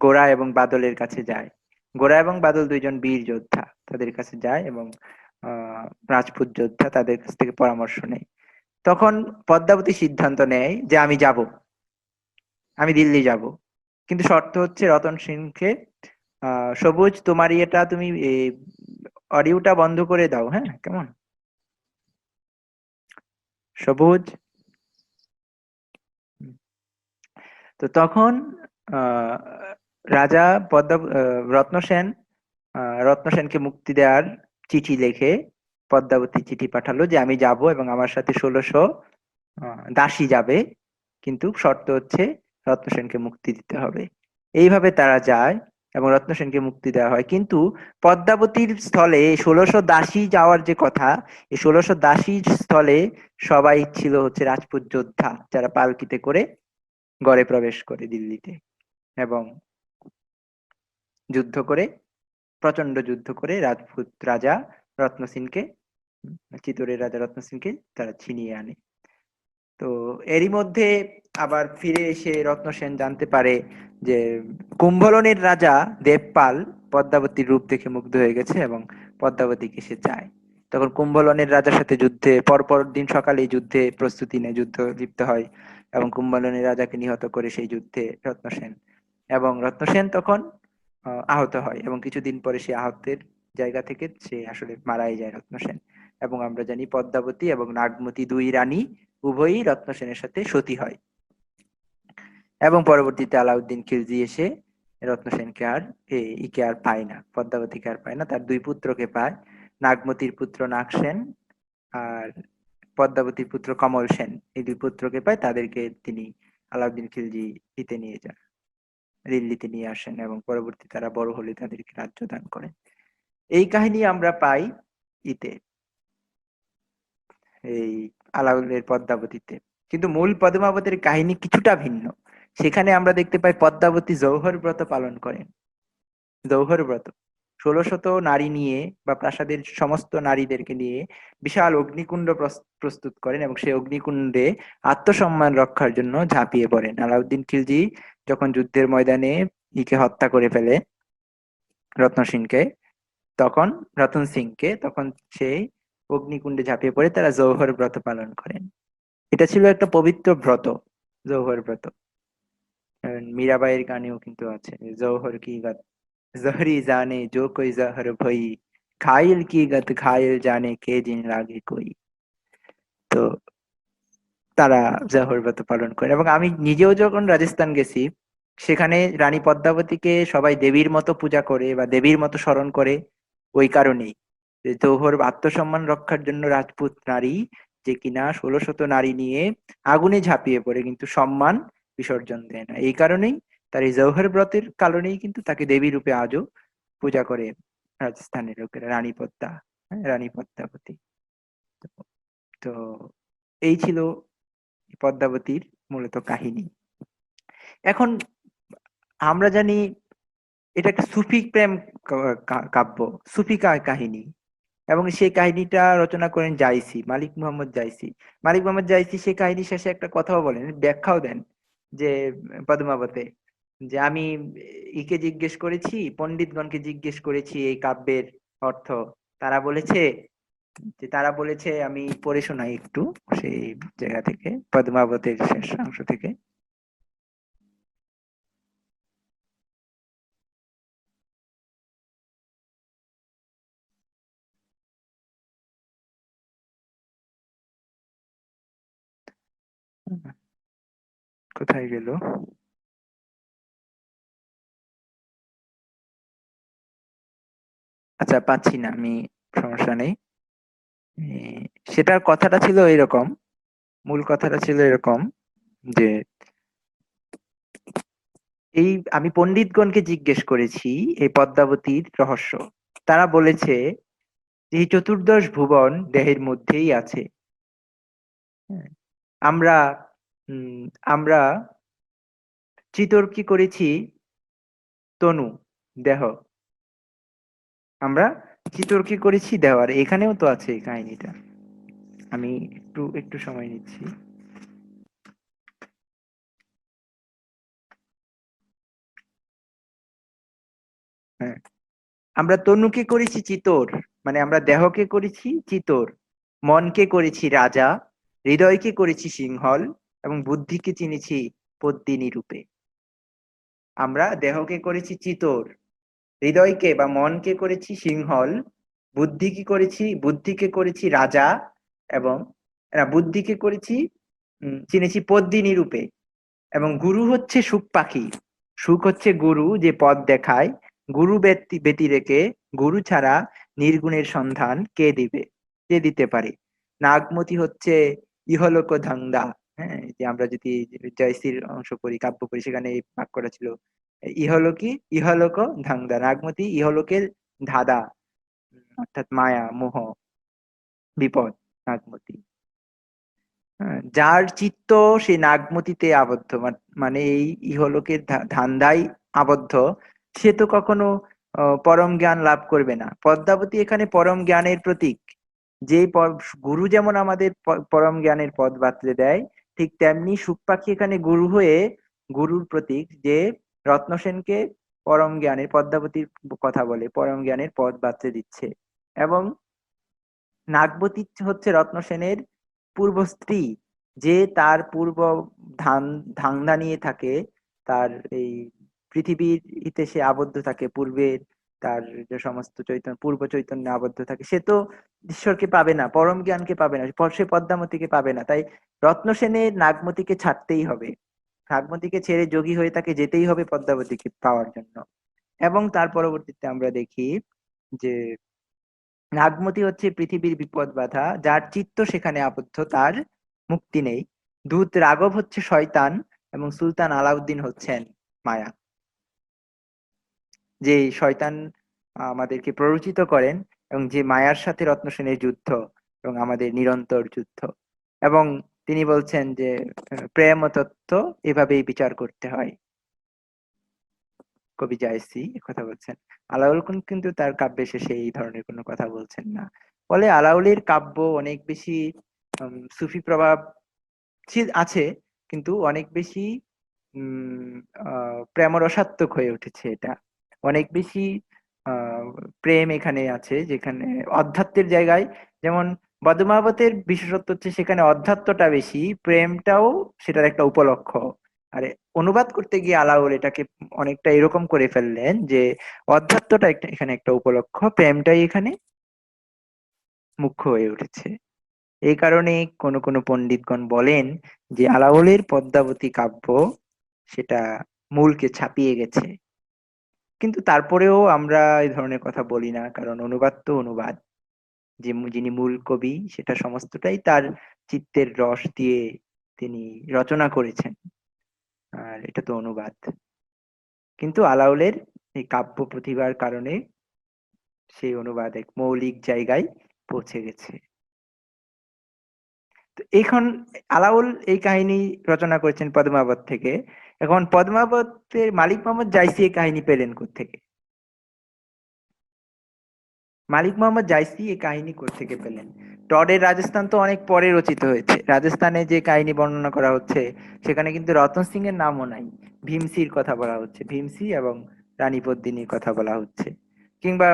গোরা এবং বাদলের কাছে যায়। গোরা এবং বাদল দুইজন বীর যোদ্ধা, তাদের কাছে যায় এবং রাজপুত যোদ্ধা, তাদের কাছ থেকে পরামর্শ নেয়। তখন পদ্মাবতী সিদ্ধান্ত নেয় যে আমি যাব, আমি দিল্লি যাব, কিন্তু শর্ত হচ্ছে রতন সিংকে সবুজ, তোমার ইয়েটা তুমি অডিওটা বন্ধ করে দাও, হ্যাঁ কেমন? সবুজ। তো তখন আহ রাজা রত্নসেন রত্নসেনকে মুক্তি দেওয়ার চিঠি লিখে পদ্মাবতী চিঠি পাঠালো যে আমি যাব এবং আমার সাথে 1600 দাসী যাবে, কিন্তু শর্ত হচ্ছে রত্নসেনকে মুক্তি দিতে হবে। এইভাবে তারা যায় এবং রত্নসেনকে মুক্তি দেওয়া হয়। কিন্তু পদ্মাবতীর স্থলে 1600 দাসী যাওয়ার যে কথা, এই 1600 দাসীর স্থলে সবাই ছিল হচ্ছে রাজপুত যোদ্ধা, যারা পালকিতে করে গড়ে প্রবেশ করে দিল্লিতে এবং যুদ্ধ করে, প্রচন্ড যুদ্ধ করে রাজপুত রাজা রত্নসিংকে, চিতোরের রাজা রত্নসিংকে তারা ছিনিয়ে আনে। তো এরই মধ্যে আবার ফিরে এসে রত্নসেন জানতে পারে যে কুম্ভলনের রাজা দেবপাল পদ্মাবতীর রূপ দেখে মুগ্ধ হয়ে গেছে এবং পদ্মাবতীকে সে চায়। তখন কুম্ভলনের রাজার সাথে যুদ্ধে পরপর দিন সকালে যুদ্ধে প্রস্তুতি নেয়, যুদ্ধ লিপ্ত হয় এবং কুম্ভলনের রাজাকে নিহত করে সেই যুদ্ধে রত্নসেন। এবং রত্নসেন তখন আহত হয় এবং কিছুদিন পরে সে আহতের জায়গা থেকে সে আসলে মারাই যায় রত্নসেন। এবং আমরা জানি পদ্মাবতী এবং নাগমতী দুই রানী উভয়ই রত্নসেনের সাথে সতী হয়। এবং পরবর্তীতে আলাউদ্দিন খিলজি এসে রত্নসেনকে আর ইকে আর পায় না, পদ্মাবতীকে আর পায় না, তার দুই পুত্রকে পায়, নাগমতির পুত্র নাগসেন আর পদ্মাবতীর পুত্র কমল সেন। এই দুই পুত্রকে পায়, তাদেরকে তিনি আলাউদ্দিন খিলজি ইতে নিয়ে যান, দিল্লিতে নিয়ে আসেন এবং পরবর্তী তারা বড় হলে তাদেরকে রাজ্য দান করেন। এই কাহিনী আমরা পাই ইতে, এই আলাউলের পদ্মাবতীতে। কিন্তু মূল পদ্মাবতীর কাহিনী কিছুটা ভিন্ন। সেখানে আমরা দেখতে পাই পদ্মাবতী জৌহর ব্রত পালন করেন। জৌহর ব্রত 1600 নারী নিয়ে বা প্রাসাদের সমস্ত নারীদেরকে নিয়ে বিশাল অগ্নিকুণ্ড প্রস্তুত করেন এবং সেই অগ্নিকুণ্ডে আত্মসম্মান রক্ষার জন্য ঝাঁপিয়ে পড়েন। আলাউদ্দিন খিলজি যখন যুদ্ধের ময়দানে ইকে হত্যা করে ফেলে, রত্ন সিংকে, তখন রতন সিংকে, তখন সেই অগ্নিকুণ্ডে ঝাঁপিয়ে পড়ে তারা জৌহর ব্রত পালন করেন। এটা ছিল একটা পবিত্র ব্রত, জৌহর ব্রত। মীরাবাইয়ের গানেও কিন্তু আছে, জৌহর কি গত জহরি জানে जो कोई जहर भई, घायल की गत घायल जाने के दिन लागे कोई। তো তারা জহর ব্রত পালন করে। এবং আমি নিজেও যখন রাজস্থান গেছি, সেখানে রানী পদ্মাবতীকে সবাই দেবীর মতো পূজা করে বা দেবীর মতো স্মরণ করে ওই কারণেই, যে জৌহর আত্মসম্মান রক্ষার জন্য রাজপুত নারী যে কিনা 1600 নারী নিয়ে আগুনে ঝাঁপিয়ে পড়ে কিন্তু সম্মান বিসর্জন দেয় না, এই কারণেই তার এই জৌহর ব্রতের কারণেই কিন্তু তাকে দেবী রূপে আজও পূজা করে রাজস্থানের লোকেরা, রানী পদ্মা, হ্যাঁ, রানী পদ্মাবতী। তো এই ছিল পদ্মাবতীর মূলত কাহিনী। এখন আমরা জানি এটা একটা সুফি প্রেম কাব্য, সুফি কাহিনী, এবং সেই কাহিনীটা রচনা করেন জাইসি, মালিক মোহাম্মদ জাইসি। মালিক মোহাম্মদ জাইসি সেই কাহিনীর শেষে একটা কথাও বলেন, ব্যাখ্যাও দেন, যে পদ্মাবতে, যে আমি ইকে জিজ্ঞেস করেছি, পণ্ডিতগণকে জিজ্ঞেস করেছি এই কাব্যের অর্থ, তারা বলেছে যে তারা বলেছে, আমি পড়ে শোনাই একটু সেই জায়গা থেকে, পদ্মাবতের শেষ অংশ থেকে। কোথায় গেল? আচ্ছা, পাচ্ছি না আমি, সমস্যা নেই। এ, সেটার কথাটা ছিল এরকম, মূল কথাটা ছিল এরকম যে এই আমি পণ্ডিতগণকে জিজ্ঞেস করেছি এই পদ্মাবতীর রহস্য। তারা বলেছে যে এই চতুর্দশ ভুবন দেহের মধ্যেই আছে। হ্যাঁ, আমরা উম, আমরা চিতর্কি করেছি তনু, দেহ। আমরা চিতর্কি করেছি দেহ, আর এখানেও তো আছে এই কাহিনীটা। আমি একটু একটু সময় নিচ্ছি। হ্যাঁ, আমরা তনুকে করেছি চিতর, মানে আমরা দেহকে করেছি চিতর, মনকে করেছি রাজা, হৃদয়কে করেছি সিংহল, এবং বুদ্ধিকে চিনেছি পদ্মিনী রূপে। আমরা দেহকে করেছি চিতর, হৃদয়কে বা মনকে করেছি সিংহল, বুদ্ধিকে করেছি রাজা, এবং বুদ্ধিকে করেছি চিনেছি পদ্মিনী রূপে। এবং গুরু হচ্ছে সুখ পাখি। সুখ হচ্ছে গুরু, যে পথ দেখায়। গুরু ব্যতি রেখে, গুরু ছাড়া নির্গুণের সন্ধান কে দিবে, কে দিতে পারে? নাগমতি হচ্ছে ইহলোক ধান্দা। হ্যাঁ, যে আমরা যদি জয়শ্রীর অংশ পড়ি, কাব্য পড়ি, সেখানে এই বাক্যটা ছিল, ইহলোক ধান্দা। নাগমতি ইহলোকের ধাঁধা, অর্থাৎ মায়া মোহ বিপদ, নাগমতি। হ্যাঁ, যার চিত্ত সে নাগমতিতে আবদ্ধ, মানে এই ইহলোকের ধান্দায় আবদ্ধ, সে তো কখনো পরম জ্ঞান লাভ করবে না। পদ্মাবতী এখানে পরম জ্ঞানের প্রতীক। যে গুরু যেমন আমাদের পরম জ্ঞানের পথ বাতলে দেয়, ঠিক তেমনি সুখ পাখি এখানে গুরু হয়ে, গুরুর প্রতীক, যে রত্ন সেনকে পরম জ্ঞানের, পদ্মাবতীর কথা বলে, পরম জ্ঞানের পথ বাতলে দিচ্ছে। এবং নাগবতী হচ্ছে রত্ন সেনের পূর্ব স্ত্রী, যে তার পূর্ব ধান্দা নিয়ে থাকে, তার এই পৃথিবীর হিতে সে আবদ্ধ থাকে, পূর্বের তার যে সমস্ত চৈতন্য, পূর্ব চৈতন্যে আবদ্ধ থাকে। সে তো ঈশ্বরকে পাবে না, পরম জ্ঞানকে পাবে না, সে পদ্মাবতীকে পাবে না। তাই রত্ন সেনের নাগমতিকে ছাড়তেই হবে, নাগমতিকে ছেড়ে যোগী হয়ে তাকে যেতেই হবে পদ্মাবতীকে পাওয়ার জন্য। এবং তার পরবর্তীতে আমরা দেখি যে নাগমতি হচ্ছে পৃথিবীর বিপদ বাধা, যার চিত্ত সেখানে আবদ্ধ, তার মুক্তি নেই। দূত রাঘব হচ্ছে শয়তান, এবং সুলতান আলাউদ্দিন হচ্ছেন মায়া। যে শয়তান আমাদেরকে প্ররোচিত করেন, এবং যে মায়ার সাথে রত্ন সেনের যুদ্ধ, এবং আমাদের নিরন্তর যুদ্ধ। এবং তিনি বলছেন যে প্রেম ও তত্ত্ব এভাবেই বিচার করতে হয়। কবি জায়সী কথা বলছেন। আলাউল কিন্তু তার কাব্যে শেষে এই ধরনের কোনো কথা বলছেন না। ফলে আলাউলের কাব্য অনেক বেশি সুফি প্রভাব আছে, কিন্তু অনেক বেশি উম প্রেমরসাত্মক হয়ে উঠেছে এটা। অনেক বেশি আহ প্রেম এখানে আছে, যেখানে অধ্যাত্মের জায়গায়, যেমন বদমাবতের বিশেষত্ব হচ্ছে সেখানে অধ্যাত্মটা বেশি, প্রেমটাও সেটার একটা উপলক্ষ। আর অনুবাদ করতে গিয়ে আলাউল এটাকে অনেকটা এরকম করে ফেললেন যে অধ্যাত্মটা এখানে একটা উপলক্ষ, প্রেমটাই এখানে মুখ্য হয়ে উঠেছে। এই কারণে কোনো কোনো পণ্ডিতগণ বলেন যে আলাওলের পদ্মাবতী কাব্য সেটা মূলকে ছাপিয়ে গেছে। কিন্তু তারপরেও আমরা এই ধরনের কথা বলি না, কারণ অনুবাদ তো অনুবাদ। যে যিনি মূল কবি, সেটা সমস্তটাই তার চিত্তের রস দিয়ে তিনি রচনা করেছেন, আর এটা তো অনুবাদ। কিন্তু আলাওলের এই কাব্য প্রতিভার কারণে সেই অনুবাদ এক মৌলিক জায়গায় পৌঁছে গেছে। তো এখন আলাউল এই কাহিনী রচনা করেছেন পদ্মাবত থেকে। এখন পদ্মাবতের মালিক মোহাম্মদ জাইসি এই কাহিনী পেলেন কোত্থেকে? মালিক মোহাম্মদ জাইসি এই কাহিনী কোত্থেকে পেলেন? টডের রাজস্থান তো অনেক পরে রচিত হয়েছে। রাজস্থানে যে কাহিনী বর্ণনা করা হচ্ছে, সেখানে কিন্তু রতন সিং এর নামও নাই। ভীমসির কথা বলা হচ্ছে, ভীমসি এবং রানী পদ্মিনীর কথা বলা হচ্ছে। কিংবা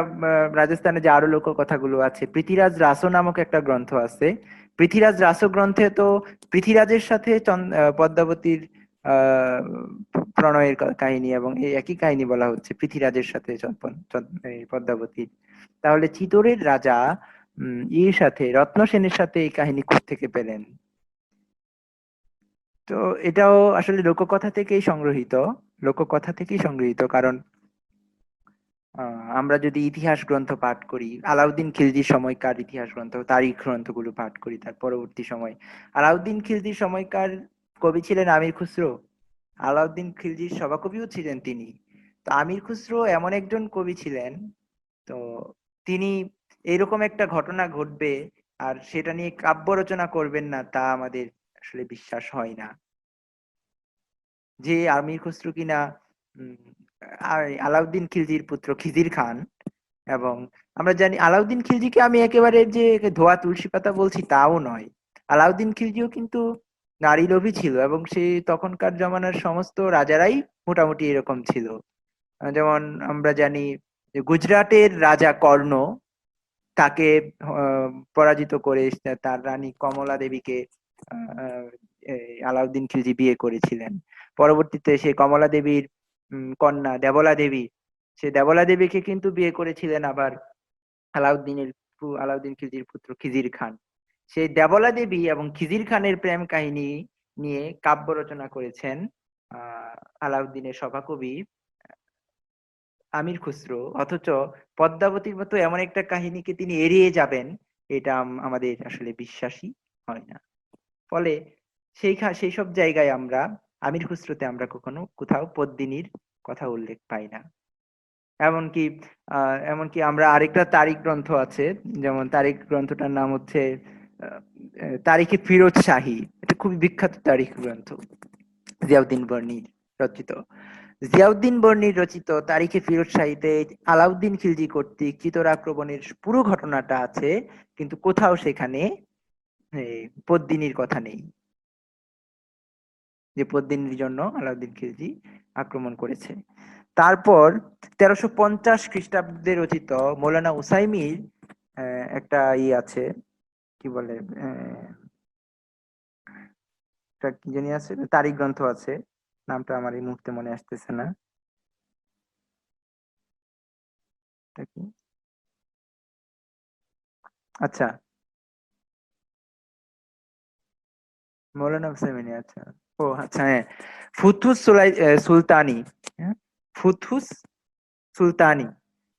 রাজস্থানে যে আরো লোককথাগুলো আছে, পৃথ্বীরাজ রাসো নামক একটা গ্রন্থ আছে। পৃথ্বীরাজ রাসো গ্রন্থে তো পৃথ্বীরাজের সাথে পদ্মাবতীর আহ প্রণয়ের কাহিনী এবং এই একই কাহিনী বলা হচ্ছে পৃথ্বীরাজের সাথে এই পদ্মাবতীর। তাহলে চিতোরের রাজা এর সাথে রত্ন সেনের সাথে এই কাহিনী কোত্থেকে পেলেন? তো এটাও আসলে লোককথা থেকেই সংগৃহীত। কারণ আমরা যদি ইতিহাস গ্রন্থ পাঠ করি, আলাউদ্দিন খিলজির সময়কার ইতিহাস গ্রন্থ, তারিখ গ্রন্থগুলো পাঠ করি, তার পরবর্তী সময় আলাউদ্দিন খিলজির সময়কার কবি ছিলেন আমির খুসরো। আলাউদ্দিন খিলজির সভাকবিও ছিলেন তিনি। তো আমির খুসরো এমন একজন কবি ছিলেন, তো তিনি এরকম একটা ঘটনা ঘটবে আর সেটা নিয়ে কাব্য রচনা করবেন না, তা আমাদের আসলে বিশ্বাস হয় না। যে আমির খুসরো কিনা উম, আলাউদ্দিন খিলজির পুত্র খিজির খান। এবং আমরা জানি আলাউদ্দিন খিলজিকে আমি একেবারে যে ধোয়া তুলসী পাতা বলছি তাও নয়। আলাউদ্দিন খিলজিও কিন্তু নারী লোভী ছিল, এবং সে তখনকার জমানার সমস্ত রাজারাই মোটামুটি এরকম ছিল। যেমন আমরা জানি যে গুজরাটের রাজা কর্ণ তাকে পরাজিত করে তার রানী কমলা দেবীকে আহ, আলাউদ্দিন খিলজি বিয়ে করেছিলেন। পরবর্তীতে সে কমলা দেবীর কন্যা দেবলা দেবী, সে দেবলা দেবীকে কিন্তু বিয়ে করেছিলেন আবার আলাউদ্দিনের আলাউদ্দিন খিলজির পুত্র খিজির খান। সেই দেবলা দেবী এবং খিজির খানের প্রেম কাহিনী নিয়ে কাব্য রচনা করেছেন আহ আলাউদ্দিনের সভাকবি আমির খুসরো। অথচ পদ্মাবতীর মতো এমন একটা কাহিনীকে তিনি এড়িয়ে যাবেন, এটা আমাদের আসলে বিশ্বাসই হয় না। ফলে সেই সব জায়গায় আমরা আমির খুসরোতে আমরা কখনো কোথাও পদ্মিনীর কথা উল্লেখ পাই না। এমনকি এমনকি আমরা আরেকটা তারিখ গ্রন্থ আছে, যেমন তারিখ গ্রন্থটার নাম হচ্ছে আহ, তারিখে ফিরোজ শাহী। এটা খুবই বিখ্যাত তারিখ গ্রন্থ, জিয়াউদ্দিন বর্ণির রচিত। জিয়াউদ্দিন বর্ণির রচিত তারিখে ফিরোজ শাহীতে আলাউদ্দিন খিলজি কর্তৃক চিতোর আক্রমণের পুরো ঘটনাটা আছে, কিন্তু কোথাও সেখানে পদ্মিনীর কথা নেই, যে পদ্মিনীর জন্য আলাউদ্দিন খিলজি আক্রমণ করেছে। তারপর 1350 খ্রিস্টাব্দে রচিত মৌলানা উসাইমির একটা আছে, কি বলে একটা কি জানি আছে, তারিখ গ্রন্থ আছে, নামটা আমার এই মুহূর্তে মনে আসতেছে না। এটা কি? আচ্ছা, মৌলানা হুসাইমিনী, আচ্ছা। ও আচ্ছা, হ্যাঁ, ফুতুস সুলতানি। হ্যাঁ, ফুতুস সুলতানি।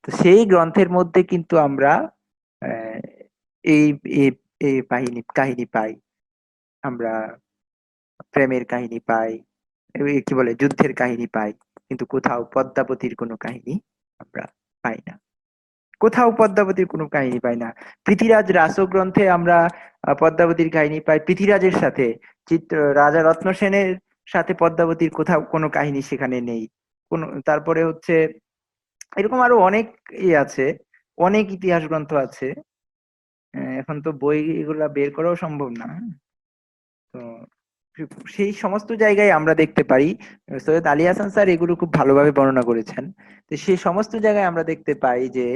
তো সেই গ্রন্থের মধ্যে কিন্তু আমরা আহ, এই এই এই কাহিনী কাহিনী পাই। আমরা প্রেমের কাহিনী পাই, এই কি বলে যুদ্ধের কাহিনী পাই, কিন্তু কোথাও পদ্মাবতীর কোনো কাহিনী আমরা পাই না। কোথাও পদ্মাবতীর কোনো কাহিনী পাই না। পৃথ্বীরাজ রাসো গ্রন্থে আমরা পদ্মাবতীর কাহিনী পাই পৃথ্বীরাজের সাথে। রাজা রত্ন সেনের সাথে পদ্মাবতীর কোথাও কোনো কাহিনী সেখানে নেই। তারপরে হচ্ছে এরকম আরো অনেক আছে, অনেক ইতিহাস গ্রন্থ আছে। এখন তো বই এগুলা বের করাও সম্ভব না। তো সেই সমস্ত জায়গায় আমরা দেখতে পারি, সৈয়দ আলী হাসান স্যার এগুলো খুব ভালোভাবে বর্ণনা করেছেন। তো সেই সমস্ত জায়গায় আমরা দেখতে পাই যে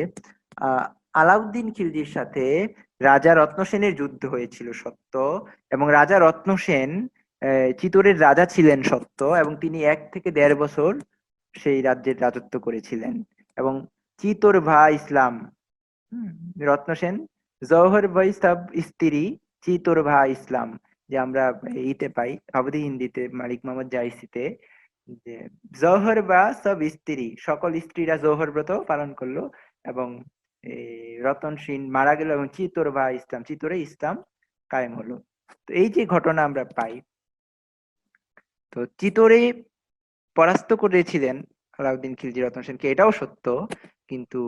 আহ আলাউদ্দিন খিলজির সাথে রাজা রত্ন সেনের যুদ্ধ হয়েছিল সত্য, এবং রাজা রত্ন সেন চিতোরের রাজা ছিলেন সত্য, এবং তিনি 1 থেকে 1.5 বছর সেই রাজ্যের রাজত্ব করেছিলেন। এবং চিতোর ভাই ইসলাম, হুম, রত্ন সেন জওহর ভাই সব স্ত্রী চিতোর ভাই ইসলাম, যে আমরা ইতে পাই অবধি হিন্দিতে মালিক মোহাম্মদ জাইসিতে, যে জওহর বা সব স্ত্রী, সকল স্ত্রীরা জওহর ব্রত পালন করলো, এবং রতন সেন মারা গেল, এবং চিতোর ভাই ইসলাম, চিতোরে ইসলাম কায়েম হলো। তো এই যে ঘটনা আমরা পাই, তো চিতোরে পরাস্ত করেছিলেন আলাউদ্দিন খিলজি রতন সেনকে, এটাও সত্য, কিন্তু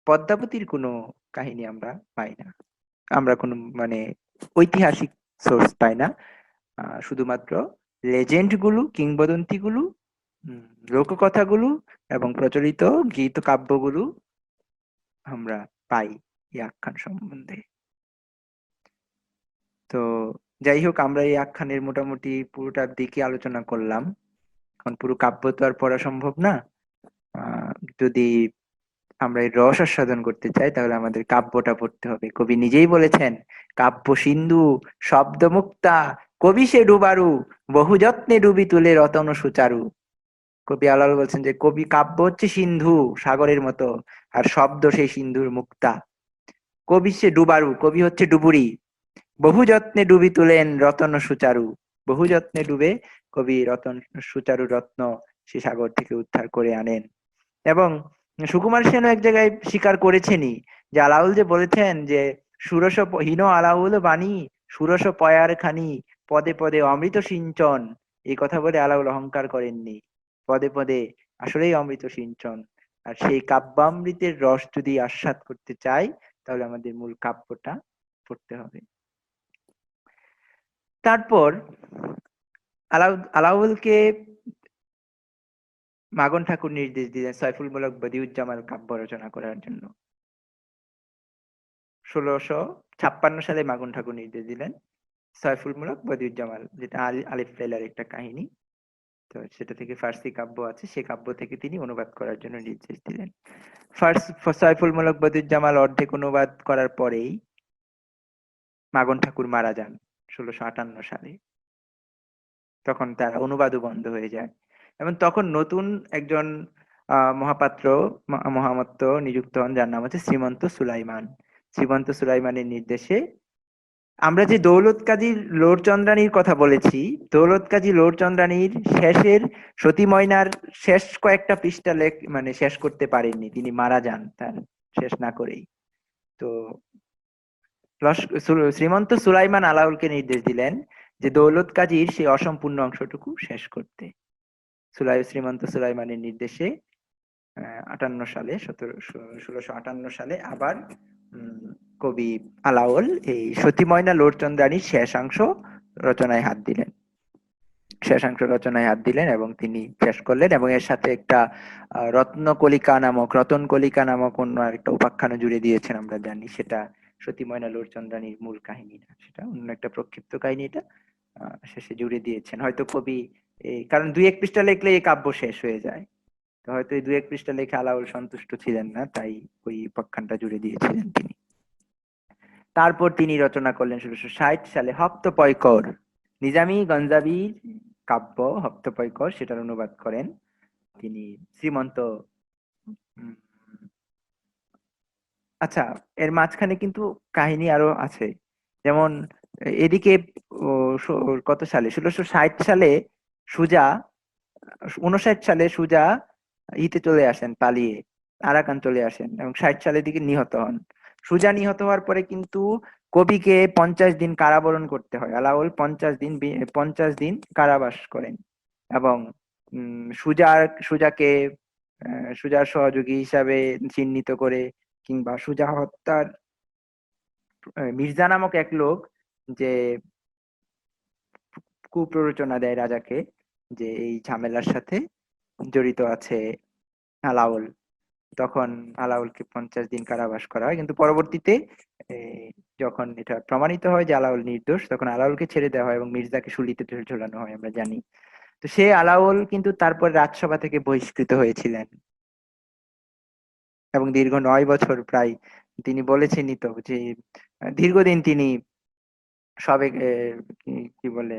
পদ্মাবতীর কোনো কাহিনী আমরা পাই না। আমরা কোনো মানে ঐতিহাসিক সোর্স পাই না। শুধুমাত্র লেজেন্ড গুলো, কিংবদন্তি গুলো, লোককথাগুলো এবং প্রচলিত গীত কাব্যগুলো আমরা পাই এই আখ্যান সম্বন্ধে। তো যাই হোক, আমরা এই আখ্যানের মোটামুটি পুরোটার দিকে আলোচনা করলাম। এখন পুরো কাব্য তো আর পড়া সম্ভব না। যদি আমরা এই রস আস্বাদন করতে চাই, তাহলে আমাদের কাব্যটা পড়তে হবে। কবি নিজেই বলেছেন, কাব্য সিন্ধু শব্দ মুক্তা, কবি সে ডুবারু, বহু যত্নে ডুবি তুলে রতন সুচারু। কবি আলাল বলছেন যে কবি কাব্য হচ্ছে সিন্ধু, সাগরের মতো, আর শব্দ সেই সিন্ধুর মুক্তা। কবি সে ডুবারু, কবি হচ্ছে ডুবুরি, বহু যত্নে ডুবি তুলেন রতন সুচারু। বহু যত্নে ডুবে কবি রতন সুচারু রত্ন সে সাগর থেকে উদ্ধার করে আনেন। এবং সুকুমার সেনও এক জায়গায় স্বীকার করেছেনই, যে আলাউল যে বলেছেন যে ষোড়শ হীন আলাউল বাণী, ষোড়শ পয়ার খানি, পদে পদে অমৃত সিঞ্চন। এই কথা বলে আলাউল অহংকার করেননি, পদে পদে আসলেই অমৃত সিঞ্চন। আর সেই কাব্যামৃতের রস যদি আস্বাদ করতে চাই, তাহলে আমাদের মূল কাব্যটা পড়তে হবে। তারপর আলাউলকে মাগন ঠাকুর নির্দেশ দিলেন সয়ফুলমূলক বদিউজ্জামাল কাব্য রচনা করার জন্য। 1656 সালে মাগন ঠাকুর নির্দেশ দিলেন সয়ফুলমূলক বদিউজ্জামাল, যেটা আলিফ লাইলার একটা কাহিনী। তো সেটা থেকে ফার্সি কাব্য আছে, সে কাব্য থেকে তিনি অনুবাদ করার জন্য নির্দেশ দিলেন। সয়ফুলমূলক বদিউজ্জামাল অর্ধেক অনুবাদ করার পরেই মাগন ঠাকুর মারা যান 1658 সালে। তখন তার অনুবাদও বন্ধ হয়ে যায়, এবং তখন নতুন একজন মহাপাত্র মহামত্ত নিযুক্ত হন, যার নাম হচ্ছে শ্রীমন্ত সুলাইমান। শ্রীমন্ত সুলাইমানের নির্দেশে আমরা যে দৌলত কাজী লোরচন্দ্রানীর কথা বলেছি, দৌলত কাজী লোরচন্দ্রানীর শেষের সতী ময়নার শেষ কয়েকটা পৃষ্ঠা মানে শেষ করতে পারেননি, তিনি মারা যান তার শেষ না করেই। তো শ্রীমন্ত সুলাইমান আলাউলকে নির্দেশ দিলেন যে দৌলত কাজীর সেই অসম্পূর্ণ অংশটুকু শেষ করতে। শ্রীমন্ত সুলাইমানের নির্দেশে 58 সালে 1658 সালে আবার কবি আলাওল এই সতী ময়না লোরচন্দ্রানীর শেষাংশ রচনায় হাত দিলেন। শেষাংশ রচনায় হাত দিলেন এবং তিনি শেষ করলেন, এবং এর সাথে একটা রতন কলিকা নামক অন্য একটা উপাখ্যানও জুড়ে দিয়েছেন, আমরা জানি। সেটা সতী ময়না লোরচন্দ্রানীর মূল কাহিনী না, সেটা অন্য একটা প্রক্ষিপ্ত কাহিনী। এটা শেষে জুড়ে দিয়েছেন হয়তো কবি, কারণ 2-1 পৃষ্ঠা লিখলে এই কাব্য শেষ হয়ে যায়। তো হয়তো এই 2-1 পৃষ্ঠা লেখে আলাউল সন্তুষ্ট ছিলেন না, তাই ওই উপাখ্যানটা জুড়ে দিয়েছিলেন তিনি। তারপর তিনি রচনা করলেন 1660 সালে হপ্তপয়কর, নিজামি গঞ্জাবির কাব্য হপ্তপয়কর, সেটার অনুবাদ করেন তিনি শ্রীমন্ত। আচ্ছা, এর মাঝখানে কিন্তু কাহিনী আরো আছে। যেমন এদিকে কত সালে 1660 সালে সুজা, 59 সালে সুজা ইতে চলে আসেন পালিয়ে, আরাকান চলে আসেন, এবং 60 সালের দিকে নিহত হন। সুজা নিহত হওয়ার পরে কিন্তু কবিকে 50 দিন কারাবরণ করতে হয়। আলাওল 50 দিন কারাবাস করেন, এবং সুজাকে সুজার সহযোগী হিসাবে চিহ্নিত করে, কিংবা সুজা হত্যার মির্জা নামক এক লোক যে কুপ্ররোচনা দেয় রাজাকে, যে এই ঝামেলার সাথে জড়িত আছে আলাওল, তখন আলাউলকে 50 দিন কারাবাস করা হয়। কিন্তু পরবর্তীতে যখন এটা প্রমাণিত হয় যে আলাউল নির্দোষ, তখন আলাউলকে ছেড়ে দেওয়া হয় এবং মির্জাকে শুলিতে ঝোলানো হয়, আমরা জানি। তো সে আলাউল কিন্তু তারপর রাজসভা থেকে বহিষ্কৃত হয়েছিলেন, এবং দীর্ঘ 9 বছর প্রায় তিনি বলেছেনই তো যে দীর্ঘদিন তিনি সবে কি বলে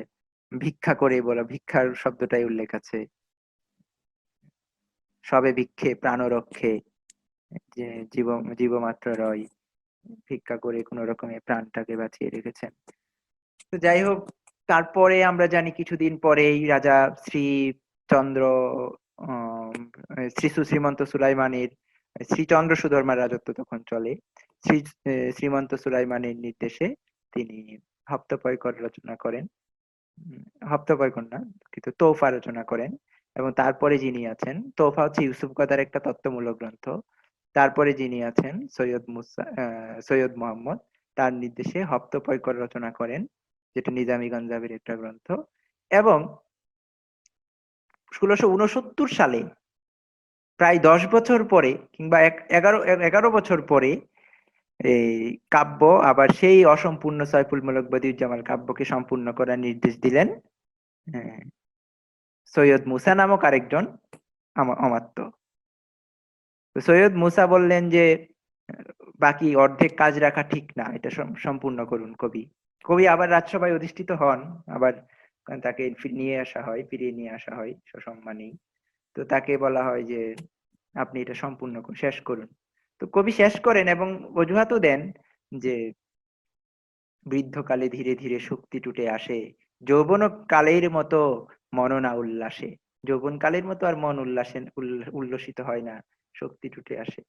ভিক্ষা করে, বলা ভিক্ষার শব্দটাই উল্লেখ আছে, সবে ভিক্ষে প্রাণ রক্ষে, যে জীবমাত্র রয়, ভিক্ষা করে কোন রকমে প্রাণটাকে বাঁচিয়ে রেখেছেন। তো যাই হোক, তারপরে আমরা জানি কিছুদিন পরেই রাজা শ্রীচন্দ্র শ্রীমন্ত সুলাইমানের, শ্রীচন্দ্র সুধর্মার রাজত্ব তখন চলে। শ্রীমন্ত সুলাইমানের নির্দেশে তিনি হপ্তপয়কর রচনা করেন, হপ্তপয়কর না কিন্তু তোহফা রচনা করেন। এবং তারপরে যিনি আছেন, তোহফা হচ্ছে ইউসুফ গদার একটা তত্ত্বমূলক গ্রন্থ। তারপরে যিনি আছেন সৈয়দ মোহাম্মদ, তার নির্দেশে হপ্তপয়কর রচনা করেন, যেটা নিজামি গঞ্জাবের একটা গ্রন্থ। এবং 1669 সালে, প্রায় 10 বছর পরে, কিংবা 11 বছর পরে, এই কাব্য আবার সেই অসম্পূর্ণ সয়ফুলমূলক বদিউজ্জামাল কাব্যকে সম্পূর্ণ করার নির্দেশ দিলেন সৈয়দ মুসা নামক আরেকজন অমাত্য। তো সৈয়দ মুসা বললেন যে বাকি অর্ধেক কাজ রাখা ঠিক না, এটা সম্পূর্ণ করুন কবি। কবি আবার রাজসভায় অধিষ্ঠিত হন, আবার তাকে নিয়ে আসা হয়, ফিরিয়ে নিয়ে আসা হয় সসম্মানেই। তো তাকে বলা হয় যে আপনি এটা সম্পূর্ণ শেষ করুন। তো কবি শেষ করেন এবং অজুহাতও দেন যে বৃদ্ধকালে ধীরে ধীরে শক্তি টুটে আসে, যৌবন কালের মতো মননা উল্লাসে। যৌবন কালের মতো আর মন উল্লসিত হয় না, শক্তি টুটে আসে।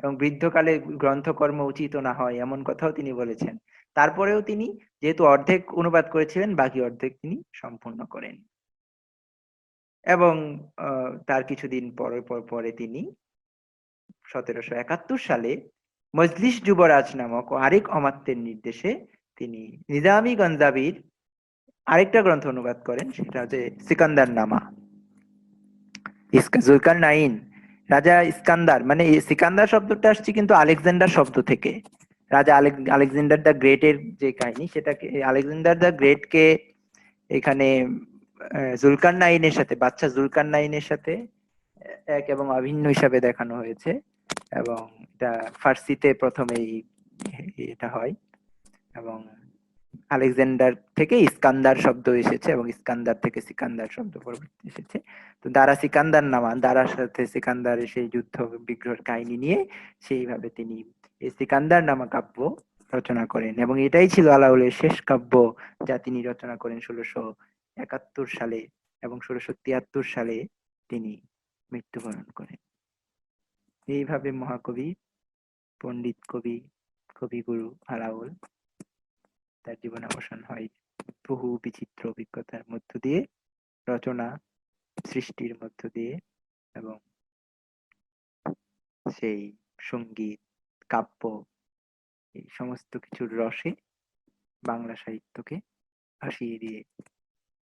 এবং বৃদ্ধকালে গ্রন্থকর্ম উচিত না হয় এমন কথাও তিনি বলেছেন। তারপরেও তিনি যেহেতু অর্ধেক অনুবাদ করেছিলেন, বাকি অর্ধেক তিনি সম্পূর্ণ করেন। এবং তার কিছুদিন পরে তিনি 1771 সালে মজলিস যুবরাজ নামক আরেক অমাত্যের নির্দেশে তিনি নিজামী গঞ্জাবির আরেকটা গ্রন্থ অনুবাদ করেন, সেটা হচ্ছে সিকান্দার নামা। জুলকারনাইন, রাজা ইস্কান্দার, মানে এই সিকান্দার শব্দটা আসছে কিন্তু আলেকজান্ডার শব্দ থেকে। রাজা আলেকজান্ডার দ্য গ্রেটের যে কাহিনী, সেটাকে আলেকজান্ডার দ্য গ্রেট কে এখানে জুলকারনাইনের সাথে, বাচ্চা জুলকারনাইনের সাথে এক এবং অভিন্ন হিসাবে দেখানো হয়েছে। এবং এটা ফার্সিতে প্রথমেই এটা হয়, এবং আলেকজান্ডার থেকে ইস্কান্দার শব্দ এসেছে এবং ইস্কান্দার থেকে সিকান্দার শব্দ পরবর্তী এসেছে। তো দারা সিকান্দার নামা, দারার সাথে সিকান্দারের সেই যুদ্ধ বিগ্রহের কাহিনী নিয়ে সেইভাবে তিনি এই সিকান্দার নামা কাব্য রচনা করেন, এবং এটাই ছিল আলাউলের শেষ কাব্য, যা তিনি রচনা করেন 1671 সালে, এবং 1673 সালে তিনি মৃত্যুবরণ করেন। এইভাবে মহাকবি, পণ্ডিত কবি, কবিগুরু আলাউল তার জীবনাবসান হয় বহু বিচিত্র অভিজ্ঞতার মধ্য দিয়ে, রচনা সৃষ্টির মধ্য দিয়ে, এবং সেই সঙ্গীত, কাব্য, এই সমস্ত কিছুর রসে বাংলা সাহিত্যকে ভাসিয়ে দিয়ে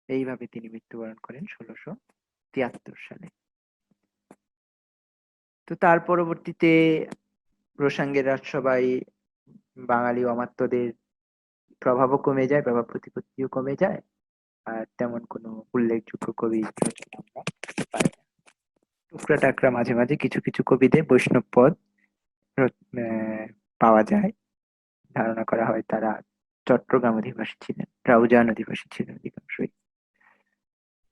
এইভাবে তিনি মৃত্যুবরণ করেন 1673 সালে। তো তার পরবর্তীতে রোসাঙ্গের রাজসভায় বাঙালি অমাত্যদের প্রভাবও কমে যায়, প্রভাব প্রতিপত্তিও কমে যায়, আর তেমন কোনো উল্লেখযোগ্য কবি রচনা আমরা পাই না। টুকরা টাকরা মাঝে মাঝে কিছু কিছু কবিদের বৈষ্ণব পদ পাওয়া যায়। ধারণা করা হয় তারা চট্টগ্রাম অধিবাসী ছিলেন, রাউজান অধিবাসী ছিলেন অধিকাংশই।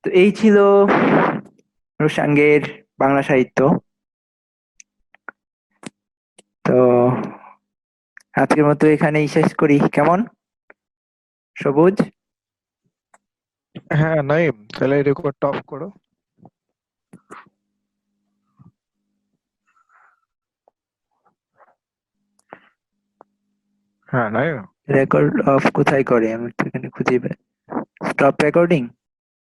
তো এই ছিল রোসাঙ্গের বাংলা সাহিত্য। তো আজকের মতো এখানেই শেষ করি, কেমন সবুজ? হ্যাঁ নাইম, তাহলে রেকর্ডটা অফ করো। হ্যাঁ নাইম। রেকর্ড অফ কোথায় করে? আমি তো এখানে খুঁজে স্টপ রেকর্ডিং।